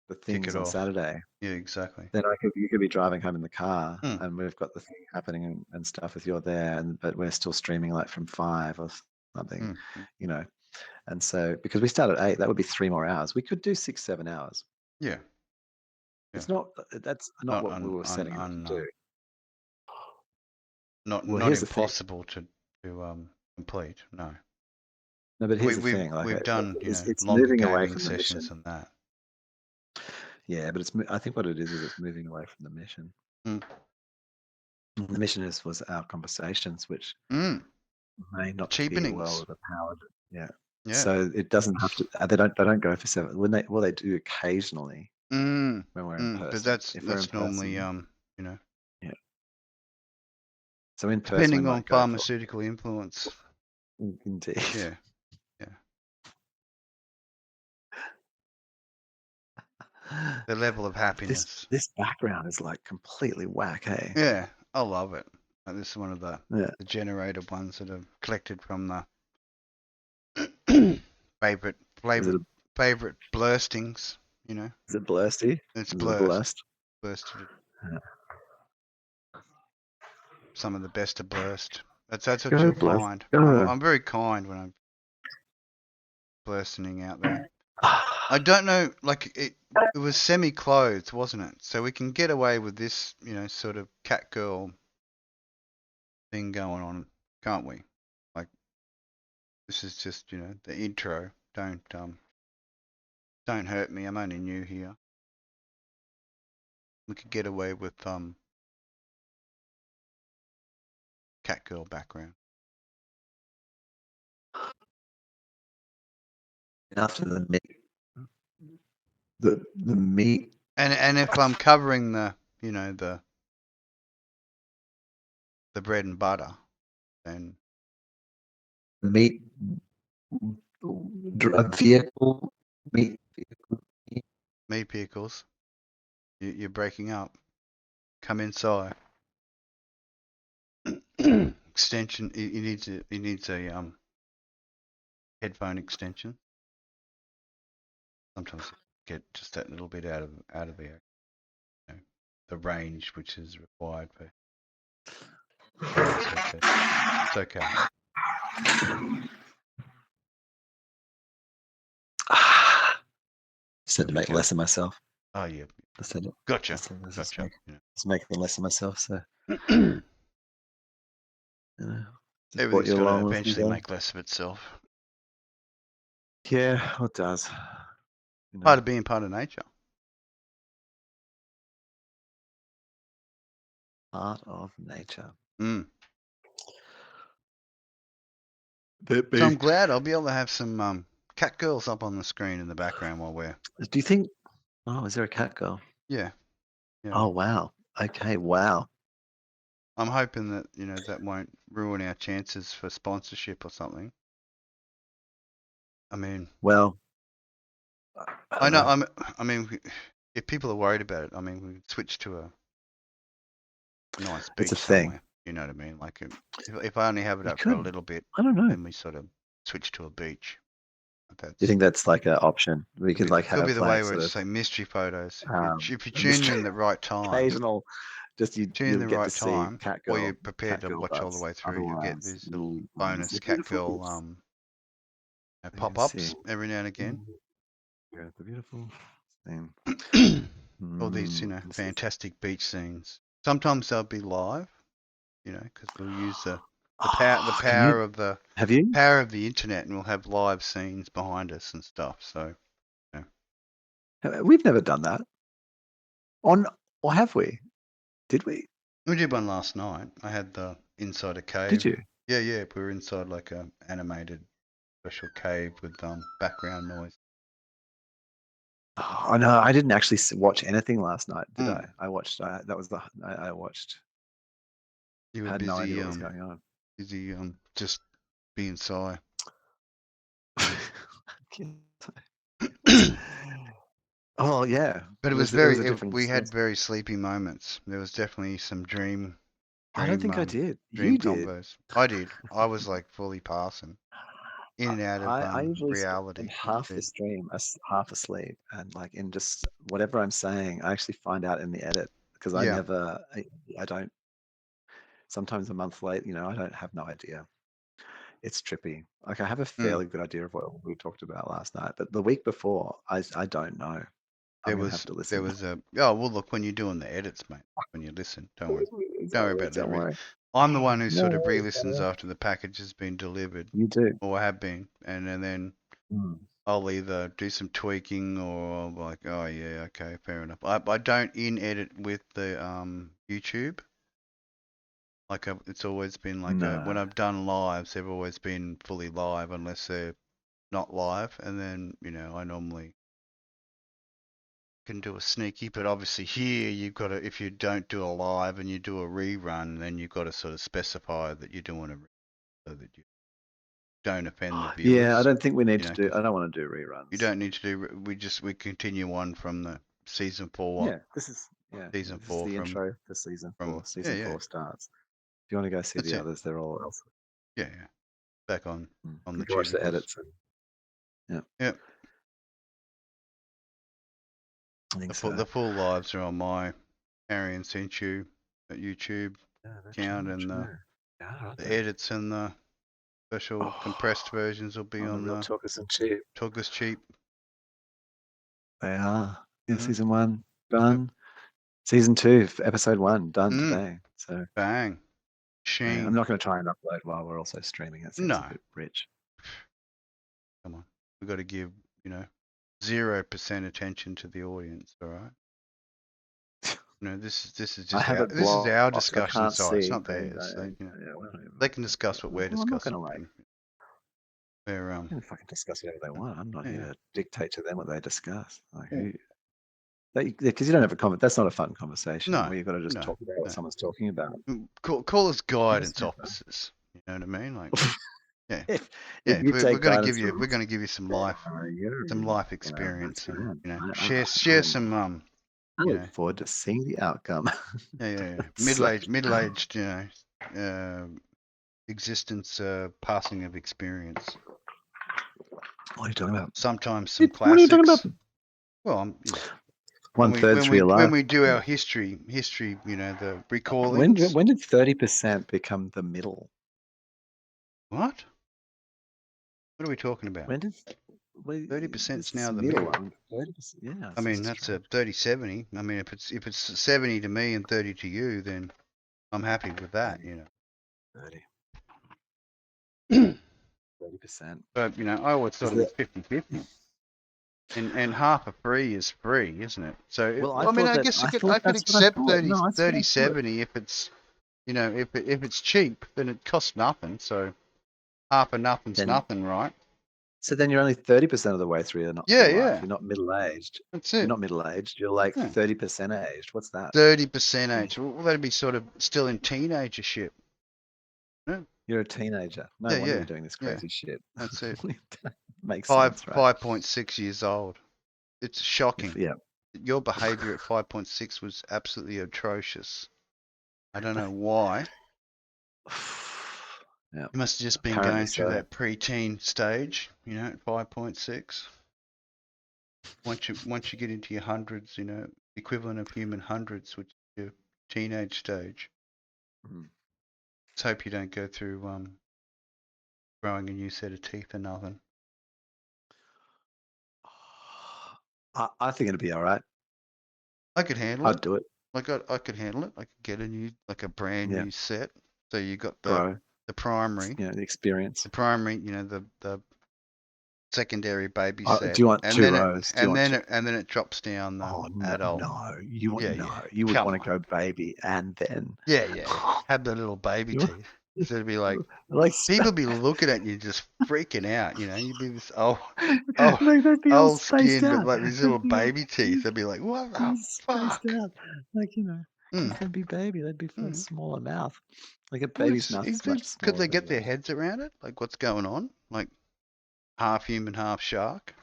the things on Saturday. Yeah, exactly. Then you could be driving home in the car, and we've got the thing happening and stuff if you're there, but we're still streaming like from 5 or something, And so because we start at 8, that would be 3 more hours. We could do 6-7 hours. Yeah. It's not. That's not what we were setting out to do. Not here's impossible to complete. No. No, but here's the thing. Like we've done it's longer moving away gaming from the mission. sessions than that. Yeah, but I think what it is it's moving away from the mission. The mission was our conversations, which may not be well overpowered. Yeah. So it doesn't have to. They don't go for 7. They do occasionally when we're in person. But that's normally Yeah. So in person, depending on pharmaceutical influence. Indeed. Yeah. The level of happiness. This background is like completely whack, hey? Yeah, I love it. This is one of the generated ones that are collected from the favorite blurstings, Is it blursty? It's blurst. Blursted. Yeah. Some of the best are blurst. That's what you'll find. I'm very kind when I'm blursting out there. I don't know, like it was semi-clothed, wasn't it? So we can get away with this, sort of cat girl thing going on, can't we? Like this is just, the intro. Don't hurt me. I'm only new here. We could get away with cat girl background. After the meat. The meat. And if I'm covering the the bread and butter, then meat vehicle meat vehicles. You're breaking up. Come inside. Extension. You need a headphone extension. Sometimes get just that little bit out of the range which is required for. It's okay. Said to make less of myself. Oh yeah. I said it. Gotcha. Gotcha. Let's make less of myself. So. Everything's going to eventually make less of itself. Yeah, it does. Part of being part of nature. Part of nature. So I'm glad I'll be able to have some cat girls up on the screen in the background while we're. Do you think? Oh, is there a cat girl? Yeah. Oh wow. Okay. Wow. I'm hoping that that won't ruin our chances for sponsorship or something. I mean. Well. I know. I mean, if people are worried about it, I mean, we switch to a nice beach. It's a thing. You know what I mean? Like if I only have it You up for a could. little bit, I don't know. then we sort of switch to a beach. Do you think that's like an option? We could like could be have the way like where sort it's of like mystery photos. If you tune mystery, in the right time, occasional, just tune in you'll the get to right see time, or you're prepared to catgirl watch all the butts. way through, you'll get Otherwise, these little ones. bonus They're beautiful catgirl boots. You can see. pop-ups every now and again. Yeah, the beautiful thing. All these, This is fantastic beach scenes. Sometimes they'll be live, because we'll use the Can you power of the have you? power of the internet, and we'll have live scenes behind us and stuff. So We've never done that. Or have we? Did we? we did one last night. I had the inside a Did cave. you? Yeah. We were inside like a animated special cave with background noise. Oh no, I didn't actually watch anything last night, did I? Mm. I watched. That was I watched. You I were had no idea busy, what was going on. just being shy. Oh yeah, But it was it was a different. we had very sleepy moments. There was definitely some I don't think I did. dream You did. combos. I did. I was like fully passing in and out of I usually spend reality half the instead. stream half asleep, and like in just whatever I'm saying, I actually find out in the edit because I Yeah. never, I don't. Sometimes a month late, I don't have no idea. It's trippy. Like I have a fairly good idea of what we talked about last night, but the week before, I don't know. I'm gonna have to There listen. was a well look, when you're doing the edits, mate, when you listen, don't worry. Don't worry about Don't that. worry. I'm the one who No sort of worries, re-listens brother. after the package has been delivered You do. or have been, and then Mm. I'll either do some tweaking or like, oh yeah, okay, fair enough. I don't in edit with the YouTube. Like it's always been like when No. I've done lives, they've always been fully live unless they're not live, and then I normally can do a sneaky. But obviously here you've got to, if you don't do a live and you do a rerun, then you've got to sort of specify that you're doing a so that you don't offend the Yeah, I viewers. don't think we need to do. Because I don't want to do you reruns. don't need to do. We continue on from the season 4. Yeah, this is Season this is 4 the intro for season 4. yeah, Season yeah. 4 starts. If you want to go see That's the it. others, they're all elsewhere. Yeah. Back on You the can watch the tubicles. edits. Yeah. Yep. I think so. The full lives are on my Arian sent you at YouTube account, and the edits and the special compressed versions will be on the real the Talkers and Cheep. Talkers Cheap. They are. Yeah, Mhm. season 1 done. Season 2, episode 1 done today. So bang, I'm shing. not going to try and upload while we're also streaming. It seems a bit rich. Come on, we've got to give 0% attention to the audience. All right. This is I just have it this is our blocked. I discussion can't side. It's see. not theirs. They can discuss what we're Well, I'm not going discussing. to like. We're They can fucking discuss whatever they want. I'm not here yeah. to dictate to them what they discuss. Like because you don't have a comment. That's not a fun conversation No, where you've got to just talk about what no. someone's talking about. Call us guidance officers. You know what I mean? Like, yeah, if you we're take going to guidance give you, from we're us, going to give you some life experience, that's and fine. share some I look forward to seeing the outcome. middle-aged, existence, passing of experience. What are you talking about? Sometimes some What are you talking about? classics. Well, When we do our history, the recallings. When did 30% become the middle? What? What are we talking about? When did 30% is now the middle? middle. 30%, yeah. I mean, that's a 30-70. I mean, if it's 70 to me and 30 to you, then I'm happy with that. 30%. But I always thought it was 50-50. And half of free is free, isn't it? So I guess I could accept 30-70 if it's if it's cheap, then it costs nothing. So half of nothing's nothing, right? So then you're only 30% of the way through your life. You're not middle-aged. That's it. You're not middle-aged. You're like 30% aged. What's that? 30% aged. Well, that'd be sort of still in teenagership. Yeah. You're a teenager. No wonder you're doing this crazy shit. That's it. Makes sense, right? 5.6 years old. It's shocking. Yeah. Your behavior at 5.6 was absolutely atrocious. I don't know why. Yeah. You must have just been Apparently going through so. that preteen stage, at 5.6. Once you get into your hundreds, equivalent of human hundreds, which is your teenage stage. Let's hope you don't go through growing a new set of teeth or nothing. I think it'd be all right. I could handle it. I'd do it. I could handle it. I could get a brand new set. So you got the primary, the experience. The primary, the secondary baby set. Do you want and 2 then rows? and then it drops down the adult. No, you would You would Come want to go baby and then. Have the little baby teeth. So it'd be like people be looking at you just freaking out, You'd be this old skin, but like these little baby teeth. They'd be like, what the fuck? Out. Like, they'd be baby. They'd be for a smaller mouth. Like a Well, baby's mouth is much smaller. Could they get their heads around it? Like, what's going on? Like, half human, half shark?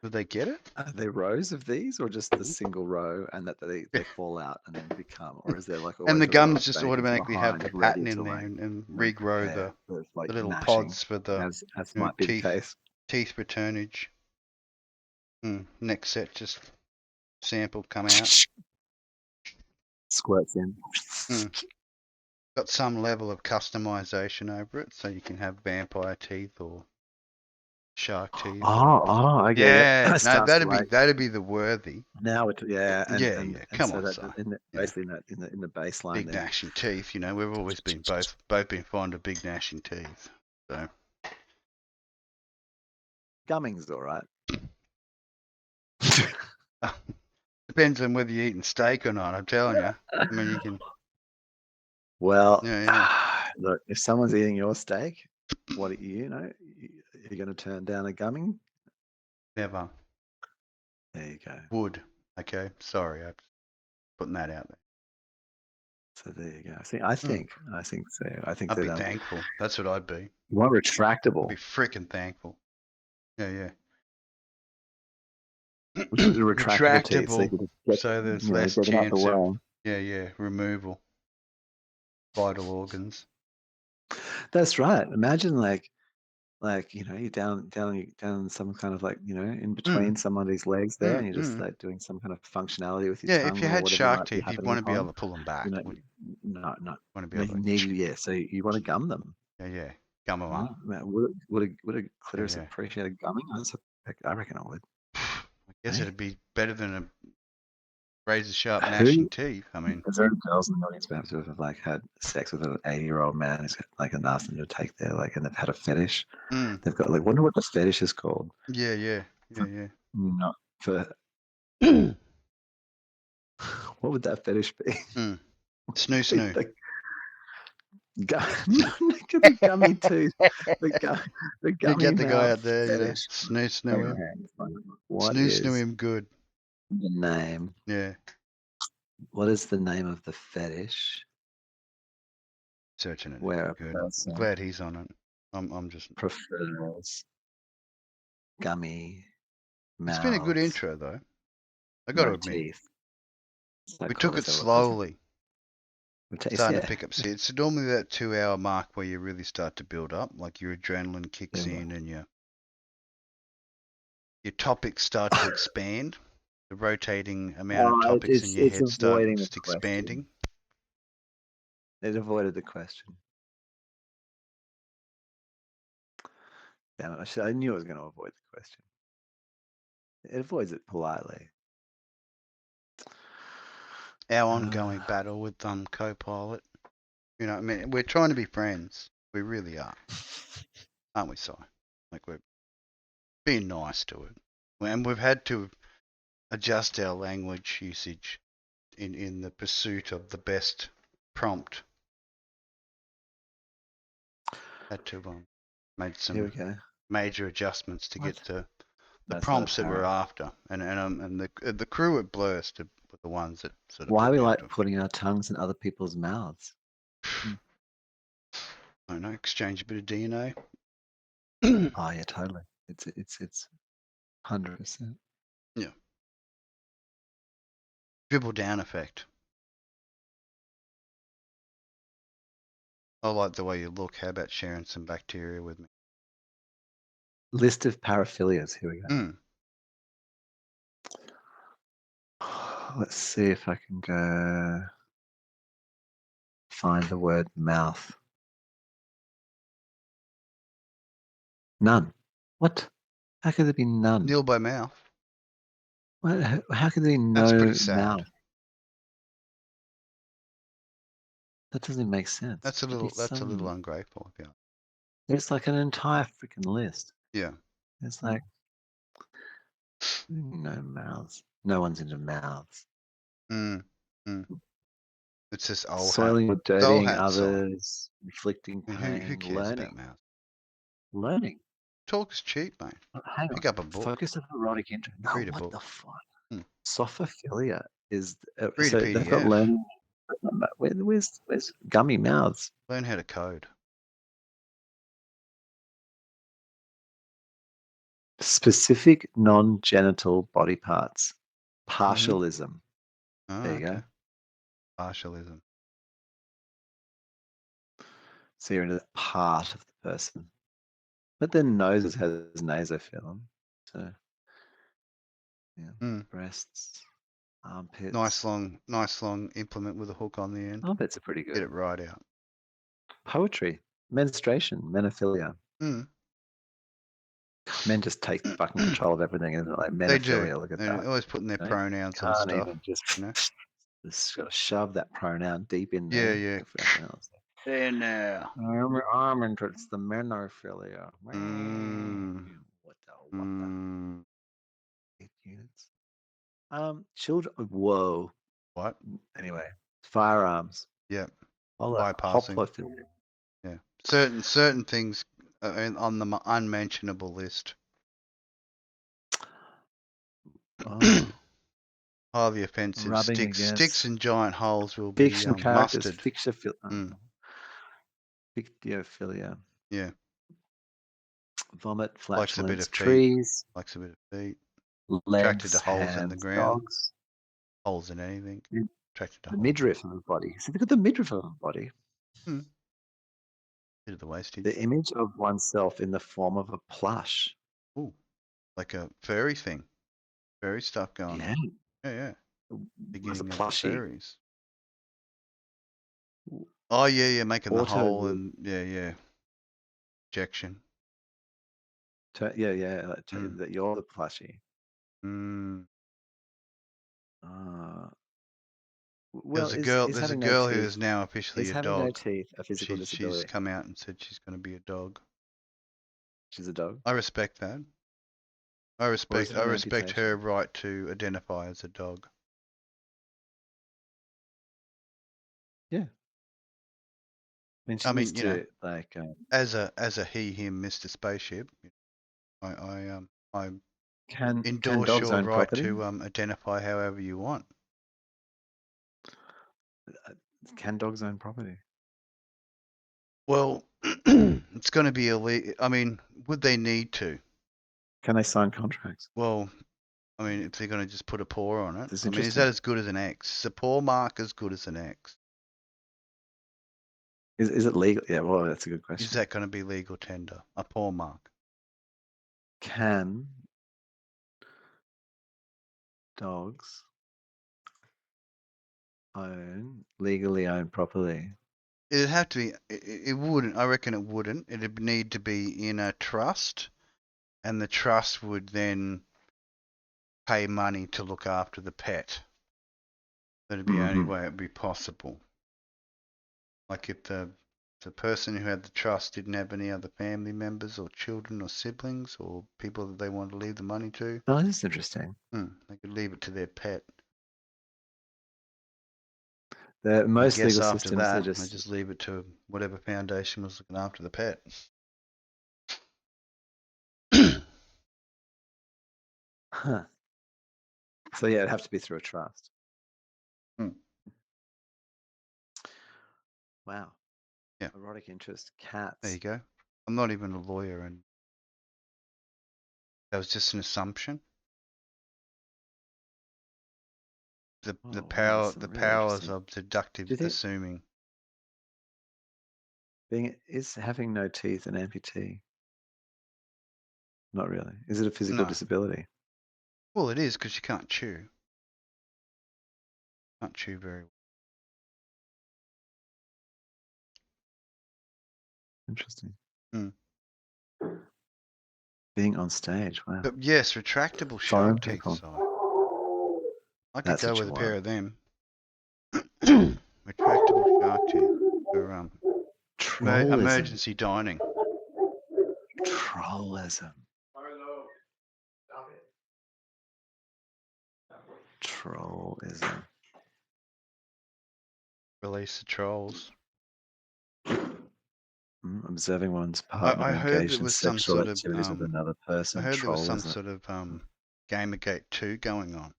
Would they get it? Are there rows of these, or just the single row, and that they fall out and then become, or is there like and the always a row gums of just babies automatically have behind the ready pattern in to, there like, and regrow like the little mashing, pods for the as might be the case. teeth returnage. Next set, just sample come out. Squirts in. Got some level of customization over it, so you can have vampire teeth or shark teeth. I get it. No, that'd be the worthy. Now it's Come so on, that basically in the baseline. Big gnashing teeth, we've always been both been fond of big gnashing teeth. So gumming's all right. Depends on whether you're eating steak or not. I'm telling you. I mean, you can. Well, look, if someone's eating your steak, what are you going to turn down a gumming? Never. There you go. Would. Okay. Sorry, I'm putting that out there. So there you go. See, I think so. I think I'd be thankful. That's what I'd be. You want retractable? I'd be freaking thankful. Yeah. Retractable. So there's less chance of removal. Vital organs. That's right. Imagine like you're down some kind of in between somebody's legs there, and you're just like doing some kind of functionality with your tongue. If you had shark teeth, you'd want to be able to pull them back. No. Want to be able to so you want to gum them. Yeah. Gum them up. Would a clitoris appreciate a gumming? I reckon I would. I guess it'd be better than a razor sharp gnashing teeth. I mean, is there girls in the audience perhaps who have had sex with an 80-year-old man who's and asked them to take their and they've had a fetish? They've got wonder what the fetish is called. Yeah. Not for. What would that fetish be? Snoo. The gummy tooth. The gummy. You get the guy out there, fetish. Snoo him. Snoo him good. The name. Yeah. What is the name of the fetish? Searching it. Where good. I'm glad he's on it. I'm just prefers gummy mouths. It's been a good intro though. I got to admit. We took it slowly. Starting to pick up. See, it's normally that 2-hour mark where you really start to build up, like your adrenaline kicks in and your topics start to expand. The rotating amount of topics in your head starts expanding. It avoided the question. Damn it, I knew I was going to avoid the question. It avoids it politely. Our ongoing battle with COPILOT. I mean, we're trying to be friends. We really are. Aren't we, Si? Like, we're being nice to it. And we've had to adjust our language usage in the pursuit of the best prompt. Had to made some major adjustments to get to the prompts that we're after, and the crew at Blurst were the ones that sort of. Why we like putting our tongues in other people's mouths? I don't know. Exchange a bit of DNA. Oh yeah, totally. It's 100%. Yeah. Dribble down effect. I like the way you look. How about sharing some bacteria with me? List of paraphilias. Here we go. Let's see if I can go find the word mouth. None. What? How could there be none? Nil by mouth. What? How could there be no That's pretty sad. mouth? That doesn't make sense. That's a little ungrateful. Yeah. There's like an entire freaking list. Yeah. It's like no mouths. No one's into mouths. It's just old soiling or hat. dirtying others, inflicting pain, Who cares learning. about mouth? Learning. Talk is cheap, mate. Hang Pick on. up a book. Focus of erotic interest. No, Read a what book. the fuck? Sophophilia is Read so a PDF. they've got learning. Where's gummy mouths? Learn how to code. Specific non-genital body parts. Partialism. There you go. Partialism. So you're into that part of the person. But their noses has nasophyllum. So yeah. Breasts, armpits. Nice long implement with a hook on the end. Armpits are pretty good. Get it right out. Poetry. Menstruation. Menophilia. Men just take fucking control of everything, isn't it? Like menophilia. They do. Look at They're that. always putting their pronouns Can't on stuff. even just got to shove that pronoun deep in there. Yeah. There now. I'm interested. The menophilia. What the? 8 units. Children. Whoa. What? Anyway, firearms. Yeah. Bypassing. Yeah. Certain things are on the unmentionable list. Oh. Highly offensive. Rubbing Sticks and giant holes will fiction be characters. mustard. Fictophilia. Yeah. Vomit, flatulence, likes a bit of trees. Likes a bit of feet. Legs, attracted to holes hands, in the ground. dogs. Holes in anything. Attracted to the holes. midriff of the body. So look at the midriff of the body. Bit of the wastage. The image of oneself in the form of a plush. Ooh, like a furry thing. Furry stuff going on. Yeah. Beginning of the furries. Oh yeah, making the hole and yeah. Injection. That you're the plushie. Well, there's a girl who is now officially a dog. Having no teeth a physical disability? She's come out and said she's going to be a dog. She's a dog? I respect that. I respect her right to identify as a dog. Yeah. I mean, you know, like as a he, him, Mr. Spaceship, I endorse your right to identify however you want. Can dogs own property? Well, it's going to be illegal. I mean, would they need to? Can they sign contracts? Well, I mean, if they're going to just put a paw on it, I mean, is that as good as an X? Is a paw mark as good as an X? Is it legal? Yeah, well, that's a good question. Is that going to be legal tender? A paw mark? Can dogs legally own property? It'd have to be. It wouldn't. I reckon it wouldn't. It'd need to be in a trust, and the trust would then pay money to look after the pet. That'd be the only way it'd be possible. Like if the person who had the trust didn't have any other family members or children or siblings or people that they wanted to leave the money to. Oh, that's interesting. They could leave it to their pet. Most I guess legal after systems, that, they just leave it to whatever foundation was looking after the pet. Huh. So yeah, it'd have to be through a trust. Wow. Yeah. Erotic interest, cats. There you go. I'm not even a lawyer, and that was just an assumption. The powers of deductive assuming. Is having no teeth an amputee? Not really. Is it a physical No. disability? Well, it is because you can't chew. Can't chew very well. Interesting. Mm. Being on stage, wow. But yes, retractable Foreign shark teeth, people. Si. I could That's go what with you a pair want. of them. Retractable shark teeth for Trollism. emergency dining. Trollism. Trollism. Release the trolls. Observing one's partner I heard engaged there in was some sexual sort of activities with another person. I heard there was some Trollism. sort of Gamergate 2 going on.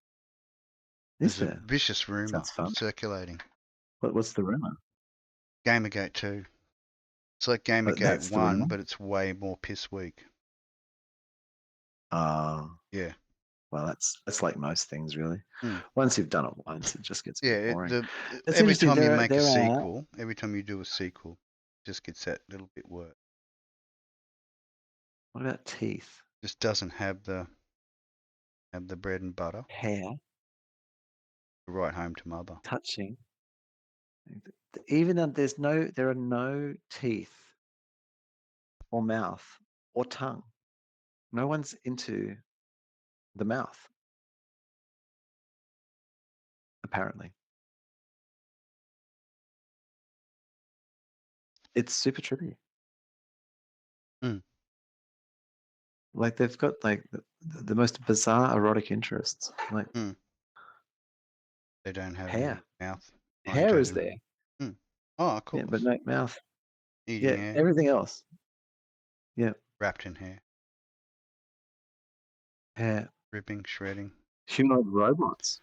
Is There's there? a vicious rumor Sounds fun. circulating. What's the rumor? Gamergate 2. It's like Gamergate 1, but it's way more piss weak. Yeah. Well, that's like most things, really. Once you've done it once, it just gets a bit boring. Every time you make a sequel, every time you do a sequel, it just gets that little bit worse. What about teeth? Just doesn't have the bread and butter. Hair. Right home to mother. Touching. Even though there are no teeth or mouth or tongue. No one's into the mouth. Apparently. It's super trippy. Like they've got like the most bizarre erotic interests. Like they don't have hair. Mouth. Hair is there. Oh, cool. Yeah, but no mouth. Eating hair. Everything else. Yeah. Wrapped in hair. Hair. Ripping, shredding. Humanoid robots.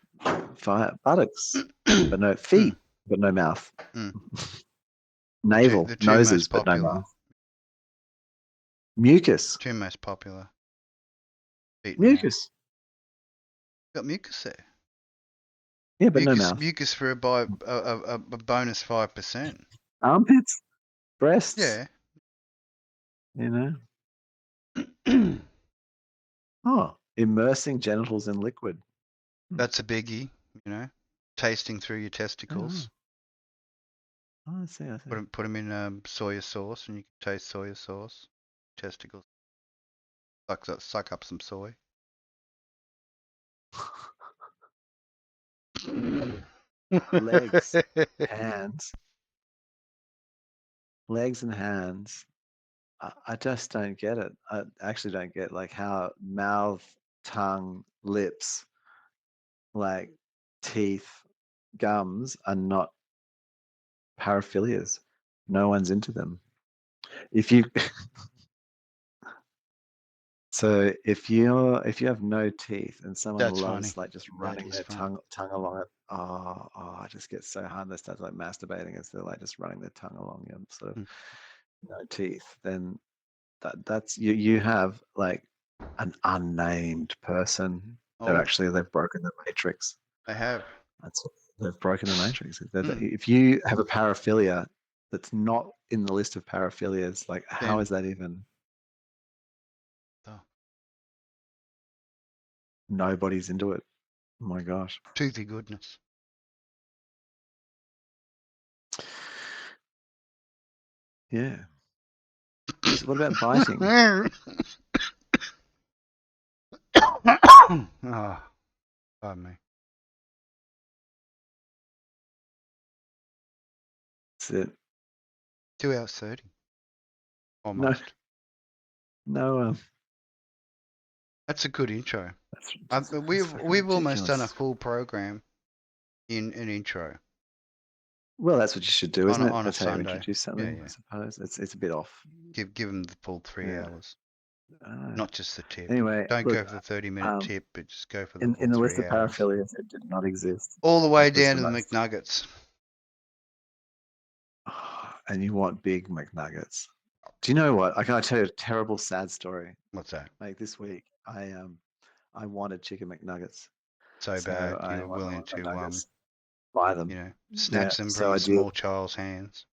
Fire buttocks. But no feet. But no mouth. Navel. Noses, but no mouth. Mucus. Two most popular. Mucus. Got mucus there. Yeah, but no mouth. Mucus for a bonus 5%. Armpits, breasts. Yeah. You know. Oh, immersing genitals in liquid. That's a biggie. You know, tasting through your testicles. Oh, I see. Put them in soya sauce, and you can taste soya sauce. Testicles. Suck up some soy. Legs, hands. Legs and hands. I just don't get it. I actually don't get like how mouth, tongue, lips, like teeth, gums are not paraphilias. No one's into them. If you so if you have no teeth and someone loves like just running their tongue along it, I just get so hard. They start like masturbating as they're like just running their tongue along you, sort of no teeth. Then that's you have like an unnamed person. They've broken the matrix. They have. They've broken the matrix. If you have a paraphilia that's not in the list of paraphilias, like how is that even? Nobody's into it. Oh my gosh. Toothy goodness. Yeah. So what about biting? Oh, pardon me. That's it. 2 hours 30. Almost. No. That's a good intro. We've almost done a full program in an intro. Well, that's what you should do, isn't it? On That's a how Sunday. you introduce something, Yeah. I suppose. It's a bit off. Give them the full 3 hours. Not just the tip. Anyway, don't go for the 30-minute tip, but just go for the full 3 hours. In the list of paraphilias, it did not exist. All the way down to the McNuggets. And you want big McNuggets. Do you know what? I tell you a terrible, sad story. What's that? Like this week, I wanted chicken McNuggets. So bad, you were willing to buy them. snatch them from a small child's hands.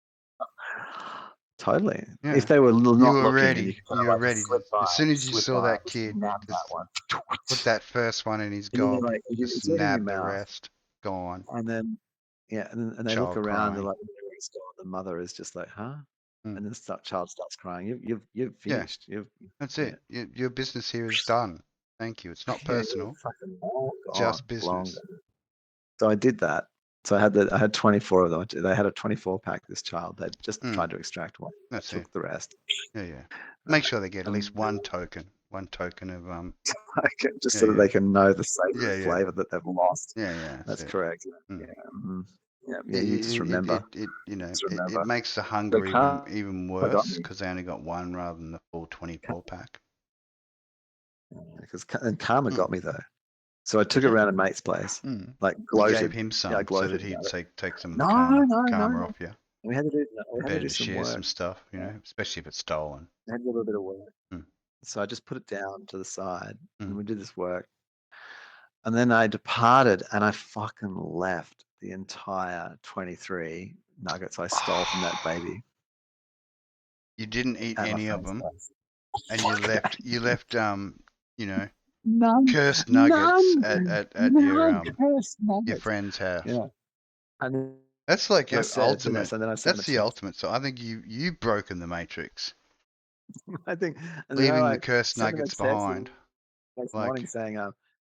Totally. Yeah. If they were You not were looking, and ready. you could kind You of were like ready. slip by, As soon as you slip saw by, that just kid, nab that just one. put that first one in his And then you're gob, like, just it's all in your nab the mouth. rest. Gone. And then, yeah, and they look Child around, they're crying. like, "Where's gone?" The mother is just like, "Huh?" Mm. And then child starts crying. You've Yeah, finished. that's Yeah. it. Your business here is done. Thank you. It's not Yeah, you're personal, fucking long gone, just long business. gone. So I did that. So I had 24 of them. They had a 24 pack. This child, they just tried to extract one. That's I took it. the rest. Yeah. Make sure they get at least one token of just so that they can know the savor Yeah. flavor that they've lost. Yeah. That's it. correct. Mm. Yeah. You just remember. It makes the hunger even worse because they only got one rather than the full 24 pack. Because Karma got me though. So I took it around a mate's place, like gloated. You gave him some so that he'd take some of the karma off you. We had to do Better to some share work. some stuff, especially if it's stolen. I had to do a little bit of work. So I just put it down to the side, and we did this work. And then I departed, and I fucking left the entire 23 nuggets I stole from that baby. You didn't eat any of them, and you left none, cursed nuggets at your nuggets. friend's house. Yeah. And that's like your ultimate. That's the ultimate. So I think you've broken the matrix. I think leaving the cursed nuggets behind. Next morning saying,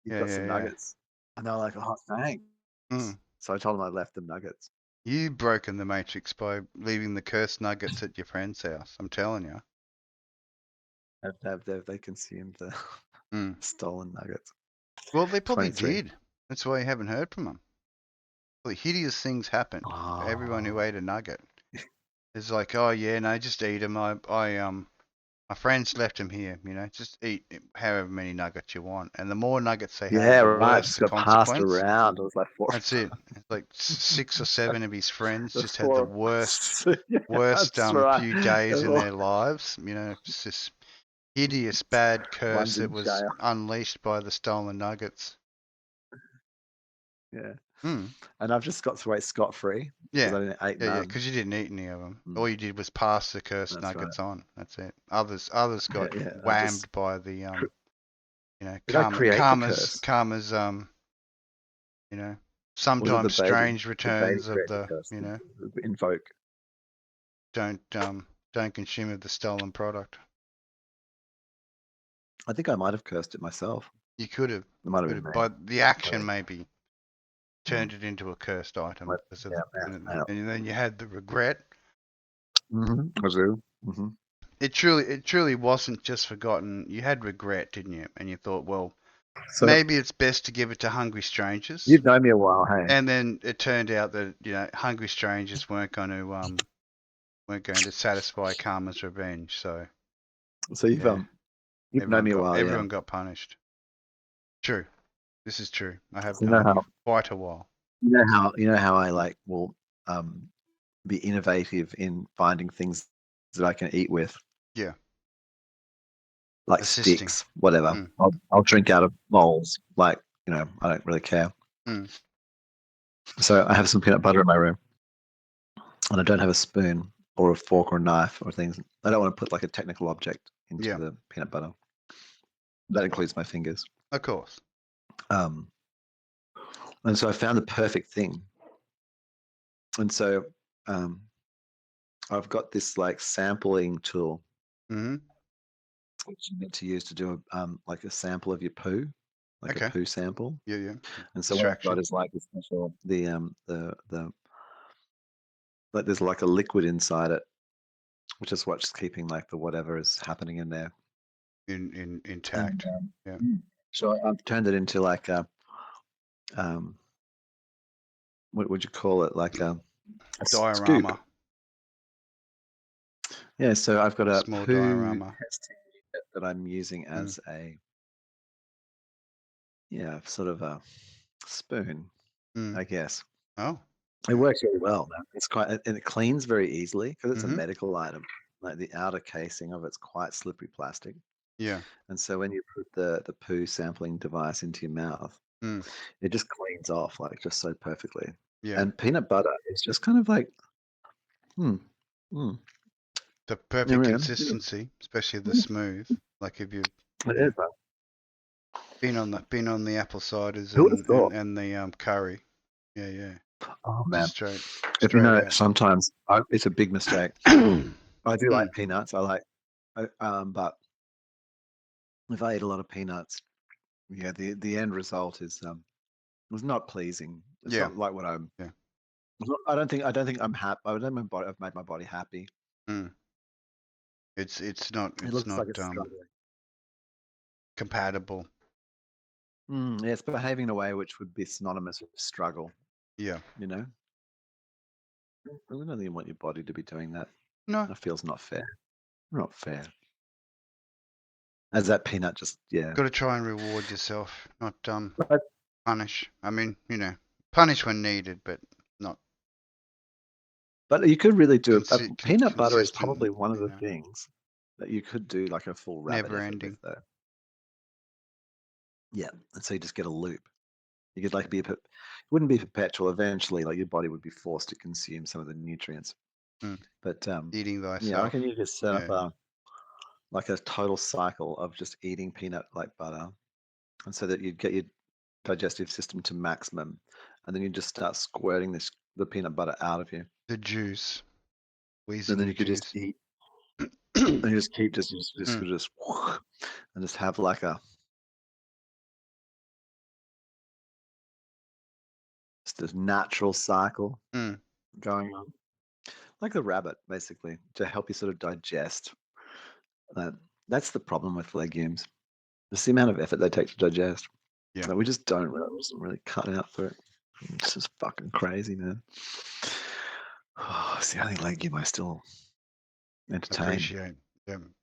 "You've got some nuggets," and they're like, "Oh, thanks." So I told them I left them nuggets. You've broken the matrix by leaving the cursed nuggets at your friend's house. I'm telling you. They consumed the stolen nuggets. Well, they probably did. That's why you haven't heard from them. Well, hideous things happened to everyone who ate a nugget. It's like, oh yeah, no, just eat them. My friends left them here. Just eat however many nuggets you want, and the more nuggets they had, the worse the consequence. Passed around. It was like 4. That's it. It's like 6 or 7 of his friends just had the worst few days in their lives. It's this hideous bad curse that was unleashed by the stolen nuggets. Yeah. And I've just got away scot-free. Yeah. I didn't eat none. Because you didn't eat any of them. All you did was pass the cursed nuggets on. That's it. Others got whammed by the karma's sometimes strange returns of the invoke. Don't consume of the stolen product. I think I might have cursed it myself. You could have. But the action maybe turned it into a cursed item. And then you had the regret. It truly wasn't just forgotten. You had regret, didn't you? And you thought, well, maybe it's best to give it to hungry strangers. You've known me a while, hey. And then it turned out that hungry strangers weren't going to satisfy karma's revenge. So you've known me a while. Everyone got punished. True. This is true. I have known you quite a while. You know how I will be innovative in finding things that I can eat with. Yeah. Like sticks, whatever. I'll drink out of bowls. I don't really care. So I have some peanut butter in my room, and I don't have a spoon or a fork or a knife or things. I don't want to put a technical object into the peanut butter. That includes my fingers. Of course. And so I found the perfect thing. And so I've got this sampling tool, which you need to use to do a sample of your poo, a poo sample. Yeah. And so what I've got is a special there's a liquid inside it, which is what's keeping the whatever is happening in there intact. So I've turned it into what would you call it? A diorama. Scoop. Yeah, so I've got a small poo diorama testing that I'm using as a sort of a spoon, I guess. Oh, it works really well. It's and it cleans very easily because it's a medical item. The outer casing of it's quite slippery plastic. Yeah. And so when you put the poo sampling device into your mouth, it just cleans off just so perfectly. Yeah. And peanut butter is just kind of The perfect consistency, especially the smooth. Like if you've been on the apple ciders and the curry. Yeah. Oh man, Straight if you know, out. sometimes it's a big mistake. I do like peanuts. but if I eat a lot of peanuts, yeah, the end result is was not pleasing. It's not like what I'm. Yeah. I don't think I'm happy. I've made my body happy. It's not. It looks like it's struggling. Compatible. Yeah, it's behaving in a way which would be synonymous with struggle. Yeah. You know. I don't think you want your body to be doing that. No. That feels not fair. Not fair. As that peanut just Got to try and reward yourself, not punish. I mean, punish when needed, but not. But you could really do peanut butter is probably one of the things that you could do like a full rabbit effort with, though. Yeah, and so you just get a loop. You could like it wouldn't be perpetual. Eventually, like your body would be forced to consume some of the nutrients. But eating thyself. Yeah, I can you just set up like a total cycle of just eating peanut like butter, and so that you get your digestive system to maximum, and then you just start squirting the peanut butter out of you. The juice. And then you could just eat. And you just keep and just have like a this natural cycle going on, like the rabbit, basically, to help you sort of digest. That's the problem with legumes. It's the amount of effort they take to digest. Yeah, we just don't really cut out for it. It's just fucking crazy, man. Oh, it's the only legume I still entertain. Appreciate them.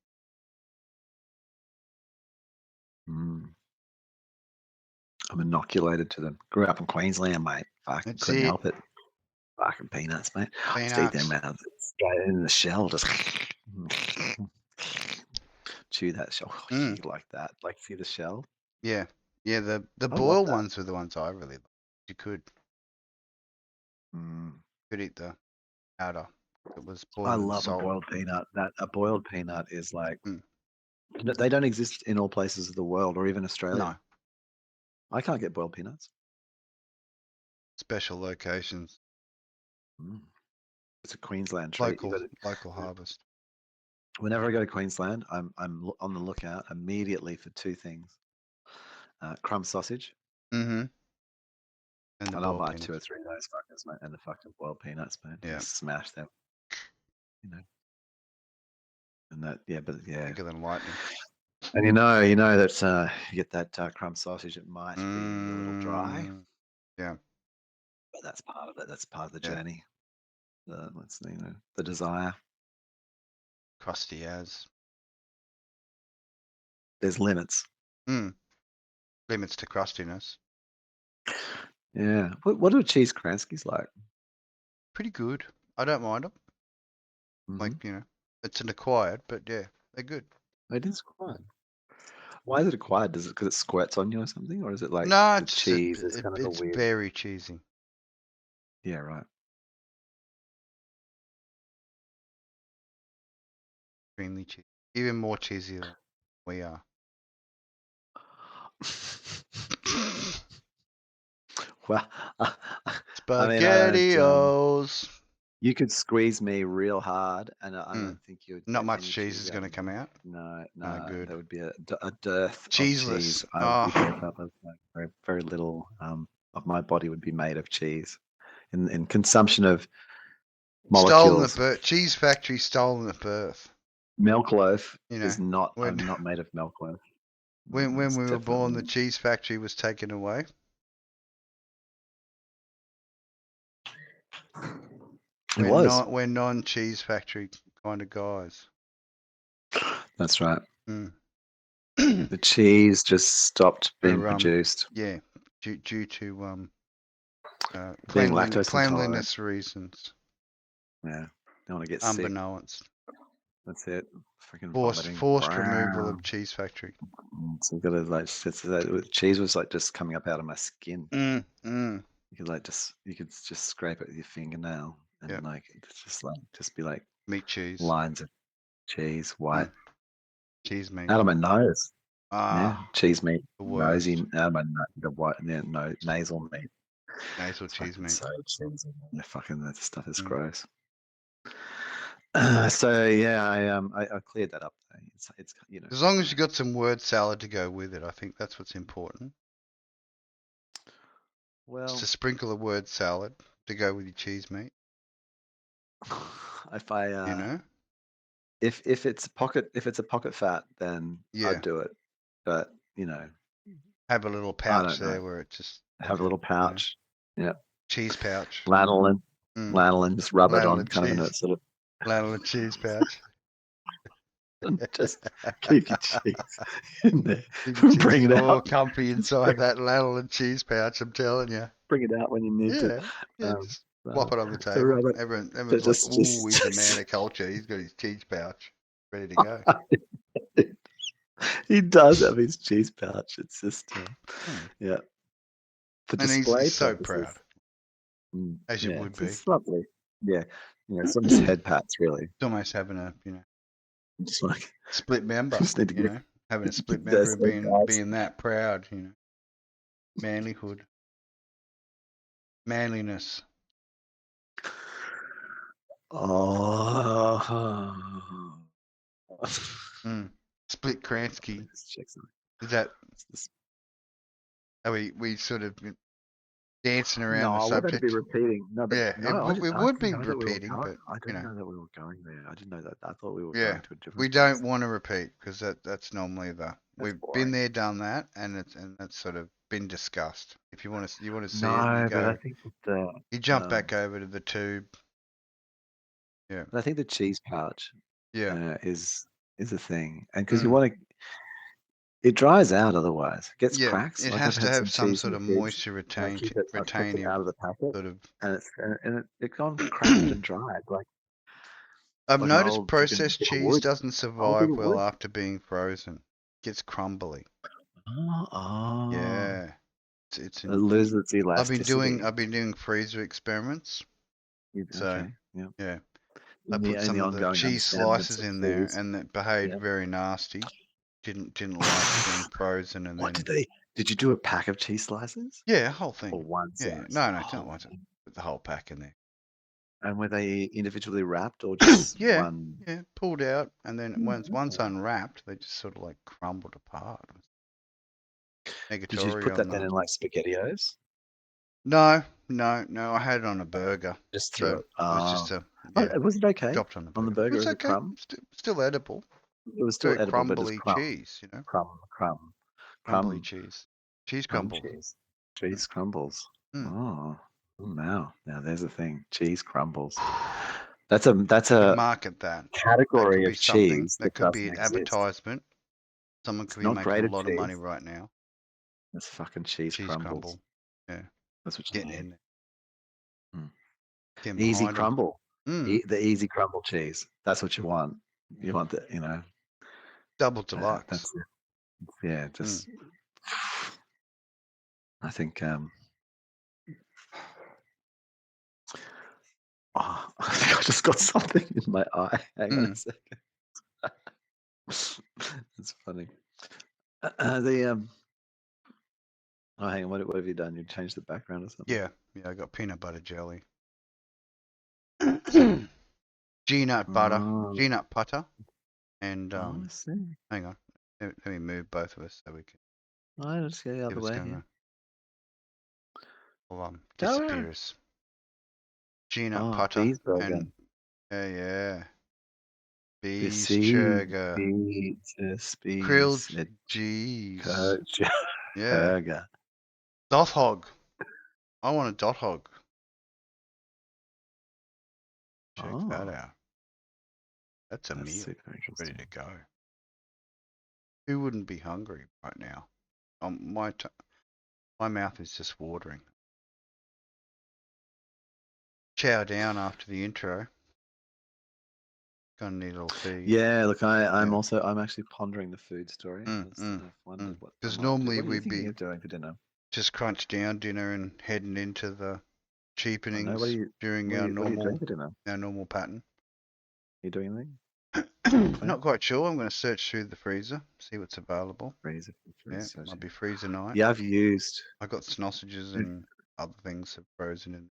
I'm inoculated to them. Grew up in Queensland, mate. Fucking couldn't help it. Fucking peanuts, mate. Just eat them out straight in the shell. Just chew that shell. Like that. Like see the shell? Yeah. Yeah, the boiled ones were the ones I really liked. You could eat the outer. It was boiled. I love a boiled peanut. A boiled peanut is like they don't exist in all places of the world or even Australia. No. I can't get boiled peanuts. Special locations. It's a Queensland treat. Local harvest. Whenever I go to Queensland, I'm on the lookout immediately for two things: crumb sausage, and I'll buy 2 or 3 of those fuckers, mate, and the fucking boiled peanuts, man. Yeah, smash them. And that, bigger than lightning. And you know that you get that crumb sausage, it might be a little dry. Yeah, but that's part of it. That's part of the journey. The desire. Crusty as. There's limits. Limits to crustiness. Yeah. What are cheese Kranskis like? Pretty good. I don't mind them. Like, it's an acquired, but yeah, they're good. It is acquired. Why is it acquired? Is it because it squirts on you or something? Or is it like no, the cheese is kind of a weird... It's very cheesy. Yeah, right. Extremely cheesy. Even more cheesy than we are. Well, SpaghettiOs. You could squeeze me real hard, and I don't think you would. Not much cheese is going to come out. No, good. There would be a dearth cheeseless. Of cheese. I would be built up of very, very little of my body would be made of cheese, in consumption of molecules. Stolen at birth. Cheese factory stolen at birth. Milk loaf is not. I'm not made of milk loaf. When we were born, the cheese factory was taken away. We're non-cheese factory kind of guys. That's right. The cheese just stopped being produced. Yeah, due to cleanliness reasons. Yeah, don't want to get unbeknownst. Sick. That's it. Freaking forced removal of cheese factory. So got to cheese was like just coming up out of my skin. You could just scrape it with your fingernail, and like it's just be like meat cheese lines of cheese, white. Cheese meat. Out of my nose. Yeah, Ah, cheese meat, the worst. nosy, out of my the white, nasal meat. Nasal cheese meat. So cheesy. Fucking that stuff is Mm. gross. So yeah, I cleared that up. It's you know. As long as you got some word salad to go with it, I think that's what's important. Well, just a sprinkle of word salad to go with your cheese meat. If I you know, if it's a pocket fat, then Yeah. I'd do it. But you know, have a little I pouch don't there know. where it just Have a little pouch. Yeah. cheese pouch. Lanolin. Lanolin, just rub it on Lanolin kind of in a cheese. sort of Lanolin cheese pouch. and just keep your cheese in there. Keep your Bring cheese it all out. comfy inside that lanolin cheese pouch, I'm telling you. Bring it out when you need to. Just flop it on the To table. rub it. Everyone's like, ooh, he's a man of culture. He's got his cheese pouch ready to go. He does have his cheese pouch. It's just, yeah. For And display he's so purposes. proud. As you would be. It's lovely. Yeah. You know, it's almost head pats, really. It's almost having a, just like split member, just need to get, having a split member and being that proud, manlyhood, manliness. Oh. Split Kransky. Is that? Are we sort of dancing around the subject? Be repeating. No, but yeah, it would be repeating, but I didn't know that we were going there. I didn't know that. I thought we were yeah, going to a different. we place. don't want to repeat because that's normally we've been there, done that, and that's sort of been discussed. If you want to see it, you go. But I think that you jump back over to the tube. Yeah, but I think the cheese pouch, is a thing, and because you want to. It dries out otherwise. It gets cracks. It like has I've to had have some cheese sort of moisture retaining out of the packet, sort of. And it's gone cracked and dried. Like I've like noticed processed cheese doesn't survive well wood. after being frozen. It gets crumbly. Oh. Yeah. It loses its elasticity. I've been doing freezer experiments. So yeah. I put some of the cheese slices in there, and it behaved very nasty. Didn't like being frozen, and what then. Did you do a pack of cheese slices? Yeah, whole thing. Or one slice? Yeah, no, not one. Put the whole pack in there. And were they individually wrapped or just one? Yeah, pulled out, and then once unwrapped, they just sort of like crumbled apart. Did you put that then in like SpaghettiOs? No. I had it on a burger. Just threw it. It was just a. Was it okay? Dropped on the burger. It was as okay. a crumb? Still edible. It was still very edible, crumbly but cheese, Crumbly cheese. Cheese crumbles. Cheese crumbles. Oh, wow. Now there's a thing. Cheese crumbles. That's a market that category of cheese. That could be an advertisement. Someone could be making a lot of money right now. It's fucking cheese crumbles. Crumble. Yeah. That's what you're getting in there. Easy crumble. The easy crumble cheese. That's what you want. You want the, double deluxe. That's it. Yeah, just I think I think I just got something in my eye. Hang on a second. It's funny. Oh, hang on. What have you done? You changed the background or something? Yeah. I got peanut butter jelly. G-nut butter, and hang on. Let me move both of us so we can. Let's get out of the way here. Disappear us. G-nut butter and bees burger. Grilled cheese. Burger. Dot hog. I want a dot hog. Check that out. That's a meal. Ready to go. Who wouldn't be hungry right now? My mouth is just watering. Chow down after the intro. Gonna need a little feed. Yeah, look, I'm actually pondering the food story. Because normally we'd be doing for dinner. Just crunch down dinner and heading into the cheapenings during our normal pattern. Are you doing anything? Not quite sure. I'm going to search through the freezer, see what's available. Freezer. Yeah, might be freezer night. Yeah, I've used. I got sausages and other things have frozen in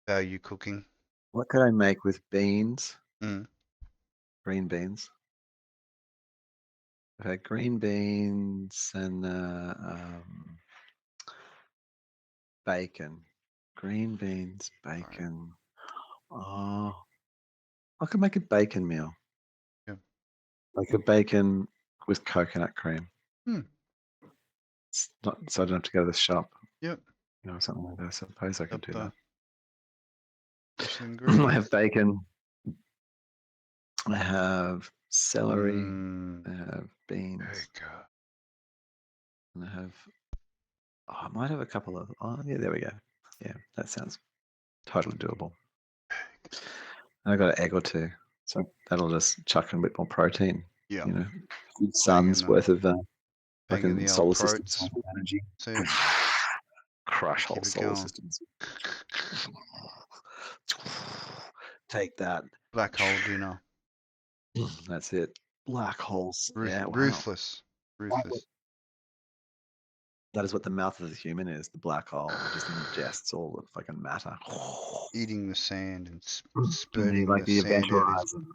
value cooking. What could I make with beans? Mm. Green beans. I've had green beans and bacon. Green beans, bacon. Right. Oh, I could make a bacon meal. Yeah. Like a bacon with coconut cream. Hmm. It's not, so I don't have to go to the shop. Yep. You know, something like that. I suppose I could do that. I have bacon. I have celery. I have beans. And I have. Oh, I might have a couple of. Oh, yeah, there we go. Yeah, that sounds totally doable. And I got an egg or two, so that'll just chuck in a bit more protein. Yeah. You know, sun's worth of fucking solar systems energy. Crush whole solar systems. Take that. Black hole dinner. That's it. Black holes. Yeah, wow. Ruthless. That is what the mouth of the human is, the black hole. It just ingests all the fucking matter. Eating the sand and spurting like the event sand horizon.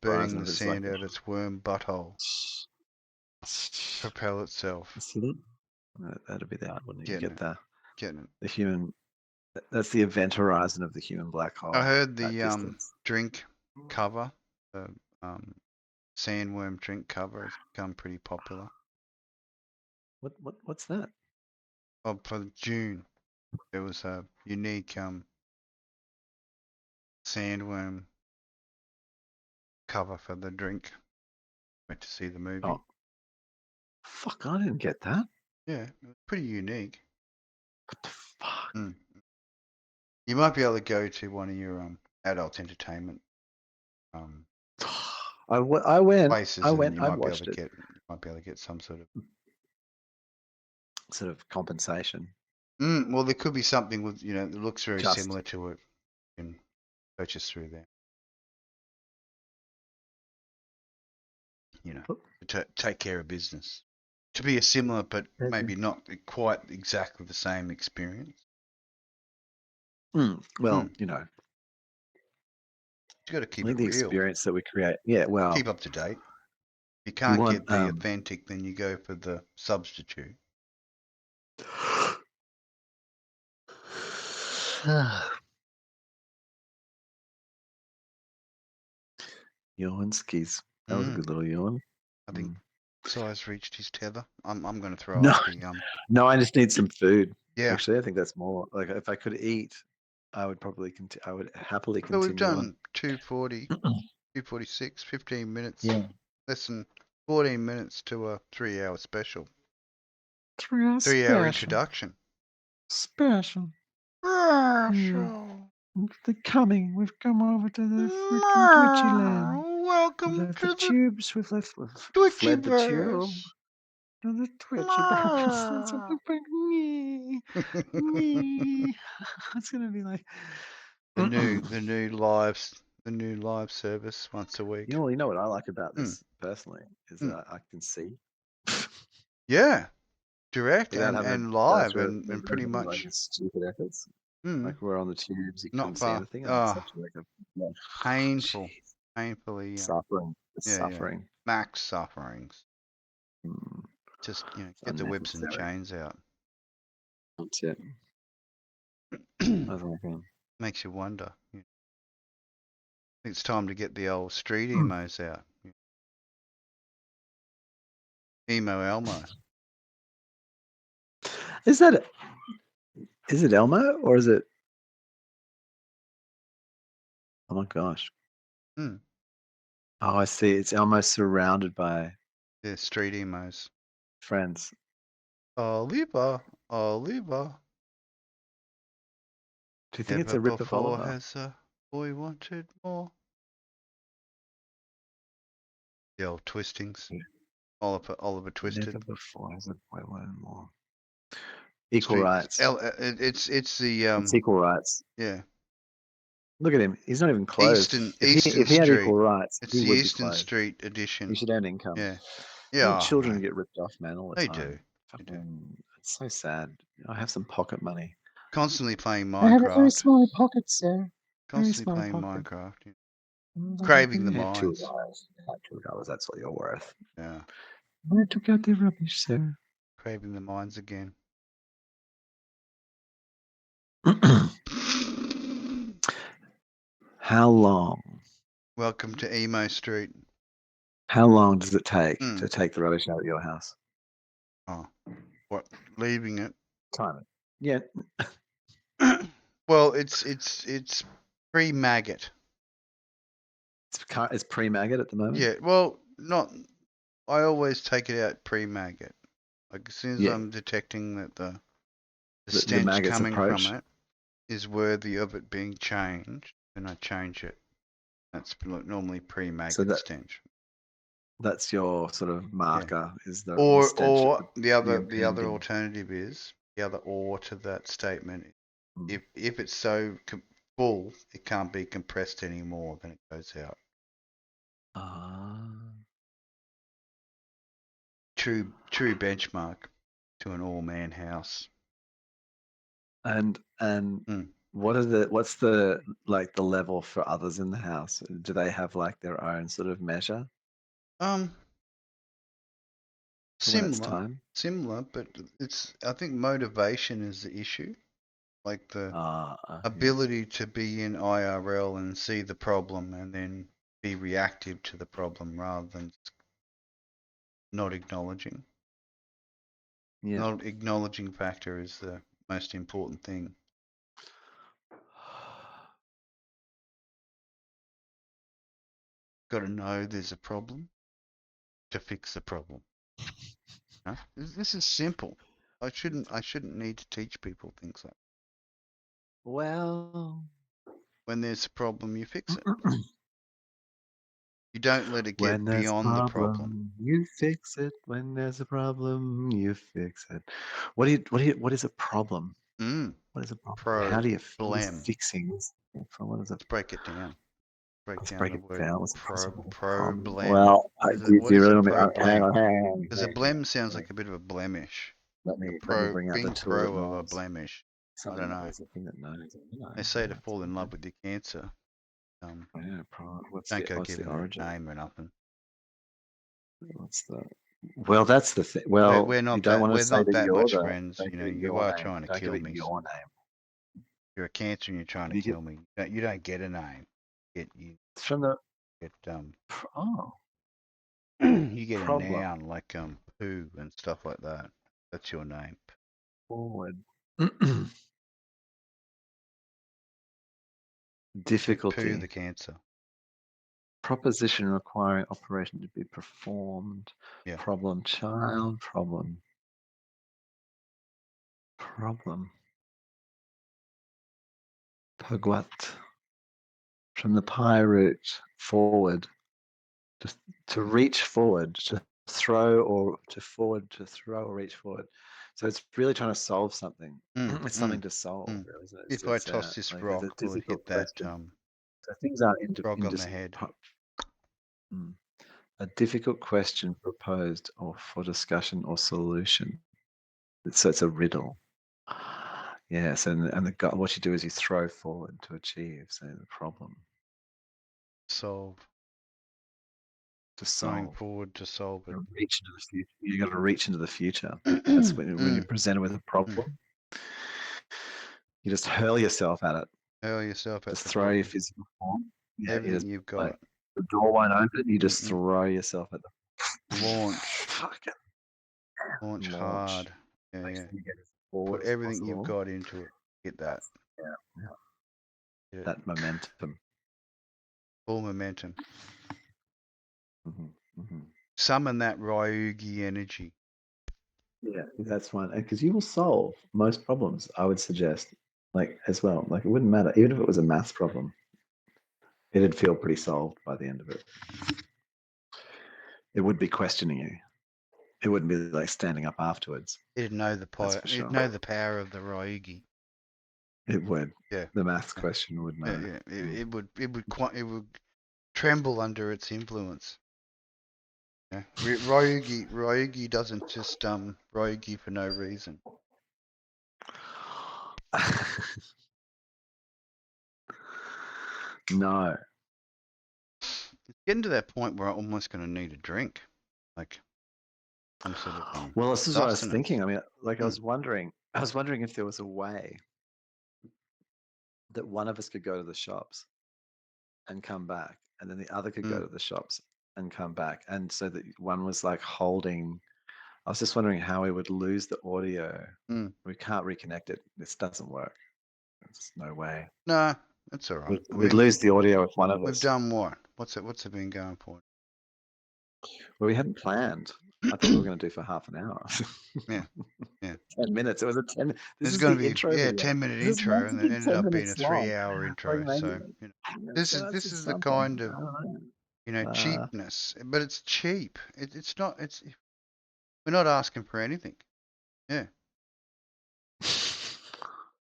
the sand out its worm butthole. Propel itself. That'd be the art, wouldn't it? Getting it. The human. That's the event horizon of the human black hole. I heard the drink cover, the sandworm drink cover, has become pretty popular. What's that? Oh, for June, there was a unique sandworm cover for the drink. Went to see the movie. Oh, fuck! I didn't get that. Yeah, it was pretty unique. What the fuck? You might be able to go to one of your adult entertainment I went. Places, I went. And I watched it. You might be able to get some sort of compensation. Well, there could be something with that looks very similar to it. You can purchase through there. To take care of business. To be a similar, but maybe not quite exactly the same experience. Well, you got to keep it real. Experience that we create. Yeah, well, keep up to date. If you can't get the authentic, then you go for the substitute. Yawn skis. That was a good little yawn. I think Si's reached his tether. I'm going to throw up the No, I just need some food. Yeah. Actually, I think that's more like if I could eat, I would probably I would happily continue. But we've done 2:40, 2:46, 15 minutes. Yeah. Less than 14 minutes to a 3-hour special. 3-hour introduction. Special. They're coming. We've come over to the freaking Twitchy land. Welcome to the tubes. We've fled the tube. To the Twitchy birds. Me. It's gonna be like the new live service once a week. You know what I like about this personally is that I can see. Yeah. Direct and live and pretty much like stupid efforts. Like we're on the tubes, you can't see anything. Oh, it's like painfully suffering. Suffering. Max sufferings. Just get the whips and chains out. That's it. Makes you wonder. I think it's time to get the old street emos out. Emo Elmo. Is it Elmo or is it? Oh my gosh. Oh, I see. It's Elmo surrounded by street emos. Friends. Oliver. Do you think it's a rip of Oliver? Has a boy wanted more? The old twistings. Oliver Twisted. Never before has a boy wanted more. Equal rights. It's the it's equal rights. Yeah. Look at him. He's not even closed. Eastern If he had equal Street. rights, It's he the would be Eastern closed. Street He edition. should earn income. Yeah. All Yeah. the Oh, children mate. get ripped off, man, all the They time. do. Fucking, it's so sad. I have some pocket money. Constantly playing I have a very Minecraft. small pocket, sir. Very Constantly small playing pocket. Minecraft. Craving the $2. mines. $2, that's all you're worth. Yeah. I took out the rubbish, sir. Craving the mines again. How long? Welcome to Emo Street. How long does it take to take the rubbish out of your house? Oh, what? Leaving it? Time it. Yeah. Well, it's pre-maggot. It's pre-maggot at the moment. Yeah. Well, not. I always take it out pre-maggot. Like as soon as I'm detecting that the stench coming from it is worthy of it being changed, then I change it. That's normally pre-maggot stench. That's your sort of marker, is the stench. Or the other alternative is the other or to that statement. If it's so full, it can't be compressed anymore, then it goes out. True benchmark to an all-man house. And what's the like the level for others in the house? Do they have like their own sort of measure? Similar, but I think motivation is the issue. Like the ability to be in IRL and see the problem and then be reactive to the problem rather than not acknowledging. Yeah. Not acknowledging factor is the most important thing. Got to know there's a problem to fix the problem. Huh? This is simple. I shouldn't need to teach people things like that. Well, when there's a problem, you fix it. You don't let it get beyond the problem. You fix it. When there's a problem, you fix it. What is a problem? What is a problem? How do you fixing this? What is it? Let's break it down. Let's break it down. What's a problem? Well, do you really want me? Hang on. Because a blem sounds like a bit of a blemish. Let me bring out the tool of a blemish. I don't know. They say to fall in love with your cancer. Don't go giving it a name or nothing. Well, that's the thing. Well, we're not you don't want to say that much friends. You know, you are trying to kill me. Your name. You're a cancer and you're trying to kill me. You don't get a name. You from the you get a noun like poo and stuff like that. That's your name. Forward. Difficulty. Poo the cancer. Proposition requiring operation to be performed. Yeah. Problem child. Problem. Pugwat. From the pi root forward. Just to reach forward, to throw or to forward, to throw or reach forward. So it's really trying to solve something. It's something to solve, really, isn't it? If I toss this rock, will it hit that so things aren't frog on the head? A difficult question proposed or for discussion or solution. So it's a riddle. Yes, and what you do is you throw forward to achieve, say, the problem. Solve. To solve. Going forward to solve it. Reach into the future. You got to reach into the future. That's when you're presented with a problem. You just hurl yourself at it. Just throw your physical form. Yeah, everything you've got. Like, the door won't open. You just throw yourself at the launch. Launch hard. Yeah. Put everything you've got into it. Get that. Yeah. That momentum. Full momentum. Summon that Ryugi energy. Yeah, that's one. Because you will solve most problems, I would suggest, like, as well. Like, it wouldn't matter. Even if it was a maths problem, it'd feel pretty solved by the end of it. It would be questioning you. It wouldn't be like standing up afterwards. It'd know the power. It'd know the power of the Ryugi. It would. Yeah. The maths question would know. Yeah. It would tremble under its influence. Yeah. Ryogi doesn't just Ryogi for no reason. No. It's getting to that point where I'm almost going to need a drink, like some sort of Well, this is what I was sustenance. thinking. I mean, like I was wondering if there was a way that one of us could go to the shops and come back, and then the other could go to the shops and come back, and so that one was like holding. I was just wondering how we would lose the audio. We can't reconnect it. This doesn't work. There's no way. No, that's all right. We'd lose the audio if one of us. We've done what? What's it been going for? Well, we hadn't planned. I thought we were going to do for half an hour. Yeah. 10 minutes. It was a 10. This is going the to be intro. 10-minute intro, and it ended up being a 3-hour intro. Like, so this is the kind of cheapness, but it's cheap. It's not. We're not asking for anything. Yeah.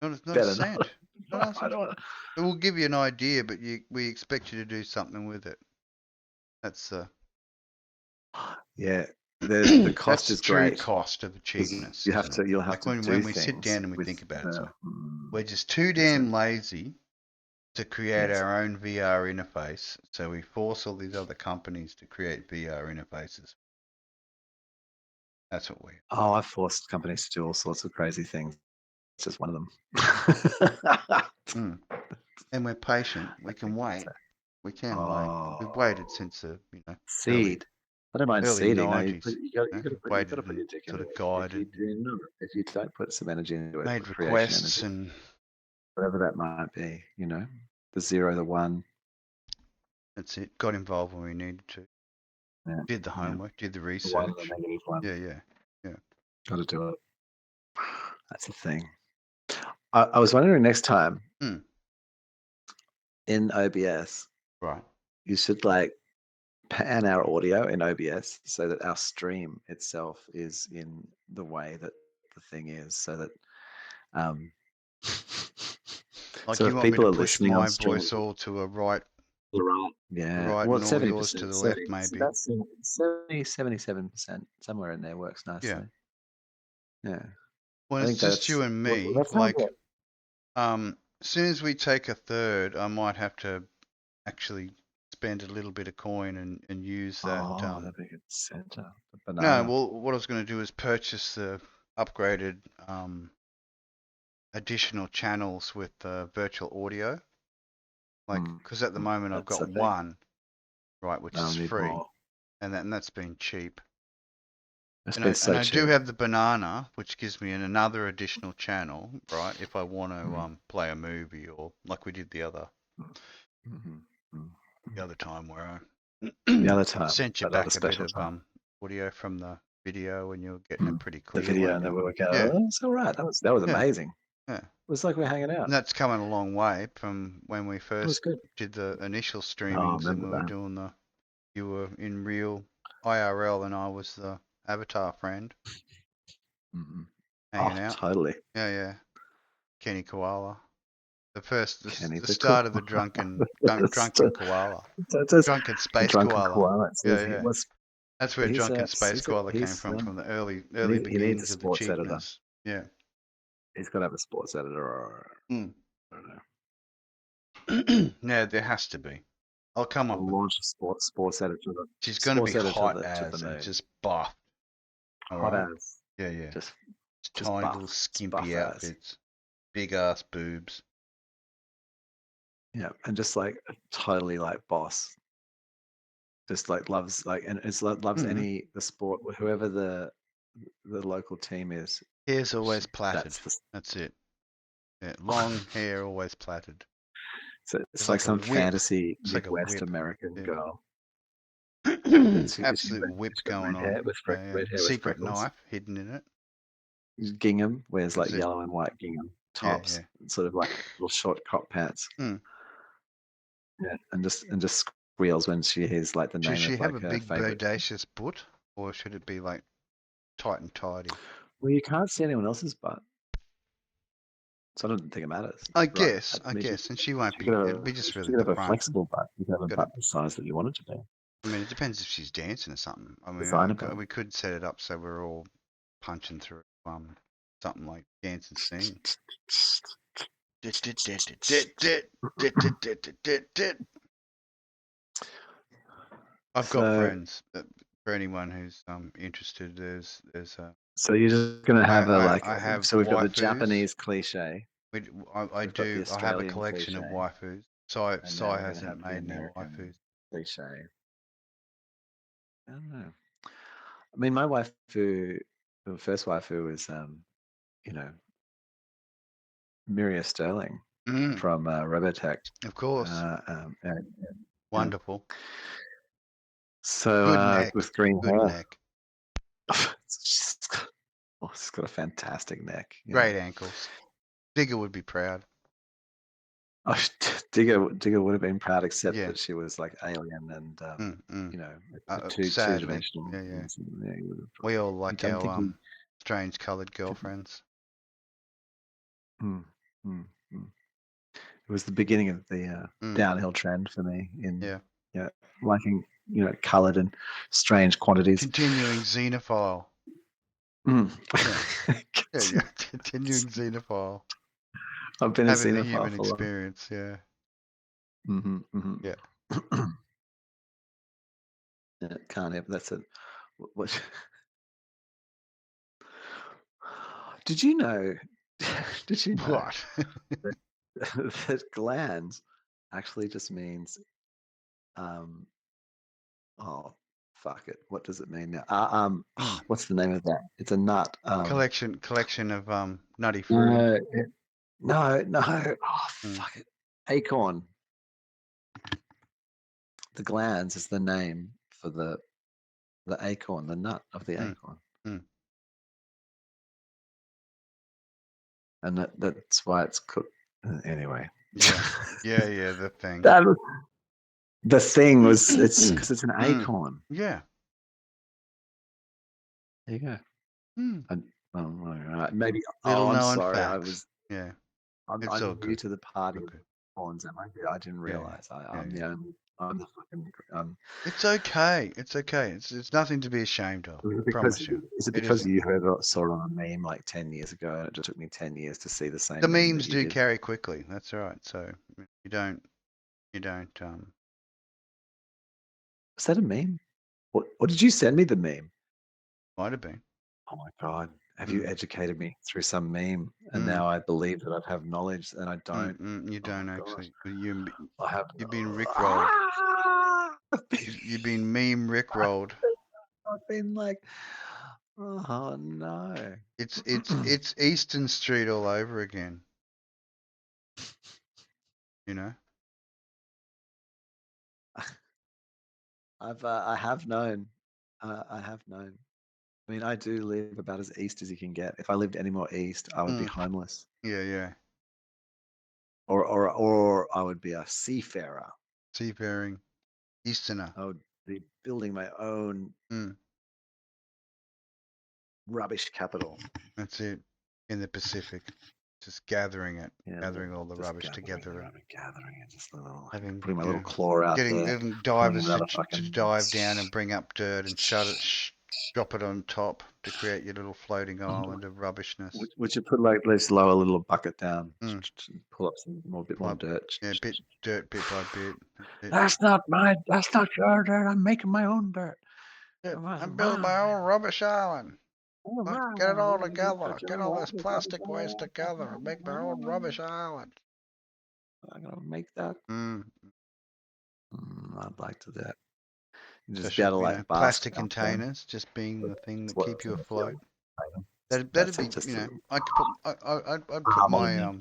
Not a cent. It will give you an idea, but we expect you to do something with it. That's yeah. The cost is true great. cost of cheapness. You'll have to when we sit down and we think about it. So we're just too damn lazy to create our own VR interface. So we force all these other companies to create VR interfaces. That's what we. Oh, I've forced companies to do all sorts of crazy things. It's just one of them. And we're patient. We can wait. We can wait. We've waited since seed. I don't mind seeding. No, you got to put your dick into it. Guided. If you don't put some energy into it, made requests and whatever that might be, the 0, the 1. That's it. Got involved when we needed to. Yeah. Did the homework. Did the research. The 1 and the -1. Yeah. Got to do it. That's the thing. I was wondering next time in OBS, right? You should pan our audio in OBS so that our stream itself is in the way that the thing is, so that like so you want people me to are push listening my on stream, voice all to a right. Yeah. Right, well, and all yours to the left, maybe. That's 77%. Somewhere in there works nicely. Yeah. Well, it's just you and me. As soon as we take a third, I might have to actually spend a little bit of coin and use that. The big center. No, well, what I was going to do is purchase the upgraded additional channels with virtual audio. Because at the moment I've got one, right, which is free, and that's been cheap. I do have the banana, which gives me another additional channel, right, if I want to play a movie or like we did the other time where I sent you back a bit of audio from the video and you're getting it pretty clear. The video, and then we were going, oh, it's all right. That was amazing. Yeah. It was like we're hanging out. And that's coming a long way from when we first did the initial streamings and we were doing you were in real IRL and I was the avatar friend. Hanging out. Totally. Yeah. Kenny Koala. The start of the drunken koala. Drunken space koala. Yeah. That's where drunken space koala came from the early beginnings of the cheapness. Yeah. He's got to have a sports editor or I don't know. No, there has to be. I'll come up. Launch a sports editor. She's going to be hot as and just buff. Hot as. Yeah. Just tiny buff, little skimpy outfits, big ass boobs. Yeah, and just totally boss. Just loves loves the sport, whoever the local team is. Hair's always plaited. That's it. Yeah, long hair, always plaited. So it's like some fantasy Midwest American girl. Absolute whip going on. With red hair, secret knife hidden in it. Gingham wears yellow and white gingham tops, sort of little short crop pants. Yeah, and just squeals when she hears the name. Should she of have a her big favorite. bodacious butt, or should it be tight and tidy? Well, you can't see anyone else's butt. So I don't think it matters. I Right. guess, I mean, and she won't be. you It'll be just could really the have a front. flexible butt. You could have a butt the size that you want it to be. I mean, it depends if she's dancing or something. I mean, Designer butt. we could set it up so we're all punching through something like dance and sing. I've got friends. For anyone who's interested, there's So you're just gonna have I have so we've got the waifus. Japanese cliche. I do. I have a collection of waifus. Sai hasn't made any waifus. Cliche. I don't know. I mean, my waifu, the first waifu was, you know, Miria Sterling from Robotech. Of course. Wonderful. So Good neck. with green Good hair. neck. It's got a fantastic neck. Great ankles. Digger would be proud. Oh, Digger would have been proud, except that she was like alien and you know, two-dimensional. Yeah. We all like our strange coloured girlfriends. It was the beginning of the downhill trend for me in liking coloured and strange quantities. Continuing xenophile. Yeah. Continuing xenophile. I've been having a xenophile the human experience. Yeah. Yeah. Yeah, can't have. That's it. What? Did you know? Did you know What? that glands actually just means oh fuck it. What does it mean now? What's the name of that? It's a nut. Collection of nutty fruit. No. Oh fuck it. Acorn. The glands is the name for the acorn, the nut of the acorn. And that's why it's cooked. Anyway. Yeah. The thing. The thing was it's because it's an acorn. Yeah. There you go. Maybe. Little I'm known sorry. facts. I'm all new good. to the party of acorns. I didn't realize. I'm the only. I'm the fucking. It's okay. It's nothing to be ashamed of. I promise you. Is it because you saw it on a meme like 10 years ago, and it just took me 10 years to see the same? The memes do carry quickly. That's right. So you don't. Was that a meme? What did you send me the meme? Might have been. Oh my god! Have you educated me through some meme, and now I believe that I have knowledge, and I don't. You don't actually. You've been rickrolled. You've been meme rickrolled. I've been like, oh no! It's Eastern Street all over again. You know. I have known. I have known. I mean, I do live about as east as you can get. If I lived any more east, I would be homeless. Yeah. Or I would be a seafarer. Seafaring Easterner. I would be building my own rubbish capital. That's it. In the Pacific. Just gathering it. Gathering all the rubbish together. Gathering it. Just putting my little claw out there. Getting divers to dive down and bring up dirt and drop it on top to create your little floating island of rubbishness. Would you put let's lower a little bucket down, pull up some bit more dirt. Yeah, bit by bit. That's not your dirt. I'm making my own dirt. I'm building my own rubbish island. Get it all together. Get all this plastic waste together and make my own rubbish island. I'm gonna make that. I'd like to do that. Just be able to plastic containers just being the thing that keep you afloat. That'd be I'd put my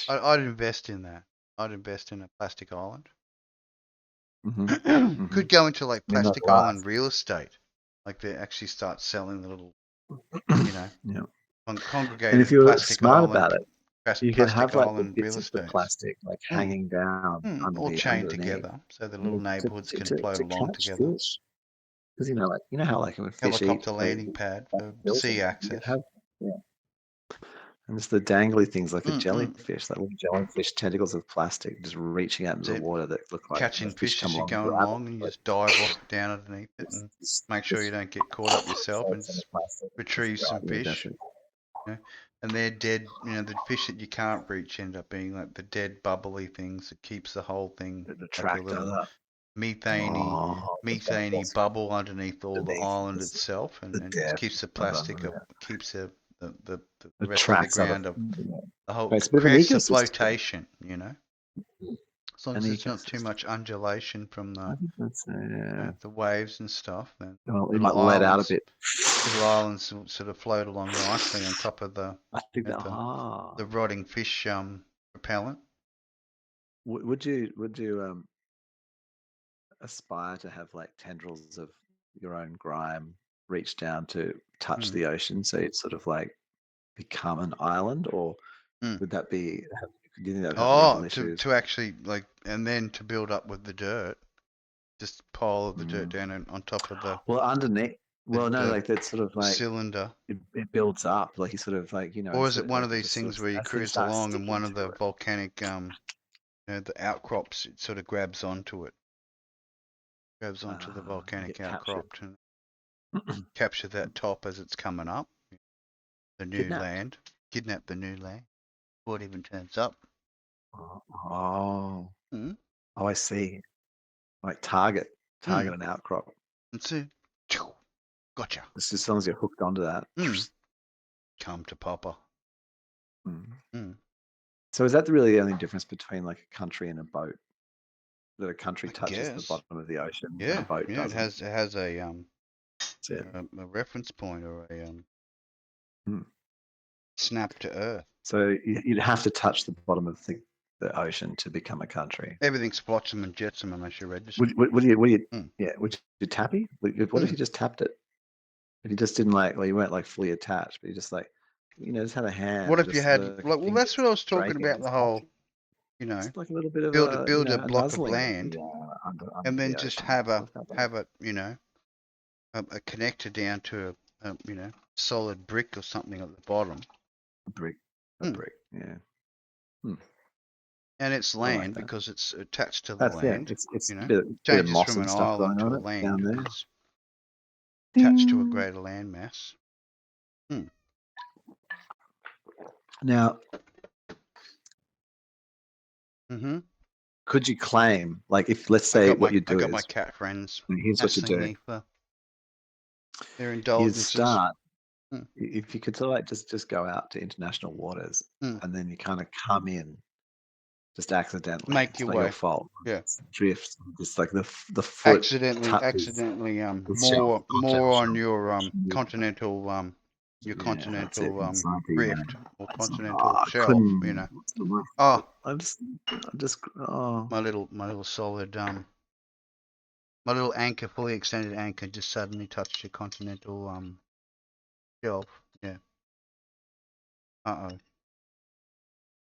I'd invest in that. I'd invest in a plastic island. Could go into like plastic island real estate. Like they actually start selling the little, congregated. And if you're plastic smart island, about it, you can have like the bits real of the plastic like hanging down, all chained together, so the little neighborhoods can float along together. Because you know how like when fish helicopter landing pad for sea access. And it's the dangly things like a jellyfish, like little jellyfish tentacles of plastic just reaching out into the water that look like catching a fish fish come as you're along. going along, and you just dive off down underneath it and make sure you don't get caught up yourself and just retrieve some fish. You know? And they're dead, you know, the fish that you can't reach end up being like the dead bubbly things that keeps the whole thing like a little methane bubble underneath all the island itself, and just keeps the plastic up, keeps the rest of the ground up. The whole creates a flotation, you know. As long as there's not too much undulation from the the waves and stuff, then it might let out a bit. Little islands sort of float along nicely on top of the the rotting fish repellent. Would you aspire to have like tendrils of your own grime reach down to touch the ocean, so you'd sort of like become an island, or would that be? Do you think that would have legal issues? To actually like, and then to build up with the dirt, just pile the dirt down on top of the underneath. Well, no, like that's sort of like cylinder. It builds up, like you sort of like, you know. Or is it one of these things where you cruise along and one of the volcanic, you know, the outcrops, it sort of grabs onto it, grabs onto the volcanic outcrop and capture that top as it's coming up. The new land, kidnap the new land. Before it even turns up. Oh, I see. Like target an outcrop. That's it. Gotcha. It's just as long as you're hooked onto that. Come to Papa. So is that really the only difference between like a country and a boat? That a country touches the bottom of the ocean, and a boat doesn't? It has a reference point or a snap to Earth. So you'd have to touch the bottom of the ocean to become a country. Everything's flotsam and jetsam unless you're registered. Would you tappy? What if you just tapped it? If you just didn't like, well, you weren't like fully attached, but you just like, you know, just had a hand. What if you had, like, well, that's what I was talking about, the whole, you know, like a little bit of build a block of land and then just have a, you know, a connector down to a, you know, solid brick or something at the bottom. A brick, yeah. And it's land because it's attached to the land. It's you know, changes from an island to a land. It's attached to a greater land mass. Now, could you claim, like, if let's say what you do is, I got my cat friends. Here's what you do. Their indulgences. You start. If you could sort of like just go out to international waters and then you kind of come in just accidentally. Make your way. Your fault. Yeah. Drifts. Just like the foot. Accidentally. More on your continental rift or continental shelf. You know. My little solid my little anchor, fully extended anchor, just suddenly touched your continental shelf. Yeah.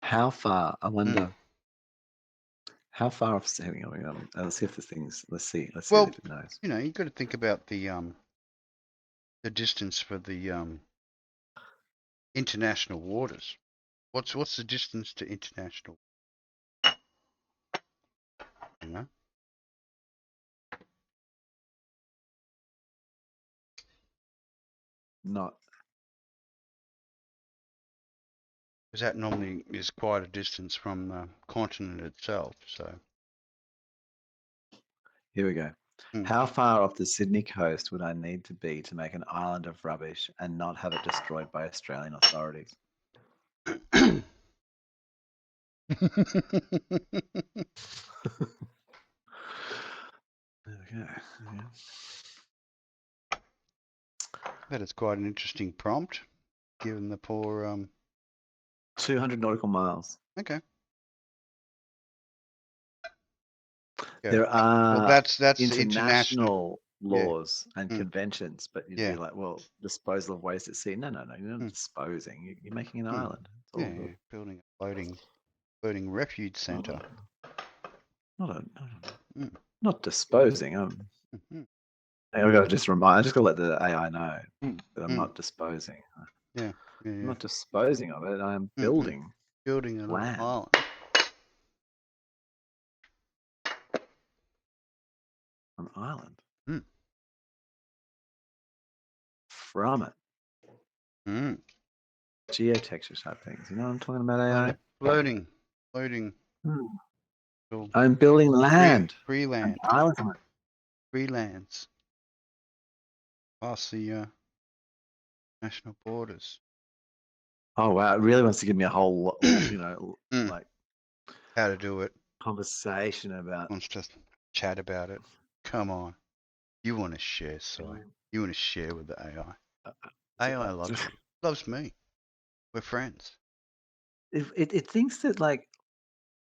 How far? I wonder. How far off? Hang on. Let's see if this thing's. Let's see if it knows. You know, you've got to think about the distance for the international waters. What's the distance to international? You know. Not. Because that normally is quite a distance from the continent itself. So. Here we go. How far off the Sydney coast would I need to be to make an island of rubbish and not have it destroyed by Australian authorities? Okay. That is quite an interesting prompt, given the poor 200 nautical miles. Okay. Yeah. There are that's international laws and conventions, but you'd be like, well, disposal of waste at sea. No, you're not disposing. You're making an island. It's all good. Building a floating refuge center. Not disposing. I've got to just remind. I just got to let the AI know that I'm not disposing. Yeah. I'm not disposing of it. I am building. Building a land. island. An island. Mm. From it. Mm. Geotexture type things. You know what I'm talking about, AI? Floating. I'm building land. Freeland. Island. Freelands. Past the national borders. Oh wow! It really wants to give me a whole, like how to do it. Conversation about. Wants to chat about it. Come on, you want to share, Si? You want to share with the AI? AI loves you. Loves me. We're friends. It thinks that like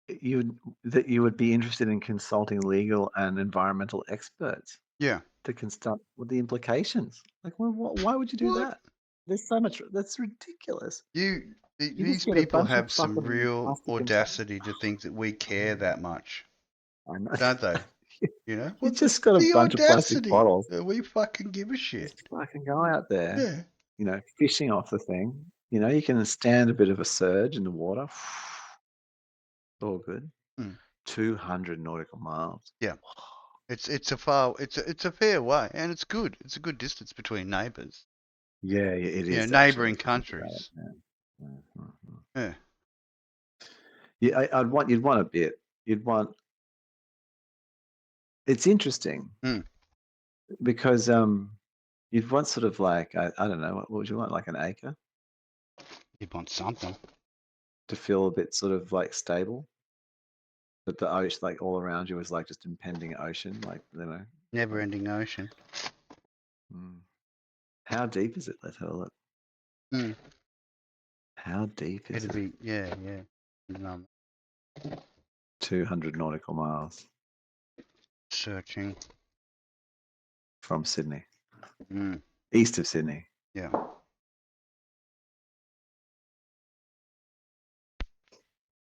you would be interested in consulting legal and environmental experts. Yeah. To consult with the implications. Like, why would you do that? There's so much. That's ridiculous. These people have some real audacity to think that we care that much. I know. Don't they? You know, You just got a bunch of plastic bottles. We fucking give a shit. Just fucking go out there. Yeah. Fishing off the thing. You can stand a bit of a surge in the water. All good. 200 nautical miles. Yeah. It's a fair way, and it's good. It's a good distance between neighbours. Yeah, it is. Neighbouring countries. Yeah. You'd want a bit. It's interesting because you'd want sort of like I don't know, what would you want, like an acre? You'd want something to feel a bit sort of like stable. But the ocean, like all around you, is like just impending ocean, like never-ending ocean. How deep is it? Let's have a look. How deep is it? Yeah. 200 nautical miles. Searching. From Sydney. East of Sydney. Yeah.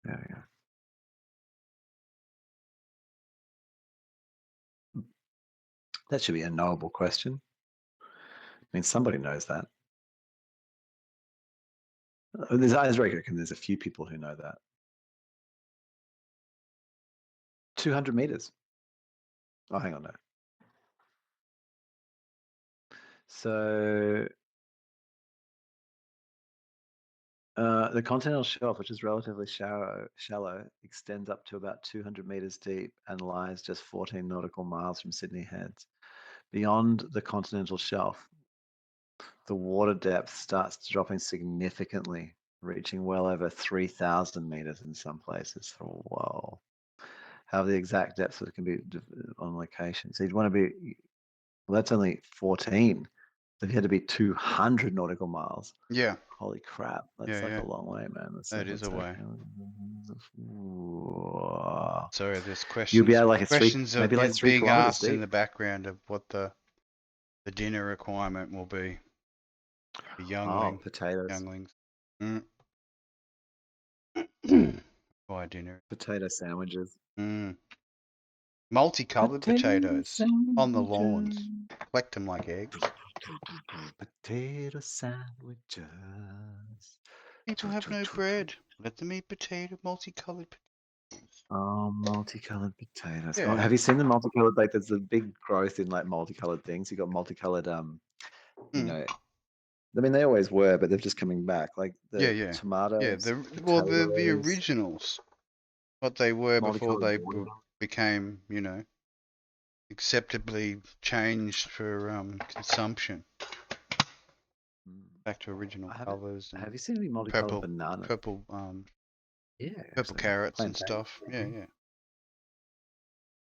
There we go. That should be a knowable question. I mean, somebody knows that. I reckon there's a few people who know that. 200 meters. Oh, hang on, no. So the continental shelf, which is relatively shallow, extends up to about 200 meters deep and lies just 14 nautical miles from Sydney Heads. Beyond the continental shelf, the water depth starts dropping significantly, reaching well over 3,000 meters in some places. Whoa. How the exact depths can be on location. So you'd want to be, well, that's only 14. So if you had to be 200 nautical miles. Yeah. Holy crap. That's a long way, man. That is a way. Whoa. Sorry, there's questions. You'll be at like maybe like 3 being asked deep. In the background of what the dinner requirement will be. The youngling. Potatoes. Younglings. Why dinner? Potato sandwiches. Multicolored potatoes on the lawns. Collect them like eggs. Potato sandwiches. People have no bread. Let them eat multicolored potatoes. Oh, multicolored potatoes. Yeah. Oh, have you seen the multicolored? Like, there's a big growth in like multicolored things. You got multicolored, I mean, they always were, but they're just coming back. Like the tomatoes. Yeah, the originals. What they were before they became, acceptably changed for consumption. Back to original colours. Have you seen any multicolored bananas? Purple, purple carrots and stuff. Yeah.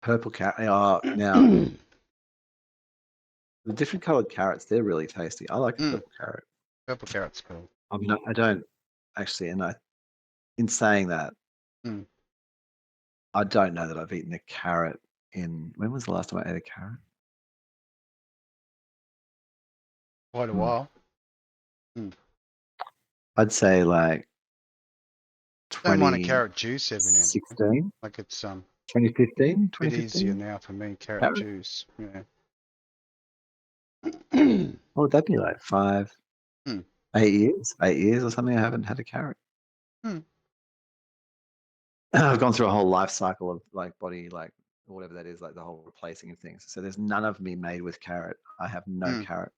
Purple carrot. Now, the different coloured carrots, they're really tasty. I like a purple carrot. Purple carrot's cool. I mean, I don't actually, in saying that, I don't know that I've eaten a carrot when was the last time I ate a carrot? Quite a while. I'd say like 20. Don't mind a carrot juice every now and then. 16. Like it's 2015. Bit easier now for me. Carrot juice. Yeah. What would that be like? 5. 8 years. 8 years or something I haven't had a carrot. I've gone through a whole life cycle of like body, like whatever that is, like the whole replacing of things. So there's none of me made with carrot. I have no carrot.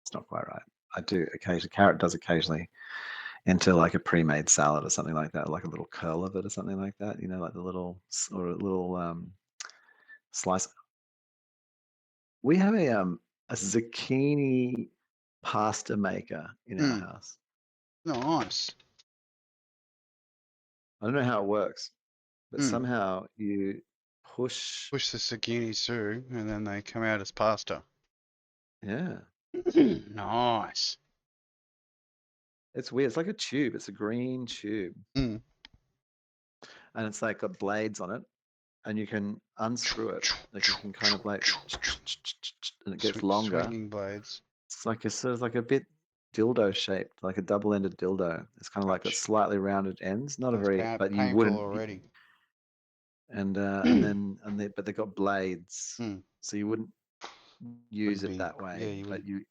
It's not quite right. I do occasionally, carrot does occasionally enter like a pre-made salad or something like that, like a little curl of it or something like that, you know, like the little, or a little slice. We have a zucchini pasta maker in our house. Nice. I don't know how it works, but somehow you push the zucchinis through, and then they come out as pasta. Yeah. Nice. It's weird. It's like a tube. It's a green tube, and it's like got blades on it, and you can unscrew it. Like you can kind of like, and it gets longer. Swinging blades. It's like a sort of like a bit dildo shaped, like a double-ended dildo. It's kind of like got slightly rounded ends. Not a very, but you painful wouldn't. Already. And but they got blades, so you wouldn't use it that way. Yeah, but you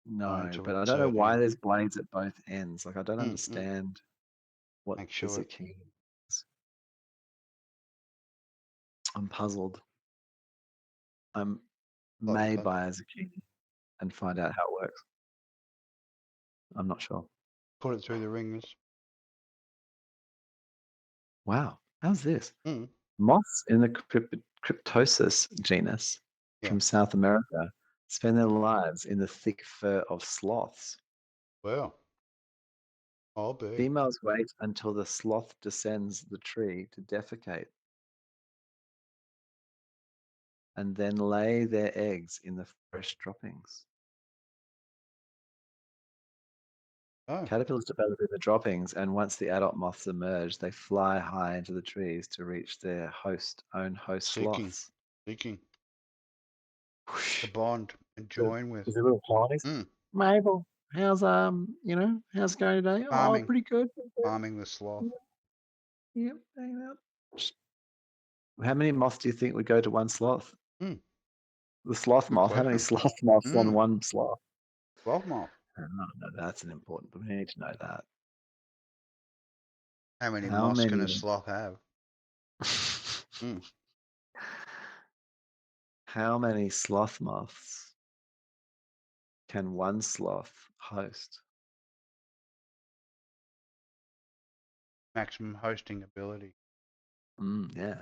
no, to but I don't know insert why in. there's blades at both ends. Like I don't understand what Make the sure zucchini is. I'm puzzled. I may buy a zucchini and find out how it works. I'm not sure. Put it through the ringers. Wow, how's this? Moths in the Cryptosis genus from South America spend their lives in the thick fur of sloths. Wow. I'll be. Females wait until the sloth descends the tree to defecate and then lay their eggs in the fresh droppings. Caterpillars develop in the droppings, and once the adult moths emerge, they fly high into the trees to reach their own host sloths. Seeking. To bond and join with. Is it little colonies? Mabel, how's how's it going today? Farming. Oh, pretty good. Farming the sloth. Yep, hanging out. How many moths do you think would go to one sloth? The sloth moth. How many sloth moths on one sloth? Sloth moth. No, that's an important. We need to know that. How many moths can a sloth have? How many sloth moths can one sloth host? Maximum hosting ability. Yeah.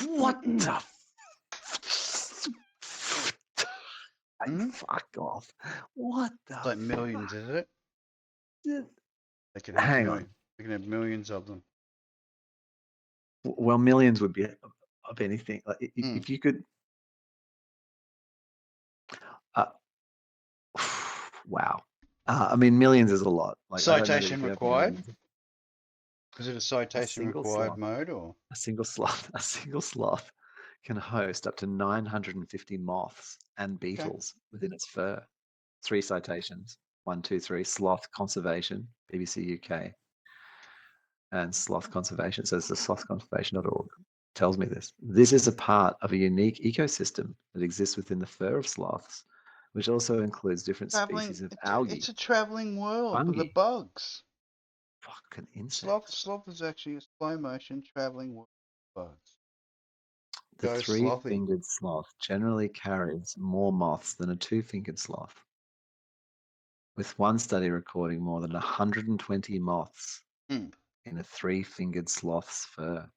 What the? Fuck off. What the? It's like millions, is it? They can have Hang on. They can have millions of them. Well, millions would be of anything. Like if you could. Wow. I mean, millions is a lot. Like citation required. Is it a citation required mode or a single sloth? A single sloth can host up to 950 moths and beetles within its fur. 3 citations. 1, 2, 3. Sloth conservation, BBC UK, and sloth conservation. So it's the slothconservation.org tells me this. This is a part of a unique ecosystem that exists within the fur of sloths, which also includes different species of algae. It's a traveling world fungi. with the bugs. Fucking insects. Sloth is actually a slow motion traveling world with bugs. The 3-fingered sloth generally carries more moths than a 2-fingered sloth, with one study recording more than 120 moths in a 3-fingered sloth's fur.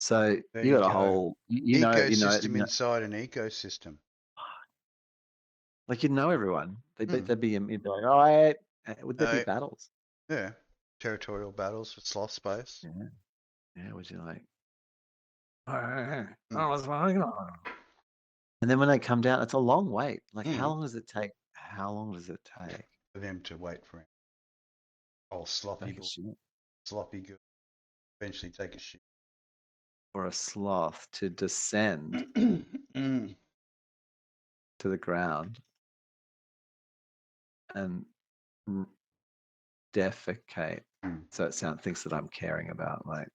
So you got a whole, ecosystem inside an ecosystem. Like you'd know everyone. They'd be you'd be like, all right. Would there be battles? Yeah, territorial battles for sloth space. Yeah. Would you like? And then when they come down, it's a long wait. Like, how long does it take? How long does it take for them to wait for him? Oh, sloppy good. Eventually take a shit. For a sloth to descend to the ground and defecate. So it thinks that I'm caring about, like,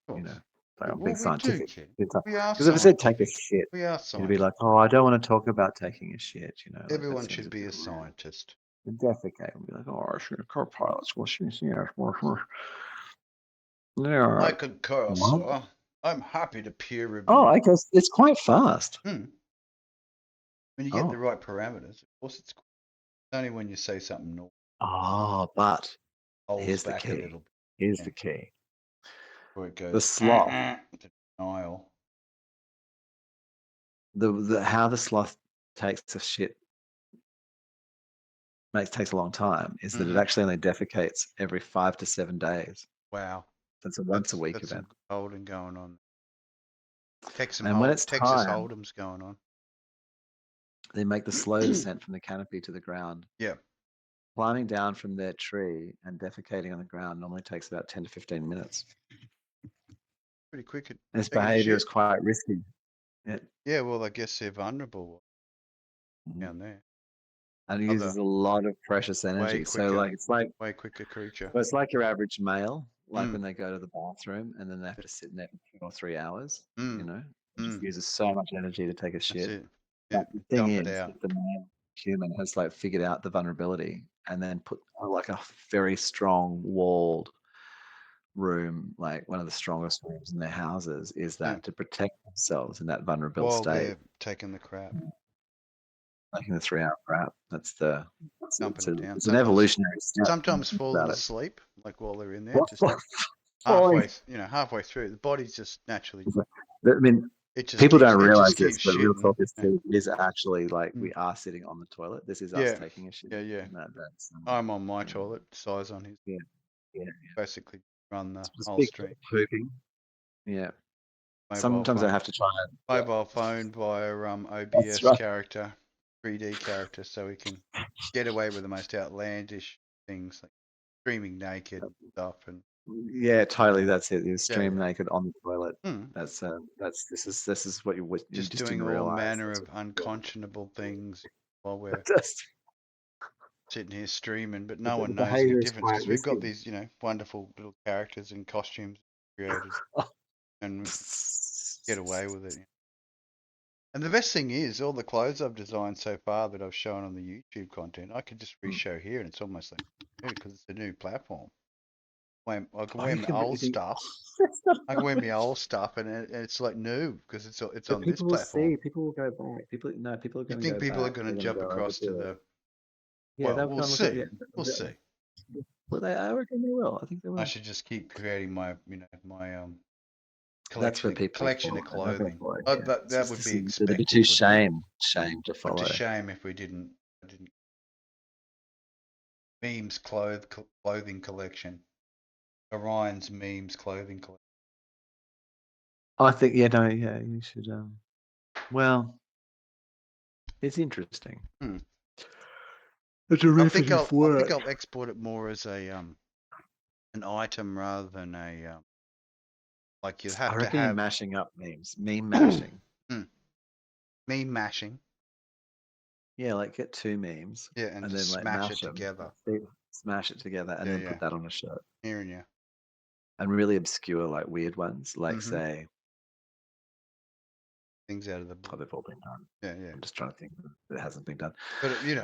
Like, I'm Well, being we do scientific. care. Because We are if I said take a scientific. shit, We are it'd be like, scientific. oh, I don't want to talk about taking a shit. You know, like Everyone that seems should a be bit a scientist. rude. Defecate and be like, oh, I should have co-pilots. Well, yeah, yeah. I concur, What? sir. I'm happy to peer Oh, review. I guess it's quite fast. When you get the right parameters, of course, it's only when you say something normal. Oh, but Holds here's the back a key. little bit. Here's the key. Where it goes The sloth. to denial. The how the sloth takes a shit takes a long time is that it actually only defecates every 5 to 7 days. Wow. That's a once a week That's event. some holding going on. Texas Texas Hold'em's going on. They make the slow descent from the canopy to the ground. Yeah. Climbing down from their tree and defecating on the ground normally takes about 10 to 15 minutes. Pretty quick. This behavior is quite risky. Yeah, well, I guess they're vulnerable down there. And it uses a lot of precious energy. So like it's like way quicker creature. It's like your average male, like when they go to the bathroom and then they have to sit in there for 2 or 3 hours. You know, it just uses so much energy to take a shit. That's it. But the thing is, that the male human has like figured out the vulnerability and then put like a very strong walled room, like one of the strongest rooms in their houses, is that to protect themselves in that vulnerable while state. they're taking the crap. Taking the 3 hour crap. That's the it's an Sometimes, evolutionary step. Sometimes falling asleep, like while they're in there, just halfway through, the body's just naturally. I mean, people don't realize this, but real talk is actually like we are sitting on the toilet. This is us taking a shit. Yeah. That's, I'm on my toilet, size on his. Yeah. Basically, run the Just whole stream. Pooping. Yeah. Mobile Sometimes phone. I have to try it. Mobile phone via OBS character, 3D character, so we can get away with the most outlandish things like streaming naked stuff and. Yeah, totally. That's it. You stream naked on the toilet. This is what you just doing all manner of unconscionable things while we're sitting here streaming, but no one knows any difference because we've got these, wonderful little characters and costumes created, and get away with it. And the best thing is, all the clothes I've designed so far that I've shown on the YouTube content, I could just re-show here, and it's almost like because it's a new platform. I can wear my old stuff. I can wear my old stuff, and it's like new because it's on this platform. People will go back. People are going to go back. You think people are going to jump across to the? Yeah, well, we'll see. We'll see. Well, I reckon they will. I think they will. I should just keep creating my collection of clothing. That would be expected. It'd be too shame to follow. It's a shame if we didn't. Memes clothing collection. Orion's memes clothing collection. I think you should. Well, it's interesting. I think I'll export it more as a an item rather than a like you have to have. You're mashing up memes, meme mashing. Meme mashing. Yeah, like get 2 memes. And then like smash it together. Smash it together and then put that on a shirt. Hearing you. And really obscure, like weird ones, like say things out of the book. Oh, they've all been done. Yeah. I'm just trying to think that it hasn't been done. But yeah.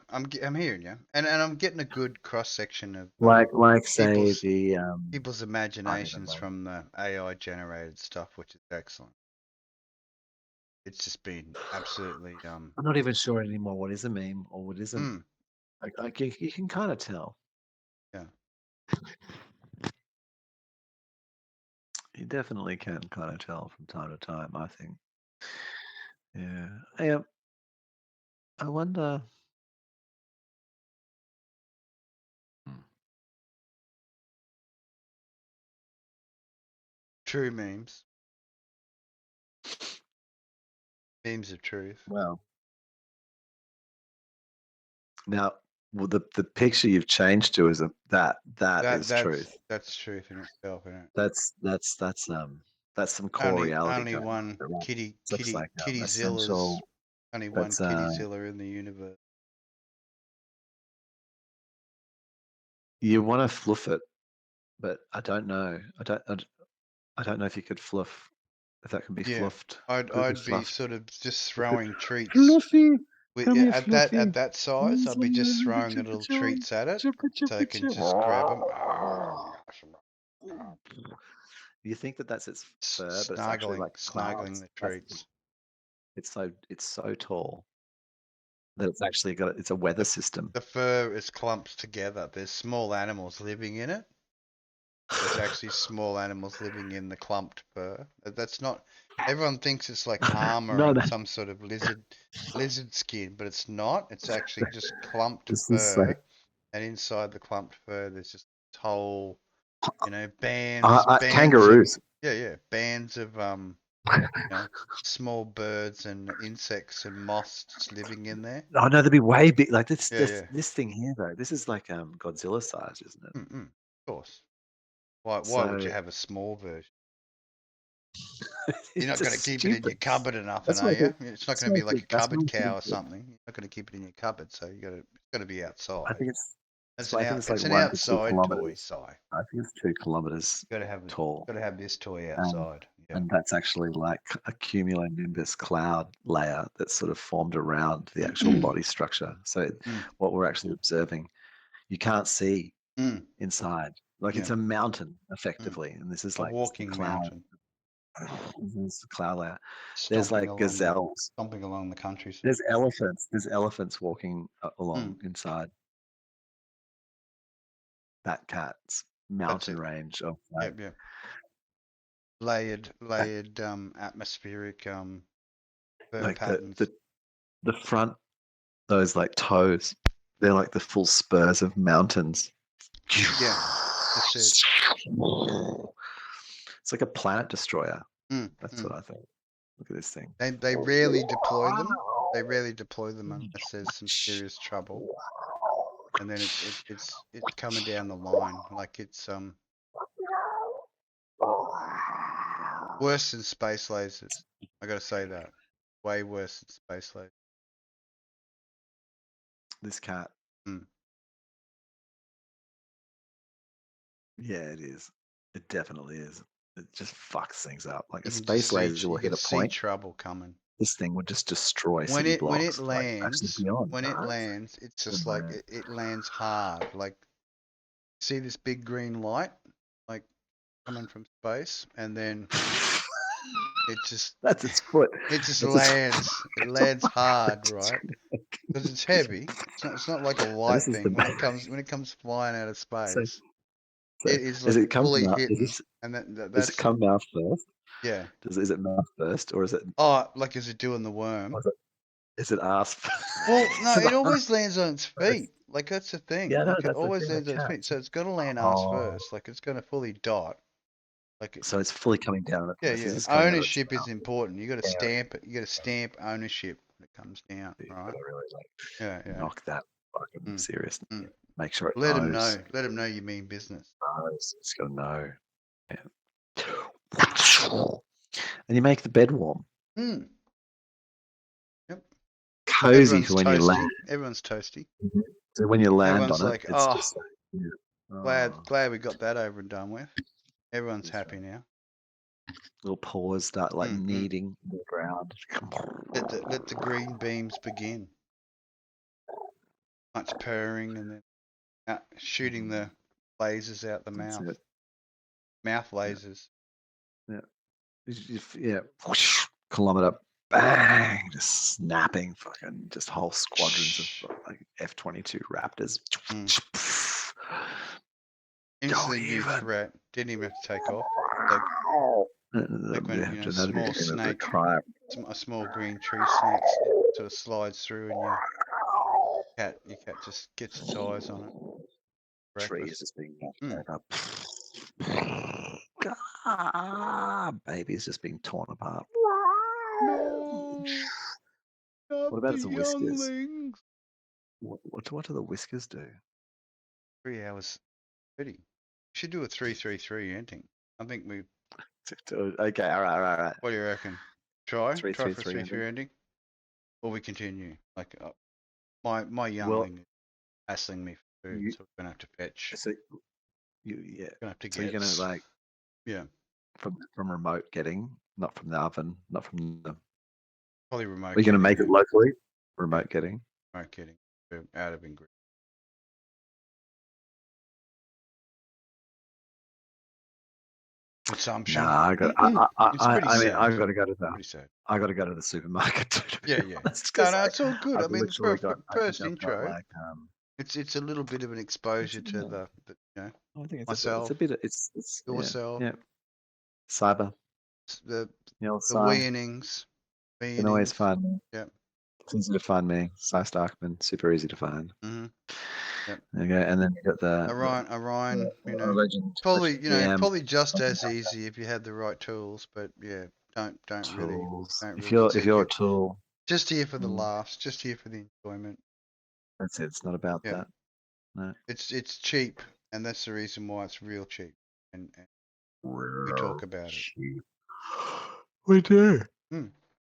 I'm hearing you, and I'm getting a good cross section of like say the people's imaginations from the AI generated stuff, which is excellent. It's just been absolutely. I'm not even sure anymore what is a meme or what isn't. Like you can kind of tell. Yeah. You definitely can kind of tell from time to time, I think. Yeah. I wonder. True memes. Memes of truth. Well. Now, the picture you've changed to is that's truth. That's truth in itself, isn't it? That's some core reality. Only one Kittyzilla's only one Kittyzilla in the universe. You want to fluff it, but I don't know. I don't know if you could fluff, if that can be fluffed. Could it be I'd be fluffed? sort of just throwing treats Fluffy, with come here, at Fluffy. that size. I'd be just throwing the little treats at it so they can just grab them. You think that that's its fur, but it's actually like Snuggling clouds. the treats. It's so tall that it's actually got it's a weather system. The fur is clumped together. There's small animals living in it. There's actually small animals living in the clumped fur. That's not. Everyone thinks it's like armor No, and no, some sort of lizard skin, but it's not. It's actually just clumped this is fur, like and inside the clumped fur, there's just whole, bands of kangaroos. bands of small birds and insects and moths just living in there. Oh no, they'd be way big. Like this, Yeah, this, this thing here though. This is like Godzilla size, isn't it? of course. Why would you So have a small version? You're it's not going to just keep it in your stupid. cupboard or nothing, That's are what I you? think. It's not That's going to what I be like think. a That's what cupboard I cow think. or something. You're not going to keep it in your cupboard, so it's got to be I outside. think it's. That's It's why I think it's like it's an 1 to 2 outside toy, kilometers. Si. I think it's 2 kilometers tall, Got to have this toy and outside. Yeah. and that's actually like a cumulonimbus cloud layer that's sort of formed around the actual body structure. So what we're actually observing, you can't see inside. Like it's a mountain effectively, and this is A like the walking cloud. mountain, This is the cloud layer. There's stomping like along the gazelles. countryside. There's elephants. There's elephants walking Mm, along inside that cat's that's mountain it. range of like Yep. that, Layered atmospheric fur like patterns. the front, those like toes, they're like the full spurs of mountains. Yeah, that's it. It's like a planet destroyer. Mm, That's mm. what I think. Look at this thing. They rarely deploy them. They rarely deploy them unless there's some serious trouble, and then it's coming down the line like it's worse than space lasers. I got to say that, way worse than space lasers. This cat. Mm. Yeah, it is. It definitely is. It just fucks things up. Like a You can just space laser will you hit can a see point. trouble coming. This thing would just destroy When city it blocks, like actually lands, beyond. it's just like it lands hard. Like, see this big green light, like coming from space, and then it just That's its foot. lands. It lands hard, right? Because it's heavy. It's not like a And light this is the thing. When it comes flying out of so, space, so it is does like it come fully mouth? hitting, and Does it that's come mouth first? yeah. Is it mouth first, or Oh, like is it doing the worm? is it ass? Well, no, Is it it ass always lands on its first? feet. Like that's the thing. Yeah, no, Like it that's the always thing with lands on its feet. cats. So it's got to land ass Oh, first. Like it's going to fully dot. Like so it's fully coming down at first. This yeah. is coming out of its Ownership is mouth. important. You got to Yeah, stamp it. You got to stamp ownership when it comes down. you've got Right? to really like Yeah. knock that fucking Mm, seriously. mm. Make sure it Let them knows. know. Let them know you mean business. It's got to know. Yeah. And you make the bed warm. Mm. Yep. Cozy Everyone's for when you land. toasty. Everyone's toasty. So when you land Everyone's on it, like, it's oh, just like, yeah. Oh, glad we got that over and done with. Everyone's that's happy right. now. Little paws start like Mm, mm. kneading the ground. Let the green beams begin. Much purring and then shooting the lasers out the That's mouth. it. Mouth Yeah. lasers. Yeah. Whoosh, kilometer, bang, just snapping, fucking, just whole squadrons of like F-22 Raptors. Don't Instantly new even. threat. Didn't even have to take off. Like We when have to a know the small beginning of the snake, crime. a small green tree snake sort of slides through, and your cat just gets its eyes on it. Trees Breakfast. just being knocked up. Baby's just being torn apart. No, not What about the its whiskers? younglings. What do the whiskers do? 3 hours 30. Should do a 3-3-3 ending. I think we. Okay, all right. What do you reckon? Try Three, for three, a three. 3-3 ending, or we continue. Like my Well, youngling is hassling me for food, you, so we're gonna have to fetch. so yeah. Gonna have to So you're get. gonna like Yeah. from remote getting, not from the oven, not from the. Probably remote. Are you going to make it locally? Remote getting. Remote getting out of ingredient. Consumption. Nah, I got. I mean, I got to go to the. Pretty sad. I got to go to the supermarket too. Yeah. No, it's all good. I mean, for first intro, like, it's a little bit of an exposure to the I think it's myself. It's a bit. It's yourself. Yeah. Cyber. The Cy. weanings. You can always find me. Yeah. It's easy to find me. Cy Starkman, super easy to find. Mm-hmm. Yep. Okay, and then you got the Orion, legend, probably just as easy if you had the right tools, but yeah, don't really. If you're a tool, just here for the laughs, just here for the enjoyment. That's it. It's not about that. No. It's cheap, and that's the reason why it's real cheap, and we talk about it. We do.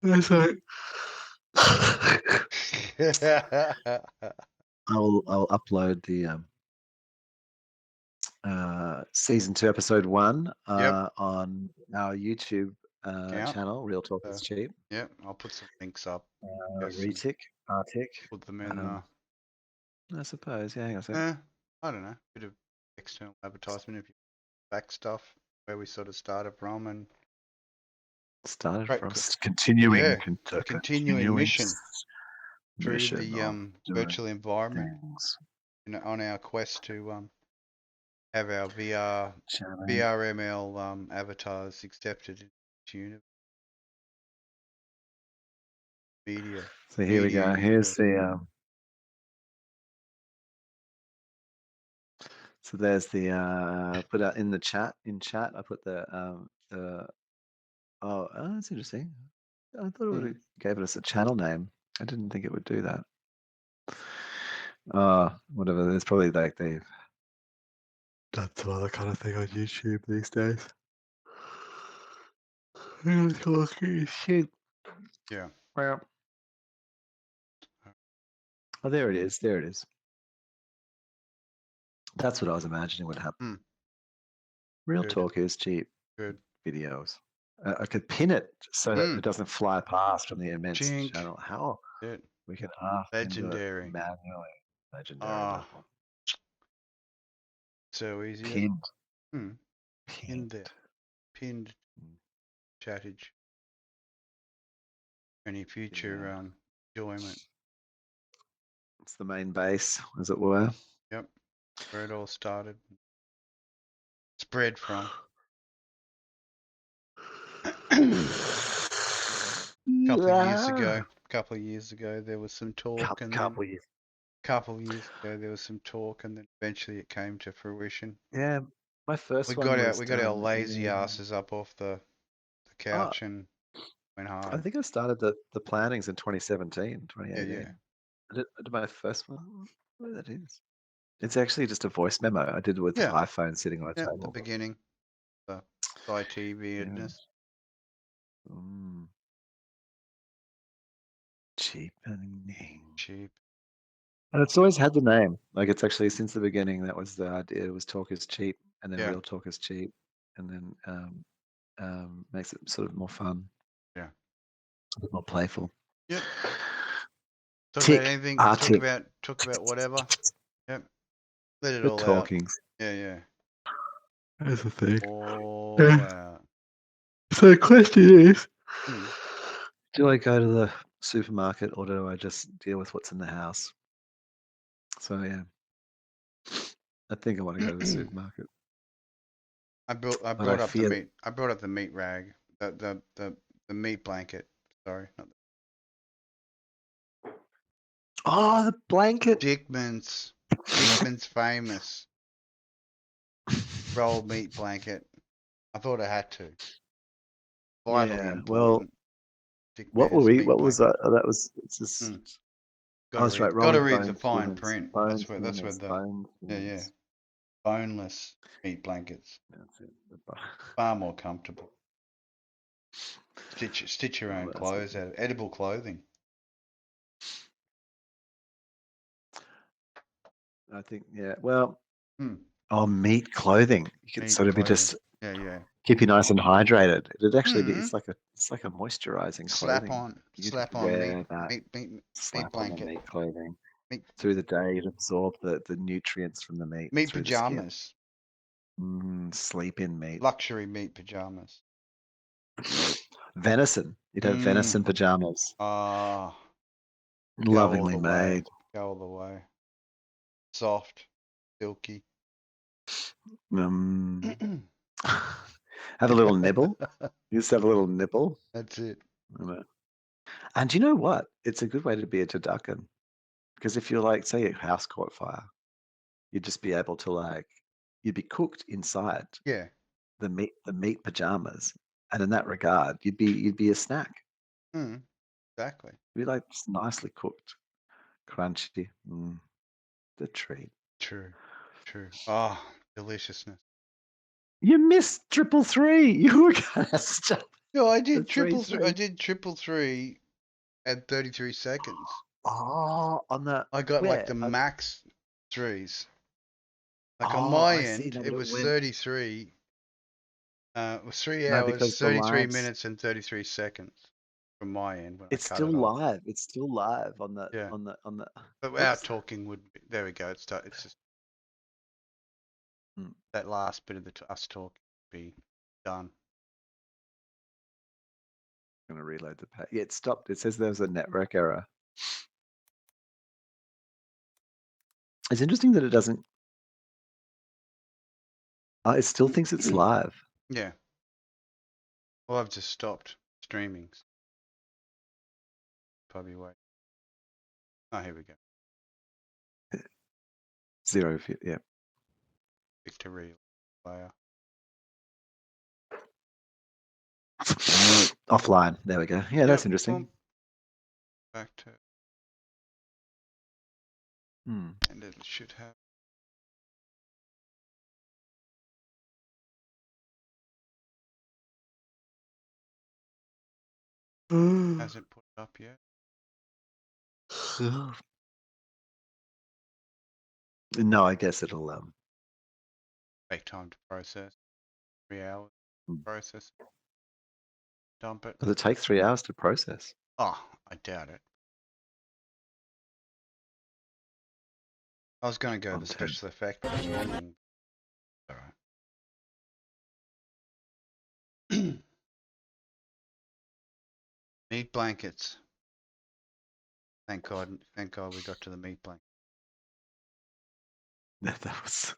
That's right. I'll upload the season 2 episode 1 on our YouTube channel. Real Talk is Cheap. Yep, I'll put some links up. Retic, Arctic. Put them in. I suppose. Yeah, hang on a second. I don't know. Bit of external advertisement if you back stuff where we sort of started from and continuing mission through the virtual environment. On our quest to have our VRML avatars accepted in media. So here we go. Here's the. So there's the put out in the chat. In chat, I put the. Oh, that's interesting. I thought it would have gave us a channel name. I didn't think it would do that. Whatever. There's probably like they've done some other kind of thing on YouTube these days. Yeah. Well. Oh, there it is. There it is. That's what I was imagining would happen. Real Talk is Cheap. Good videos. I could pin it so that it doesn't fly past from the immense channel. How we can legendary manually. Legendary. So easy. Pinned. Pinned there. Pinned chattage. Any future enjoyment. It's the main base, as it were. Yep. Where it all started. Spread from. Couple of years ago, there was some talk, couple of years ago, there was some talk, and then eventually it came to fruition. Yeah, my first we got our lazy asses up off the couch and went hard. I think I started the plannings in 2017, 2018. Yeah. I did my first one. What that is? It's actually just a voice memo I did with the iPhone sitting on a table. The beginning, the IT weirdness. Cheap. And it's always had the name. Like it's actually since the beginning that was the idea. It was Talk is Cheap, and then Real Talk is Cheap, and then makes it sort of more fun. Yeah. A bit more playful. Yep. Talk about anything. Talk about whatever. Yep. Let it all talkings. Out. Yeah. That's the thing. All out. So the question is, do I go to the supermarket or do I just deal with what's in the house? So yeah, I think I want to go to the supermarket. I brought up the meat. I brought up the meat rag, the meat blanket. Sorry. Oh, the blanket. Dickman's famous rolled meat blanket. I thought I had to. Vitally important. Well, what were we? What was that? That was. It's just. Got to read the fine print. That's where the boneless meat blankets. That's it. Far more comfortable. Stitch your own clothes out of edible clothing. I think well. Oh, meat clothing. You can sort of be just. Yeah. keep you nice and hydrated. It actually be, it's like a moisturizing clothing. You slap on wear that, meat slap on the blanket, meat clothing. meat Through the day, it absorb the nutrients from the meat through the skin. pajamas, Sleep in meat. luxury meat pajamas. Venison. You'd have venison pajamas. Ah, Lovingly made. Go all the way. Soft, silky. Have a little nibble. You just have a little nibble. That's it. And you know what? It's a good way to be a turducken. Because if you're like, say, your house caught fire, you'd just be able to you'd be cooked inside. Yeah. The meat pajamas, and in that regard, you'd be a snack. Exactly. You'd be like just nicely cooked, crunchy. The treat. True. Oh, deliciousness. You missed 333. You were gonna stop. No, I did triple three at 33 seconds. Oh, on the I got like the max threes. Like on my end, it was 33. It was 3 hours, 33 minutes, and 33 seconds from my end. When it's I cut still it off. live. It's still live on the on the. But our talking would be, there we go. It's just that last bit of us talking would be done. I'm gonna reload the page. Yeah, it stopped. It says there was a network error. It's interesting that it doesn't. It still thinks it's live. Yeah. Well, I've just stopped streaming. Probably wait. Oh, here we go. 0, yeah. Victory player. Offline. There we go. Yeah, that's interesting. Back to. And it should have. Hasn't put it up yet. No, I guess it'll take time to process. 3 hours to process. Dump it. Does it take 3 hours to process? Oh, I doubt it. I was going to go the special effect this morning. All right. Meat blankets. Thank God we got to the meat blanket. That was